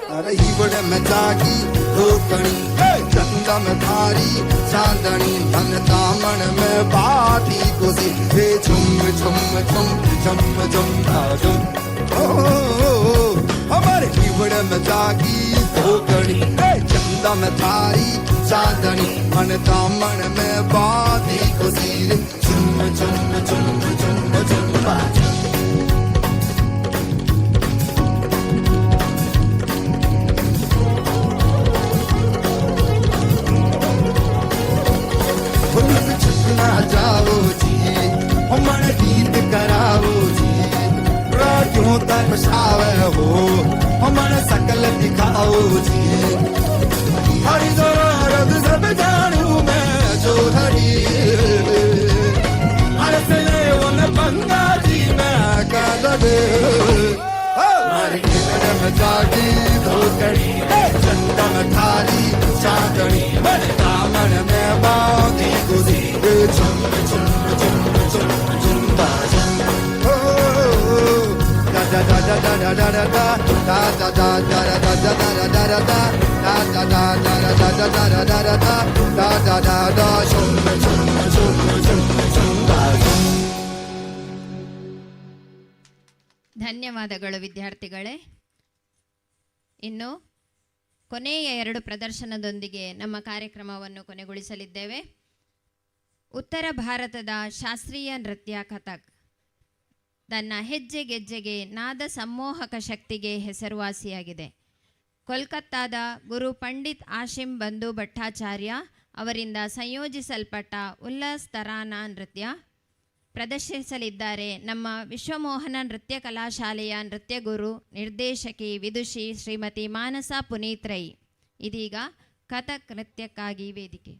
Speaker 10: अरे ही बड़े में जागी धोकनी, चंदा में थारी चांदनी, मन दामन में बाती खुशी रे। झुम झुम झुम झुम झुम झुम, हमारे ही बड़े में जागी धोकनी, चंदा में थारी चांदनी, मन दामन में बाती खुशी रे। झुम झुम झुम झुम झुम। जाओ जी, मन गीत कराओ जी, क्यों तरसावे हो, मन सकल दिखाओ जी। हरी शरारत सब जानू मैं चौधरी, हर से उन बंगा जी मैं कह लगे।
Speaker 6: ಧನ್ಯವಾದಗಳು ವಿದ್ಯಾರ್ಥಿಗಳೇ. ಇನ್ನು ಕೊನೆಯ 2 ಪ್ರದರ್ಶನದೊಂದಿಗೆ ನಮ್ಮ ಕಾರ್ಯಕ್ರಮವನ್ನು ಕೊನೆಗೊಳಿಸಲಿದ್ದೇವೆ. ಉತ್ತರ ಭಾರತದ ಶಾಸ್ತ್ರೀಯ ನೃತ್ಯ ಕಥಕ್ ತನ್ನ ಹೆಜ್ಜೆ ಗೆಜ್ಜೆಗೆ ನಾದ ಸಂಮೋಹಕ ಶಕ್ತಿಗೆ ಹೆಸರುವಾಸಿಯಾಗಿದೆ. ಕೋಲ್ಕತ್ತಾದ ಗುರು ಪಂಡಿತ್ ಆಶಿಮ್ ಬಂಧು ಭಟ್ಟಾಚಾರ್ಯ ಅವರಿಂದ ಸಂಯೋಜಿಸಲ್ಪಟ್ಟ ಉಲ್ಲಾಸ್ ತರಾನಾ ನೃತ್ಯ ಪ್ರದರ್ಶಿಸಲಿದ್ದಾರೆ ನಮ್ಮ ವಿಶ್ವಮೋಹನ ನೃತ್ಯ ಕಲಾಶಾಲೆಯ ನೃತ್ಯ ಗುರು ನಿರ್ದೇಶಕಿ ವಿದುಷಿ ಶ್ರೀಮತಿ ಮಾನಸ ಪುನೀತ್ ರೈ. ಇದೀಗ ಕಥಕ್ ನೃತ್ಯಕ್ಕಾಗಿ ವೇದಿಕೆ.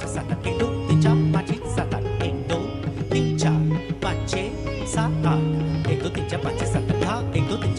Speaker 10: Sa, 1, 2, 3, 4, 5, 6, 7, 8, 1, 2, 3, 4, 5, 6, 7, 8, 1, 2, 3,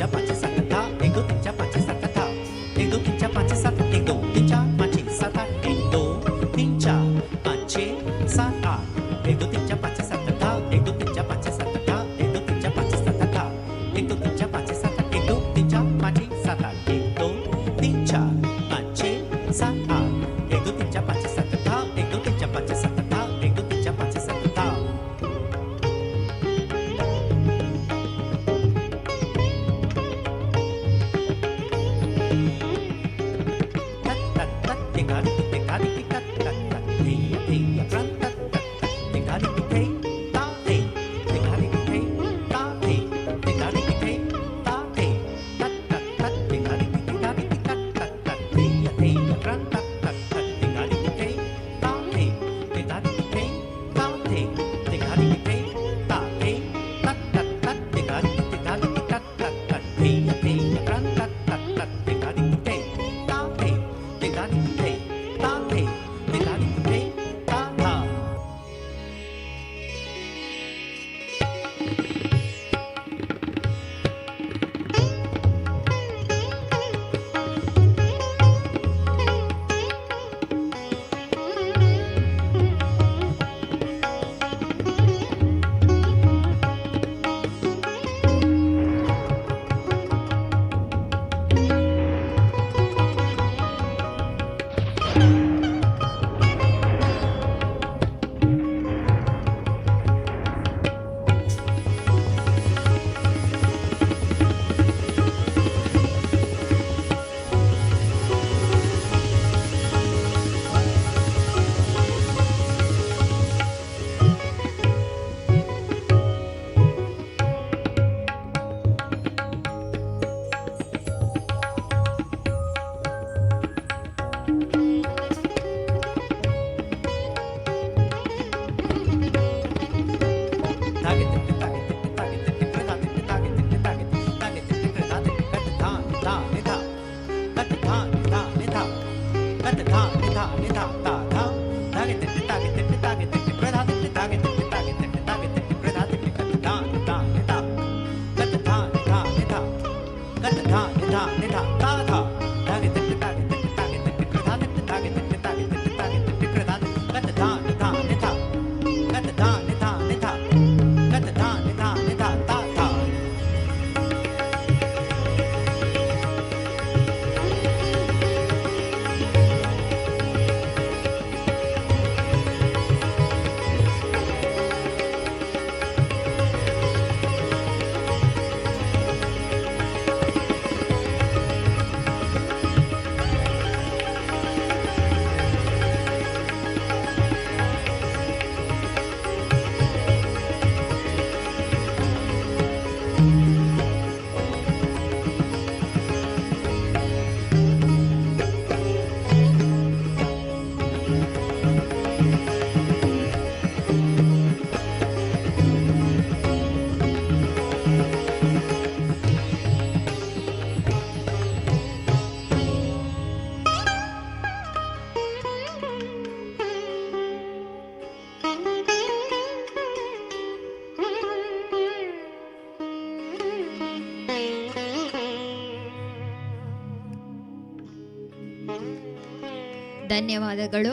Speaker 6: ಧನ್ಯವಾದಗಳು.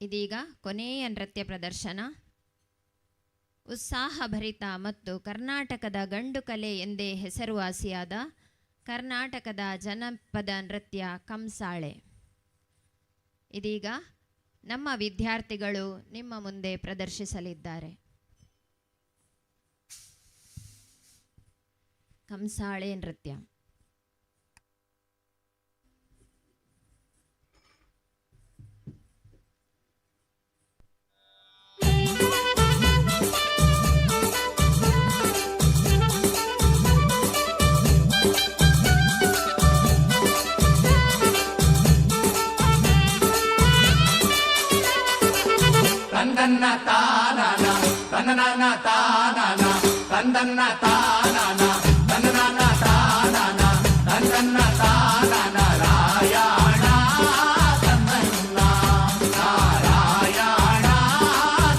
Speaker 6: ಇದೀಗ ಕೊನೆಯ ನೃತ್ಯ ಪ್ರದರ್ಶನ. ಉತ್ಸಾಹಭರಿತ ಮತ್ತು ಕರ್ನಾಟಕದ ಗಂಡು ಕಲೆ ಎಂದೇ ಹೆಸರುವಾಸಿಯಾದ ಕರ್ನಾಟಕದ ಜನಪದ ನೃತ್ಯ ಕಂಸಾಳೆ ಇದೀಗ ನಮ್ಮ ವಿದ್ಯಾರ್ಥಿಗಳು ನಿಮ್ಮ ಮುಂದೆ ಪ್ರದರ್ಶಿಸಲಿದ್ದಾರೆ. ಕಂಸಾಳೆ ನೃತ್ಯ.
Speaker 10: ತಂದನ್ನ ತಾನನ ತನ್ನನ ತಾನನ ತಂದನ್ನ ತಾನನ ತನ್ನನ ತಾನನ ತಂದನ್ನ ತಾನನ ರಾಯಣ ತಂದನ್ನ ನಾರಾಯಣ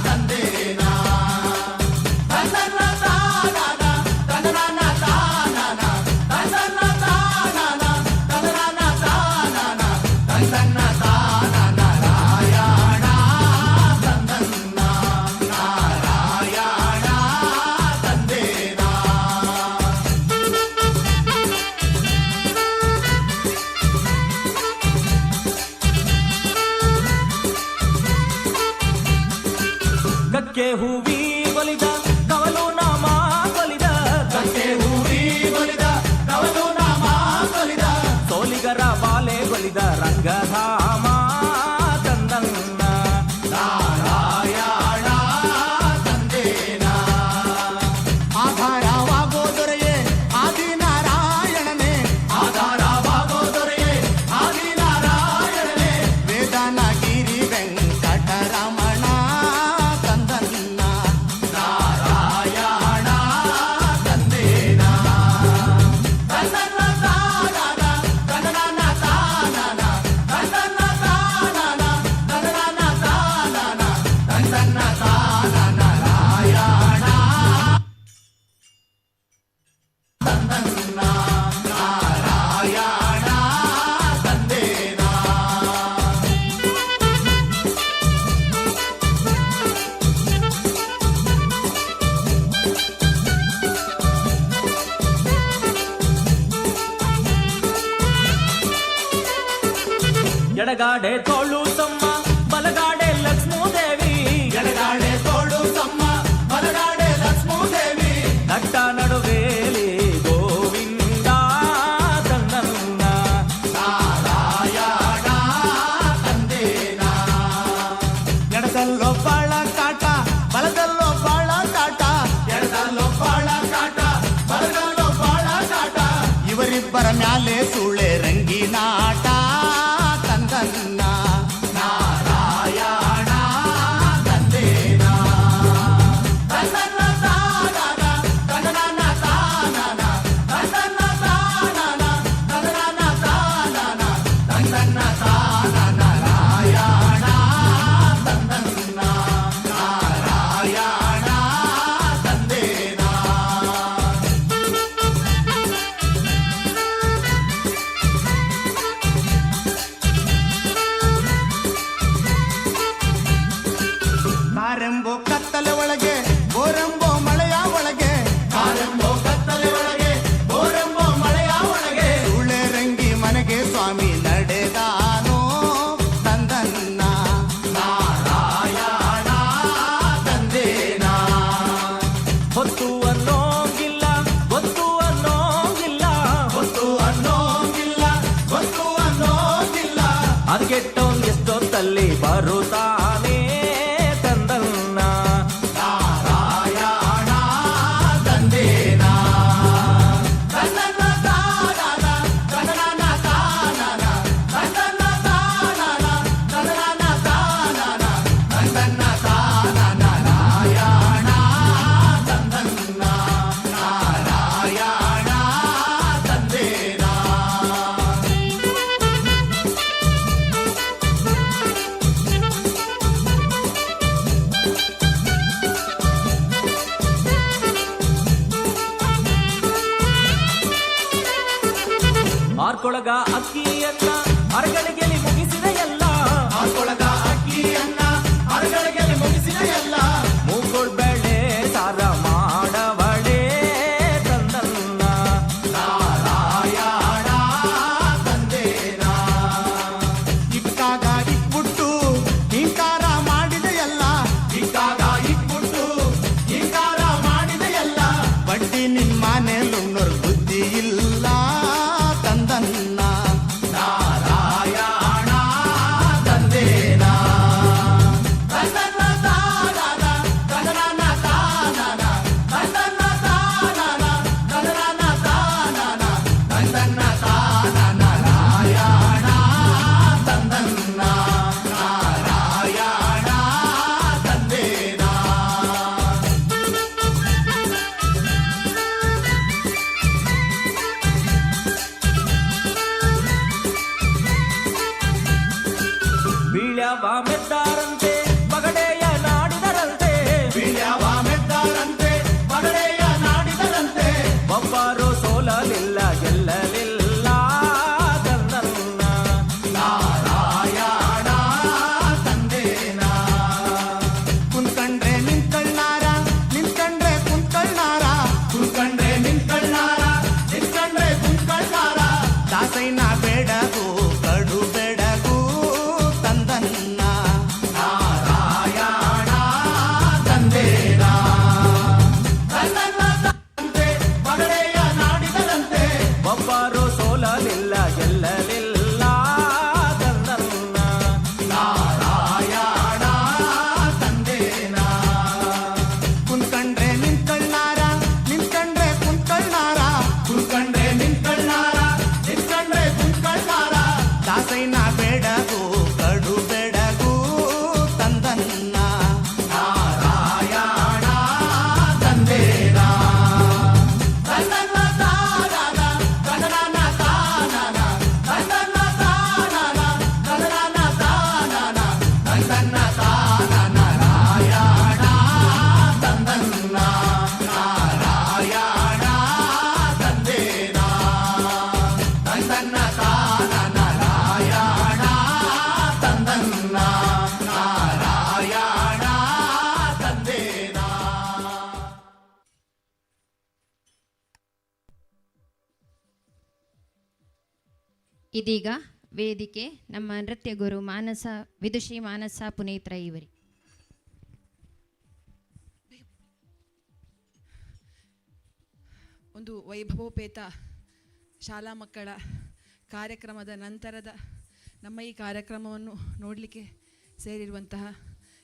Speaker 10: ತಂದೇನ ತಂದನ್ನ ತಾನನ ತನ್ನನ ತಾನನ ತಂದನ್ನ ತಾನನ ತನ್ನನ ತಾನನ ತಂದನ್ನ ತಾನನ ರಾಯಣ ಗಕ್ಕೆ ಹೂವಿ ಬಲಿದ ಕವಲು ನಾಮ ಬಲಿದ ಗಕ್ಕೆ ಹೂವಿ ಬಲಿದ ಕವಲು ನಾಮ ಬಲಿದ ಸೋಲಿಗರ ಬಾಲೆ ಬಲಿದ ರಂಗಧಾಮ ತಂದನ್ನ ನಾರಾಯಣ ತಂದೇನ ಆಧಾರವಾಗೋ ದೊರೆಯೇ ಆದಿನಾರಾಯಣನೇ ಆಧಾರವಾಗೋ ದೊರೆಯೇ ಆದಿನಾರಾಯಣನೇ ವೇದನಗಿರಿ ವೆಂಕಟರಮಣ ತಂದನ್ನ ನಾರಾಯಣ ತಂದೇನ ತಂದನ್ನ ತಾನನ ತಂದನ ತಾನನ ತಂದನ್ನ ತಾನನ ತಂದನ ತಾನನ ತಂದನ್ನ ತಾನನ ನಾರಾಯಣ ತಂದನ್ನ ನಾರಾಯಣ ತಂದೇನ ಎಡಗಾಡೆ ತೋಳು ಸಮ್ಮ ಬಲಗಾಡೆ ಲಕ್ಷ್ಮೀದೇವಿ ಎಡಗಾಡೆ ತೋಳು ಸಮ್ಮ ಬಲಗಾಡೆ ಲಕ್ಷ್ಮೀದೇವಿ ನಟ್ಟ ನಡುವೇಲಿ ಗೋವಿಂದ ತಂದನ್ನ ನಾರಾಯಣ ತಂದೇನ ಎಡದಲ್ಲೋ ಬಾಳ ಕಾಟ ಬಲದಲ್ಲೋ ಬಾಳ ಕಾಟ ಎಡದಲ್ಲೋ ಬಾಳ ಕಾಟ ಬಲದಲ್ಲೋ ಬಾಳ ಕಾಟ ಇವರಿಬ್ಬರ ಮ್ಯಾಲೆ ಸುಳೆ ರಂಗಿನಾಟ ತಂದನ್ನ ನಾರಾಯಣ ತಂದೇನ ತಂದನ್ನ ತಾನನ ತಂದನ ತಾನನ ತಂದನ್ನ ತಾನನ ತಂದನ ತಾನನ ತಂದನ್ನ ತಾನನ ನಾರಾಯಣ ತಂದನ್ನ ನಾರಾಯಣ ತಂದೇನ ಕಾರೆಂಬೋ ಕತ್ತಲೆ ಒಳಗೆ ಗೋರೆಂಬೋ ಮಳೆಯ ಒಳಗೆ ಕಾರೆಂಬೋ ಕತ್ತಲೆ ಒಳಗೆ ಗೋರೆಂಬೋ ಮಳೆಯ ಒಳಗೆ ಉಳೆ ರಂಗಿ ಮನೆಗೆ ಸ್ವಾಮಿ ನಡೆದಾನೋ ತಂದನ್ನ ನಾರಾಯಣ ತಂದೇನ ಹೊತ್ತು ಅನ್ನೋಂಗಿಲ್ಲ ಗೊತ್ತು ಅನ್ನೋಂಗಿಲ್ಲ ಹೊತ್ತು ಅನ್ನೋಂಗಿಲ್ಲ ಗೊತ್ತು ಅನ್ನೋಂಗಿಲ್ಲ ಅದಕ್ಕೆಟ್ಟೋನ್ ಎಷ್ಟೊತ್ತಲ್ಲಿ ಬರುತ್ತಾನೆ ತಂದನ್ನ ನಾರಾಯಣ ತಂದೇನ ತಂದನ್ನ ತಾನನ ತಂದನ ತಾನನ ತಂದನ್ನ ತಾನನ ತಂದನ ತಾನನ ತಂದನ್ನ ತಾನನ ನಾರಾಯಣ ತಂದನ್ನ ನಾರಾಯಣ ತಂದೇನ ಆಕೊಳಗ ಅಕ್ಕಿಯನ್ನ ಅರಗಳಿಗೆಲಿ ಮುಗಿಸಿದ ಎಲ್ಲ ಆಕೊಳಗ ಅಕ್ಕಿಯನ್ನ ಅರಗಳಿಗೆಲಿ ಮುಗಿಸಿದ ಎಲ್ಲ ಮೂಗೋಳ್ ಬೆಳೆ ಸಾರ ಮಾಡವಳೆ ತಂದನ್ನ ನಾರಾಯಣ ತಂದೇನ ಇಕ್ಕಾಗ ಇಕ್ಬಿಟ್ಟು ಹಿಂಕಾರ ಮಾಡಿದ ಎಲ್ಲ ಇಕ್ಕಾಗ ಇಕ್ಬಿಟ್ಟು ಹಿಂಕಾರ ಮಾಡಿದ ಎಲ್ಲ ಬಡ್ಡಿ ನಿಮ್ಮನೆ ಲುಣ್ಣೋರ್ ಬುದ್ಧಿ ಇಲ್ಲ ತಂದನ್ನ ನಾರಾಯಣ ತಂದೇನ ತಂದನ್ನ ತಾನನ ತಂದನ ತಾನನ ತಂದನ್ನ ತಾನನ ತಂದನ ತಾನನ ತಂದನ್ನ ತಾನನ ನಾರಾಯಣ ತಂದನ್ನ ನಾರಾಯಣ ತಂದೇನ ಬೀಳ್ಯವ ಮೆದ್ದಾರಂತೆ ಪಗಡೆಯ ನಾಡಿದರಂತೆ ಬೀಳ್ಯವ ಮೆದ್ದಾರಂತೆ ಪಗಡೆಯ ನಾಡಿದರಂತೆ ಒಬ್ಬರು ಸೋಲಲಿಲ್ಲ ಗೆಲ್ಲಲಿಲ್ಲ ತಂದನ್ನ ನಾರಾಯಣ ತಂದೇನ ಕುಂತ್ಕಂಡ್ರೆ ನಿಂತ್ಕಳ್ನಾರ ನಿಂತ್ಕಂಡ್ರೆ ಕುಂತ್ಕಳ್ನಾರ ಕುಂತ್ಕಂಡ್ರೆ ನಿಂತ್ಕಳ್ನಾರ ನಿಂತ್ಕಂಡ್ರೆ ಕುಂತ್ಕಳ್ನಾರ ದಾಸೈನ ಬೇಡಗು ಕಡು ಬೆಡಗು ತಂದನ್ನ ನಾರಾಯಣ ತಂದೇನ ತಂದನ್ನ ತಂದೆ ಪಗಡೆಯ ನಾಡಿದರಂತೆ ಒಬ್ಬರು ಸೋಲಲಿಲ್ಲ ಗೆಲ್ಲಲಿಲ್ಲ ತಂದನ್ನ ನಾರಾಯಣ ತಂದೇನ ಕುಂತ್ಕಂಡ್ರೆ ನಿಂತ್ಕಳ್ನಾರ ನಿಂತ್ಕಂಡ್ರೆ ಕುಂತ್ಕಳ್ನಾರ ಕುಂತ್ಕಂಡ್ರೆ ನಿಂತ್ಕಳ್ನಾರ ನಿಂತ್ಕಂಡ್ರೆ ಕುಂತ್ಕಳ್ನಾರ ದಾಸೈನ ಬೇಡಗು ಕಡು ಬೆಡಗು ತಂದನ್ನ ನಾರಾಯಣ ತಂದೇನ ತಂದನ್ನ ತಾನನ ತಂದನ ತಾನನ ತಂದನ್ನ ತಾನನ ತಂದನ ತಾನನ ತಂದನ್ನ ತಾನನ ನಾರಾಯಣ ತಂದನ್ನ ನಾರಾಯಣ ತಂದೇನ ತಂದನ್ನ ತಾನನ ನಾರಾಯಣ ತಂದನ್ನ ನಾರಾಯಣ ತಂದೇನ.
Speaker 6: ಇದೀಗ ವೇದಿಕೆ ನಮ್ಮ ನೃತ್ಯ ಗುರು ಮಾನಸ ವಿದುಷಿ ಮಾನಸ ಪುನೀತ್ರ ಇವರಿ.
Speaker 15: ಒಂದು ವೈಭವೋಪೇತ ಶಾಲಾ ಮಕ್ಕಳ ಕಾರ್ಯಕ್ರಮದ ನಂತರದ ನಮ್ಮ ಈ ಕಾರ್ಯಕ್ರಮವನ್ನು ನೋಡಲಿಕ್ಕೆ ಸೇರಿರುವಂತಹ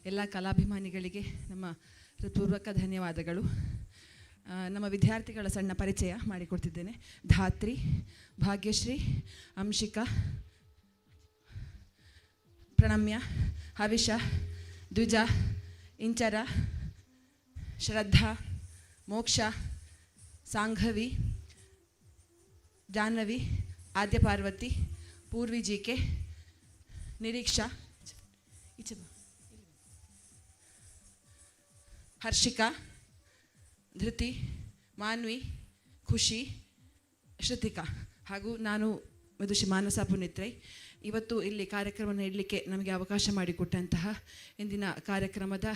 Speaker 15: ಎಲ್ಲ ಕಲಾಭಿಮಾನಿಗಳಿಗೆ ನಮ್ಮ ಹೃತ್ಪೂರ್ವಕ ಧನ್ಯವಾದಗಳು. ನಮ್ಮ ವಿದ್ಯಾರ್ಥಿಗಳ ಸಣ್ಣ ಪರಿಚಯ ಮಾಡಿಕೊಡ್ತಿದ್ದೇನೆ. ಧಾತ್ರಿ, ಭಾಗ್ಯಶ್ರೀ, ಅಂಶಿಕಾ, ಪ್ರಣಮ್ಯ, ಹವಿಷ, ದ್ವಿಜ, ಇಂಚರ, ಶ್ರದ್ಧಾ, ಮೋಕ್ಷ, ಸಾಂಘವಿ, ಜಾಹ್ನವಿ, ಆದ್ಯ ಪಾರ್ವತಿ, ಪೂರ್ವಿ ಜಿಕೆ, ನಿರೀಕ್ಷಾ, ಹರ್ಷಿಕಾ, ಧೃತಿ, ಮಾನ್ವಿ, ಖುಷಿ, ಶ್ರುತಿಕಾ ಹಾಗೂ ನಾನು ವಿದುಷಿ ಮಾನಸ ಪುನೀತ್ರೈ. ಇವತ್ತು ಇಲ್ಲಿ ಕಾರ್ಯಕ್ರಮ ನೀಡಲಿಕ್ಕೆ ನಮಗೆ ಅವಕಾಶ ಮಾಡಿಕೊಟ್ಟಂತಹ ಇಂದಿನ ಕಾರ್ಯಕ್ರಮದ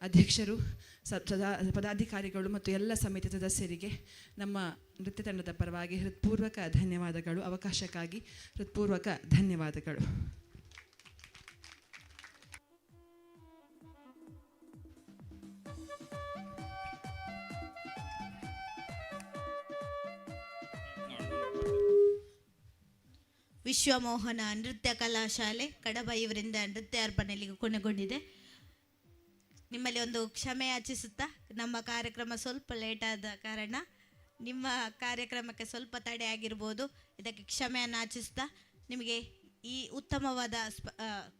Speaker 15: ಅಧ್ಯಕ್ಷರು, ಪದಾಧಿಕಾರಿಗಳು ಮತ್ತು ಎಲ್ಲ ಸಮಿತಿ ಸದಸ್ಯರಿಗೆ ನಮ್ಮ ನೃತ್ಯ ತಂಡದ ಪರವಾಗಿ ಹೃತ್ಪೂರ್ವಕ ಧನ್ಯವಾದಗಳು. ಅವಕಾಶಕ್ಕಾಗಿ ಹೃತ್ಪೂರ್ವಕ ಧನ್ಯವಾದಗಳು.
Speaker 16: ವಿಶ್ವಮೋಹನ ನೃತ್ಯ ಕಲಾಶಾಲೆ ಕಡಬ ಇವರಿಂದ ನೃತ್ಯ ಅರ್ಪಣೆಯಲ್ಲಿ ಕೊನೆಗೊಂಡಿದೆ. ನಿಮ್ಮಲ್ಲಿ ಒಂದು ಕ್ಷಮೆ ಯಾಚಿಸುತ್ತಾ, ನಮ್ಮ ಕಾರ್ಯಕ್ರಮ ಸ್ವಲ್ಪ ಲೇಟ್ ಆದ ಕಾರಣ ನಿಮ್ಮ ಕಾರ್ಯಕ್ರಮಕ್ಕೆ ಸ್ವಲ್ಪ ತಡೆ ಆಗಿರ್ಬೋದು. ಇದಕ್ಕೆ ಕ್ಷಮೆಯನ್ನು ಯಾಚಿಸುತ್ತಾ ನಿಮಗೆ ಈ ಉತ್ತಮವಾದ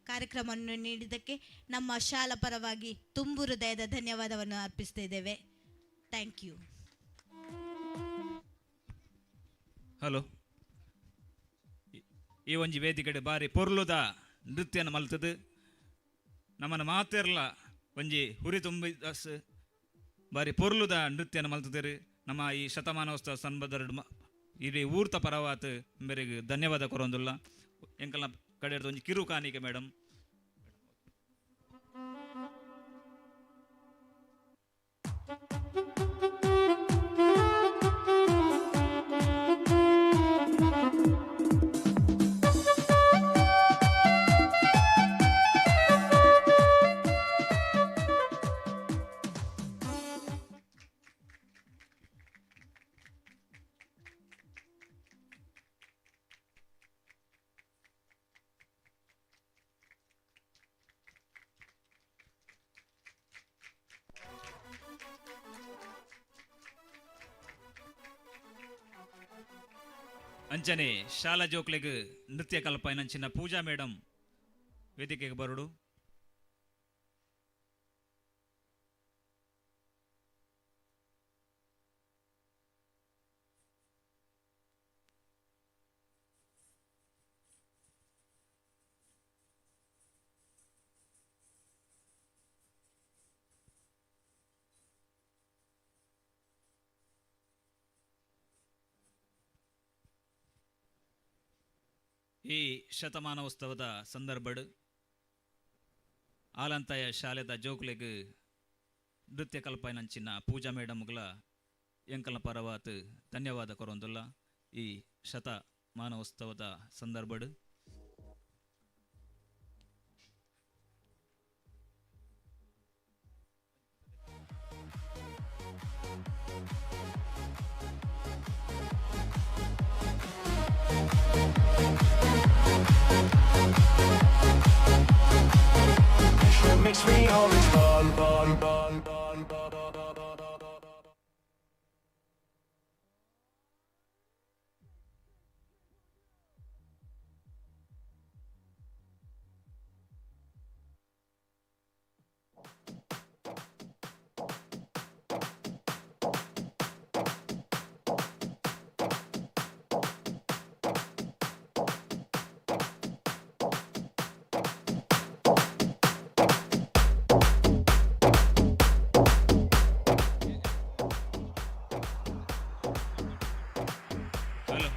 Speaker 16: ಕಾರ್ಯಕ್ರಮವನ್ನು ನೀಡಿದ್ದಕ್ಕೆ ನಮ್ಮ ಶಾಲಾ ಪರವಾಗಿ ತುಂಬು ಹೃದಯದ ಧನ್ಯವಾದವನ್ನು ಅರ್ಪಿಸ್ತಾ ಇದ್ದೇವೆ. Thank you.
Speaker 17: ಹಲೋ, ಈ ಒಂಜಿ ವೇದಿಕೆಡೆ ಬಾರಿ ಪೊರ್ಲುದ ನೃತ್ಯನ ಮಲ್ತದು ನಮ್ಮನ್ನು ಮಾತಿರ್ಲ ಒಂಜಿ ಹುರಿ ತುಂಬಿ ಬಾರಿ ಪೊರ್ಲುದ ನೃತ್ಯನ ಮಲ್ತದಿರು. ನಮ್ಮ ಈ ಶತಮಾನೋತ್ಸವ ಸಂದರ್ಭ ಇಡೀ ಊರ್ತ ಪರವಾತ್ ಮೇರೆಗೆ ಧನ್ಯವಾದ ಕೊರೊಂದುಲ್ಲ ಎಂಕಲ್ನ ಕಡೆ ಒಂಜಿ ಕಿರು ಕಾಣಿಕೆ ಮೇಡಮ್. ಅಂಚನೆ ಶಾಲಾ ಜೋಕ್ಲೆಗ್ ನೃತ್ಯ ಕಲ್ಪನಂಚಿನ ಪೂಜಾ ಮೇಡಮ್ ವೇದಿಕೆಗೆ ಬರುಡು. ಈ ಶತಮಾನೋತ್ಸವದ ಸಂದರ್ಭಡ್ ಆಲಂತಾಯ ಶಾಲೆದ ಜೋಕ್ಲೆಗ್ ನೃತ್ಯ ಕಲ್ಪನಂಚಿನ ಪೂಜಾ ಮೇಡಮ್ಗಳ ಎಂಕಲ್ನ ಪರವಾತ್ ಧನ್ಯವಾದ ಕೊರೊಂದುಲ್ಲ. ಈ ಶತಮಾನೋತ್ಸವದ ಸಂದರ್ಭಡ್
Speaker 10: Makes me always fall, fall, fall, fall, fall.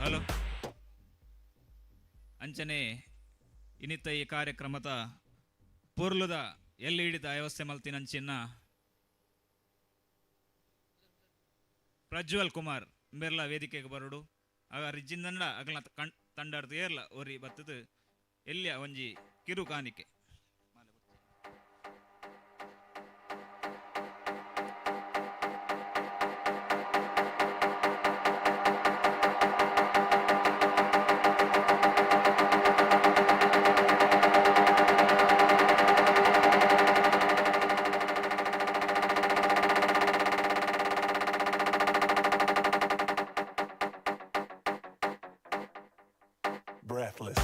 Speaker 17: Hello ಅಂಚನೆ ಇನ್ನಿತ್ತ ಈ ಕಾರ್ಯಕ್ರಮದ ಪೊರ್ಲುದ ಎಲ್ಲಿ ಹಿಡಿದ ವ್ಯವಸ್ಥೆ ಮಲ್ತಿನಂಚಿನ ಪ್ರಜ್ವಲ್ ಕುಮಾರ್ ಬೆರ್ಲ ವೇದಿಕೆಗೆ ಬರುಡು. ಆಗ ರಿಜ್ಜಿಂದಂಡ ಅಗಲ ತಂಡಾಡ್ದು ಏರ್ಲ ಒರಿ ಬತ್ತದು ಎಲ್ಲಿಯ ಒಂಜಿ ಕಿರು ಕಾಣಿಕೆ.
Speaker 10: Breathless.